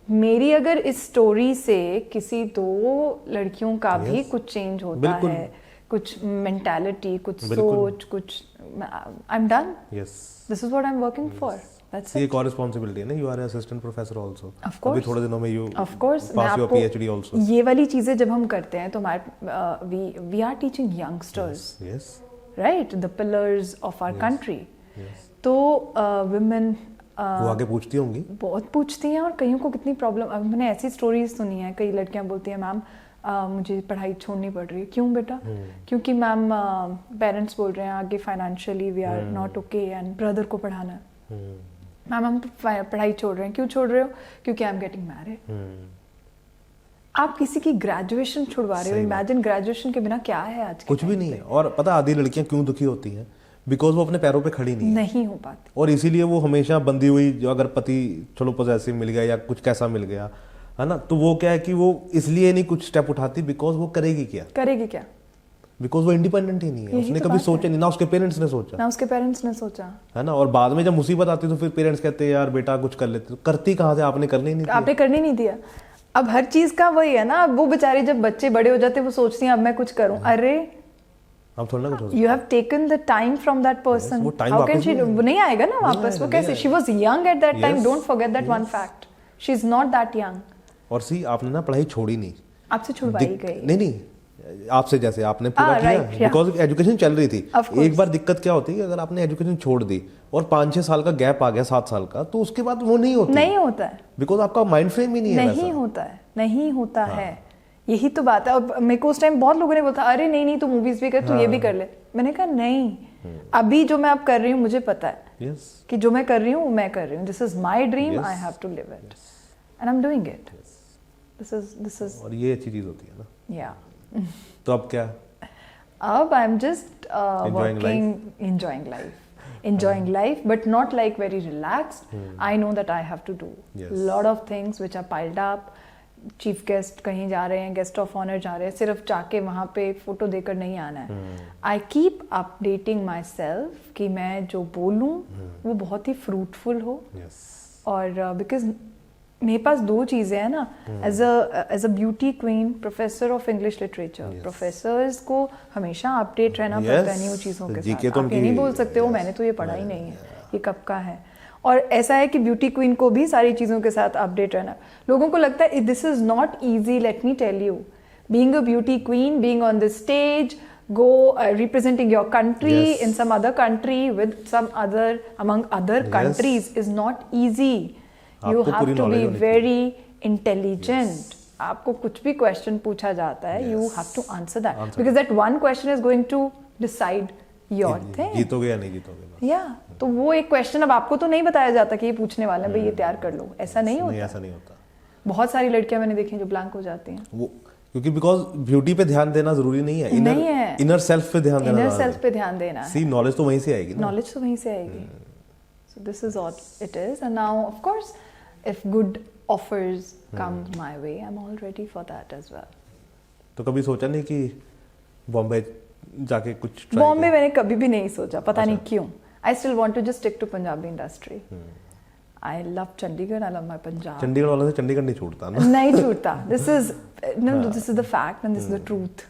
A: मेरी अगर इस स्टोरी से किसी दो लड़कियों का भी कुछ चेंज होता है, कुछ मेंटालिटी, कुछ सोच, कुछ, I am done. This is what I am working for. That's
B: it. एक और रिस्पांसिबिलिटी है ना, you are assistant professor also.
A: अभी
B: थोड़े दिनों में you
A: of course
B: pass your PhD also.
A: ये वाली चीजें जब हम करते हैं तो हमारे we are teaching youngsters, right, the pillars of our country. तो वुमेन
B: वो आगे पूछती होंगी, बहुत
A: पूछती हैं, और कईयों को कितनी प्रॉब्लम। अब मैंने ऐसी स्टोरीज सुनी है, कई लड़कियां बोलती हैं मैम मुझे पढ़ाई छोड़नी पड़ रही है। क्यों बेटा? क्योंकि मैम पेरेंट्स बोल रहे हैं आगे financially we are not okay and brother को पढ़ाना है। मैम हम पढ़ाई छोड़ रहे हैं। क्यों छोड़ रहे हो? क्योंकि आई एम गेटिंग मैरिड। आप किसी की ग्रेजुएशन छुड़वा रहे हो। इमेजिन ग्रेजुएशन के बिना क्या है आज,
B: कुछ भी नहीं है। और पता आधी लड़कियां क्यों दुखी होती हैं? बिकॉज वो अपने पैरों पे खड़ी नहीं
A: हो पाती,
B: और इसीलिए वो हमेशा बंधी हुई, जो अगर पति चलो पॉजेसिव मिल गया या कुछ कैसा मिल गया है ना, तो वो क्या है कि वो इसलिए नहीं कुछ स्टेप उठाती, बिकॉज वो करेगी क्या बिकॉज वो इंडिपेंडेंट ही नहीं है। उसने कभी सोचा नहीं, ना उसके पेरेंट्स ने सोचा है ना। और बाद में जब मुसीबत आती तो फिर पेरेंट्स कहते हैं यार बेटा कुछ कर लेते। करती कहाँ से? आपने करने नहीं दिया।
A: अब हर चीज का वही है ना। वो बेचारी जब बच्चे बड़े हो जाते वो सोचती हैं अब मैं कुछ करूं। अरे
B: अब थोड़ा ना कुछ,
A: you have taken the time from that person. How can she? वो नहीं आएगा ना वापस। वो कैसे? She was young eight that time. Don't forget that one fact, she is not that young.
B: और सी आपने ना पढ़ाई छोड़ी नहीं,
A: आपसे छुड़वाई गई।
B: नहीं आपसे जैसे आपने पूरा किया बिकॉज एजुकेशन चल रही थी। एक बार दिक्कत क्या होती है कि अगर आपने एजुकेशन छोड़ दी और 5-6 साल का गैप आ गया, 7 साल का, तो उसके बाद वो नहीं होता है बिकॉज आपका माइंड फ्रेम ही नहीं है,
A: नहीं होता है। यही तो बात है। और मेरे को उस टाइम बहुत लोगों ने बोला अरे नहीं तू मूवीज भी कर, तू ये भी कर ले। मैंने कहा नहीं, अभी जो मैं अब कर रही हूँ मुझे पता है कि जो मैं कर रही हूँ वो मैं कर रही हूँ। This is my dream, I have to live it and I am doing it. This is
B: और ये अच्छी चीज होती है ना।
A: या
B: तो अब क्या?
A: अब I am just working, enjoying life, but not like very relaxed. I know that I have to do lot of things which are piled up. Chief guest कहीं जा रहे हैं, गेस्ट ऑफ ऑनर जा रहे हैं, सिर्फ जाके वहाँ पे फोटो देकर नहीं आना है। I keep updating my self कि मैं जो बोलूँ वो बहुत ही फ्रूटफुल हो। और बिकॉज मेरे पास 2 चीज़ें हैं ना, as a beauty queen, professor of English literature, professors को हमेशा अपडेट रहना पड़ता है न्यू चीज़ों के साथ। आप ये नहीं बोल सकते हो मैंने तो ये पढ़ा ही नहीं है, ये कब का है। और ऐसा है कि ब्यूटी क्वीन को भी सारी चीज़ों के साथ अपडेट रहना। लोगों को लगता है this is not easy, let me tell you, being a beauty queen, being on the stage, go representing your country in some other country with some other among other countries is not easy. You have to be very intelligent. आपको कुछ भी question पूछा जाता है, you have to answer that because that one question is going to decide your thing.
B: जीतोगे या नहीं जीतोगे।
A: या तो वो एक क्वेश्चन अब आपको तो नहीं बताया जाता कि ये पूछने वाला है भाई ये तैयार कर लो, ऐसा नहीं होता।
B: ऐसा नहीं होता। बहुत
A: सारी लड़कियां मैंने देखी जो ब्लैंक हो जाती हैं
B: वो, क्योंकि बिकॉज ब्यूटी पे ध्यान देना जरूरी नहीं है, इनर सेल्फ पे ध्यान देना,
A: इनर सेल्फ पे ध्यान देना है।
B: सी नॉलेज तो वहीं से आएगी ना,
A: नॉलेज तो वहीं से आएगी। So this is what it is and now of course if good offers come my way I am all ready for that as well.
B: तो कभी सोचा नहीं कि बॉम्बे जाके कुछ ट्राई?
A: बॉम्बे मैंने कभी भी नहीं सोचा, पता नहीं क्यों। I still want to just stick to Punjabi industry. I love Chandigarh. I love my Punjab.
B: Chandigarh वालों से चंडीगढ़ नहीं छूटता ना।
A: नहीं छूटता। This is the fact and this is the truth.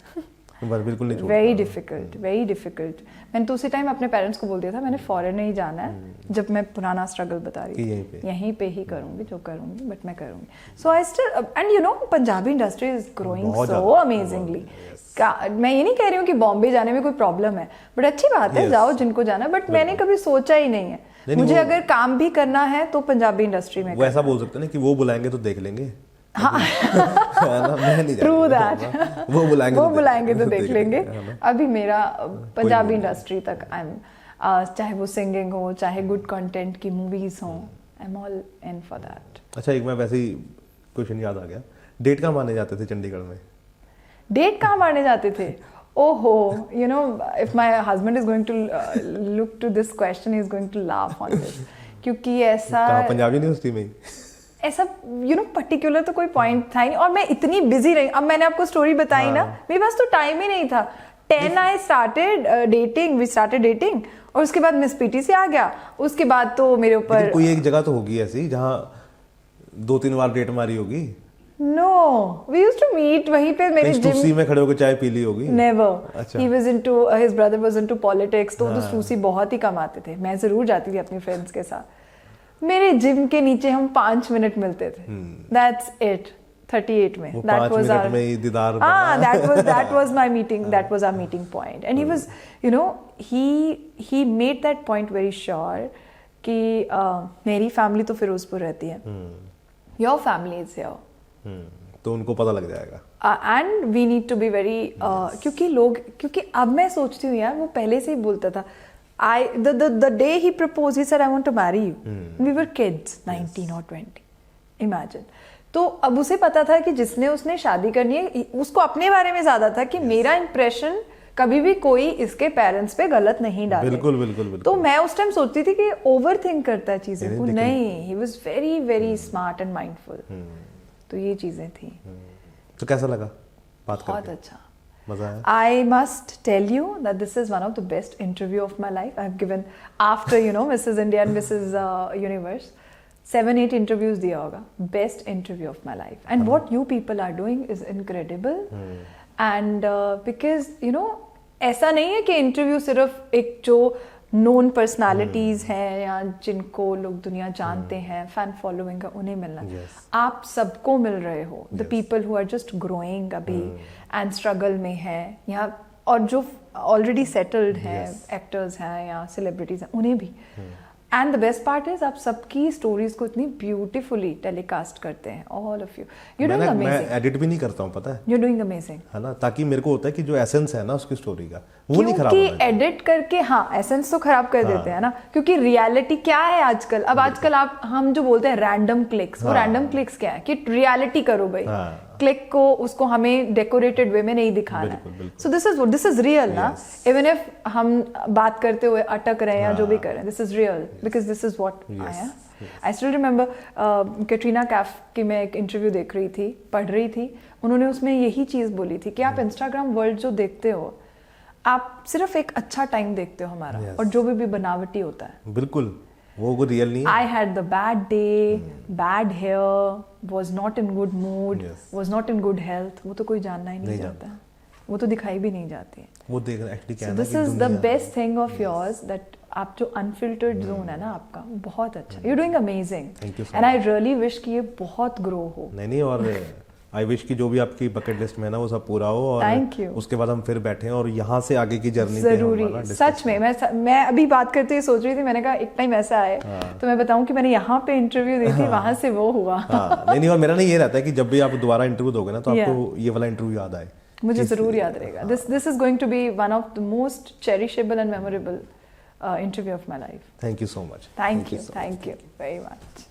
B: बिल्कुल नहीं छूटता।
A: Very difficult. मैंने तो उसी टाइम अपने पेरेंट्स को बोल दिया था मैंने फॉरेन नहीं जाना है, जब मैं पुराना स्ट्रगल बता रही थी यहीं पे ही करूंगी जो करूंगी, बट मैं करूंगी। So I still and you know Punjabi industry is growing so amazingly. मैं ये नहीं कह रही हूँ कि बॉम्बे जाने में कोई प्रॉब्लम है, बट अच्छी बात है जाओ जिनको जाना, बट मैंने कभी सोचा ही नहीं है। मुझे अगर काम भी करना है तो पंजाबी इंडस्ट्री में।
B: वो ऐसा बोल सकते हैं ना कि वो बुलाएंगे तो देख लेंगे।
A: True that. वो बुलाएंगे तो देख लेंगे। अभी मेरा पंजाबी इंडस्ट्री तक आई एम, चाहे वो सिंगिंग हो, चाहे गुड कंटेंट की मूवीज हो, आई am all in for that.
B: अच्छा, एक मैं वैसे ही क्वेश्चन याद आ गया, डेट कहाँ मारने जाते थे चंडीगढ़ में?
A: डेट कहाँ मारने जाते थे? Oh, you know, if my husband is going to look to this question, he is going to laugh on this. क्योंकि ऐसा
B: पंजाबी यूनिवर्सिटी में
A: ऐसा पर्टिकुलर तो कोई पॉइंट था ही नहीं, और मैं इतनी बिजी रही। अब मैंने आपको स्टोरी बताई ना, मेरे पास तो टाइम ही नहीं था। 10 I started dating, we started dating, और उसके बाद मिस पीटी से आ गया। उसके बाद तो मेरे ऊपर
B: कोई एक जगह तो होगी ऐसी जहाँ 2-3 बार डेट मारी होगी।
A: No, we used to meet वहीं पे मेरे जिम
B: स्टूसी में खड़े होकर चाय पी ली होगी।
A: Never. अच्छा। He was into his brother was into politics, तो स्टूसी बहुत ही कम आते थे। मैं जरूर जाती थी अपनी फ्रेंड्स के साथ। मेरे जिम के नीचे हम 5 मिनट मिलते थे। That's it. 38 में। That was our
B: दीदार।
A: that was my meeting. That was our meeting point. And he was, you know, he made that point very sure कि मेरी फैमिली तो फिरोजपुर रहती है। Your family is here.
B: तो उनको पता लग जाएगा।
A: And we need to be very, क्योंकि अब मैं सोचती हूँ यार, वो पहले से ही बोलता था। the day he proposed, he said I want to marry you. We were kids, 19 or 20. Imagine. तो अब उसे पता था कि जिसने उसने शादी करनी है, उसको अपने बारे में ज्यादा था कि मेरा इंप्रेशन कभी भी कोई इसके पेरेंट्स पे गलत नहीं डाले।
B: बिल्कुल।
A: तो मैं उस टाइम सोचती थी कि ओवर थिंक करता है चीजें को। नहीं, he was very very smart and mindful. तो ये चीजें थी।
B: तो कैसा लगा बात करके?
A: बहुत अच्छा,
B: मजा आया।
A: I must tell you that this is one of the best interview of my life. I've given after Mrs. India and Mrs. Universe 7-8 interviews दिया होगा। Best interview of my life. And what you people are doing is incredible. And because ऐसा नहीं है कि interview सिर्फ एक जो known personalities हैं या जिनको लोग दुनिया जानते हैं, फैन फॉलोइंग का, उन्हें मिलना। आप सबको मिल रहे हो, the people who are just growing अभी एंड स्ट्रगल में है, या और जो ऑलरेडी सेटल्ड हैं, एक्टर्स हैं या सेलिब्रिटीज हैं, उन्हें भी। And the best part is आप सबकी स्टोरीज को इतनी ब्यूटीफुली टेलीकास्ट करते हैं, all of you doing amazing.
B: मैं एडिट भी नहीं करता हूँ, पता है,
A: यू डूइंग अमेजिंग,
B: है ना, ताकि मेरे को होता है कि जो एसेंस है ना उसकी स्टोरी का वो नहीं खराब होना चाहिए।
A: एडिट करके हाँ एसेंस तो खराब कर देते हैं ना, क्योंकि रियलिटी क्या है आजकल, अब आजकल हम जो बोलते हैं रैंडम क्लिक्स, वो रैंडम क्लिक्स क्या है कि रियलिटी करो भाई, क्लिक को उसको हमें डेकोरेटेड वे में नहीं दिखाना है। सो दिस इज रियल ना, इवन इफ हम बात करते हुए अटक रहे हैं या जो भी कर रहे हैं, this is real because this is what I M. I still remember Katrina Kaif की मैं एक इंटरव्यू देख रही थी, पढ़ रही थी, उन्होंने उसमें यही चीज़ बोली थी कि आप इंस्टाग्राम वर्ल्ड जो देखते हो, आप सिर्फ एक अच्छा टाइम देखते हो हमारा, और जो भी बनावटी होता है
B: बिल्कुल वो रियल नहीं है।
A: I had the bad day, bad hair, was not in good mood, was not in good health, वो तो कोई जानना ही नहीं चाहता है, वो तो दिखाई भी नहीं जाती है।
B: वो देखना एक्चुअली क्या है।
A: This is the best thing of yours, that आप जो अनफिल्टर्ड जोन है ना आपका, बहुत अच्छा, you doing amazing, and I really wish कि ये बहुत ग्रो हो।
B: नहीं और आई विश कि जो भी आपकी बकेट लिस्ट में है ना वो सब पूरा हो, और उसके बाद हम फिर बैठे हैं और यहाँ से आगे की जर्नी
A: जरूरी। सच में मैं अभी बात करते हुए सोच रही थी, मैंने कहा एक टाइम ऐसा आए तो मैं बताऊं कि मैंने यहाँ पे इंटरव्यू दी थी, वहां से वो हुआ।
B: नहीं और मेरा नहीं ये रहता है कि जब भी आप दोबारा इंटरव्यू दोगे ना तो आपको ये वाला इंटरव्यू याद आए,
A: मुझे जरूर याद रहेगा। This is going to be one of the most cherishable and memorable interview of my life.
B: Thank you so much.
A: Thank you very much.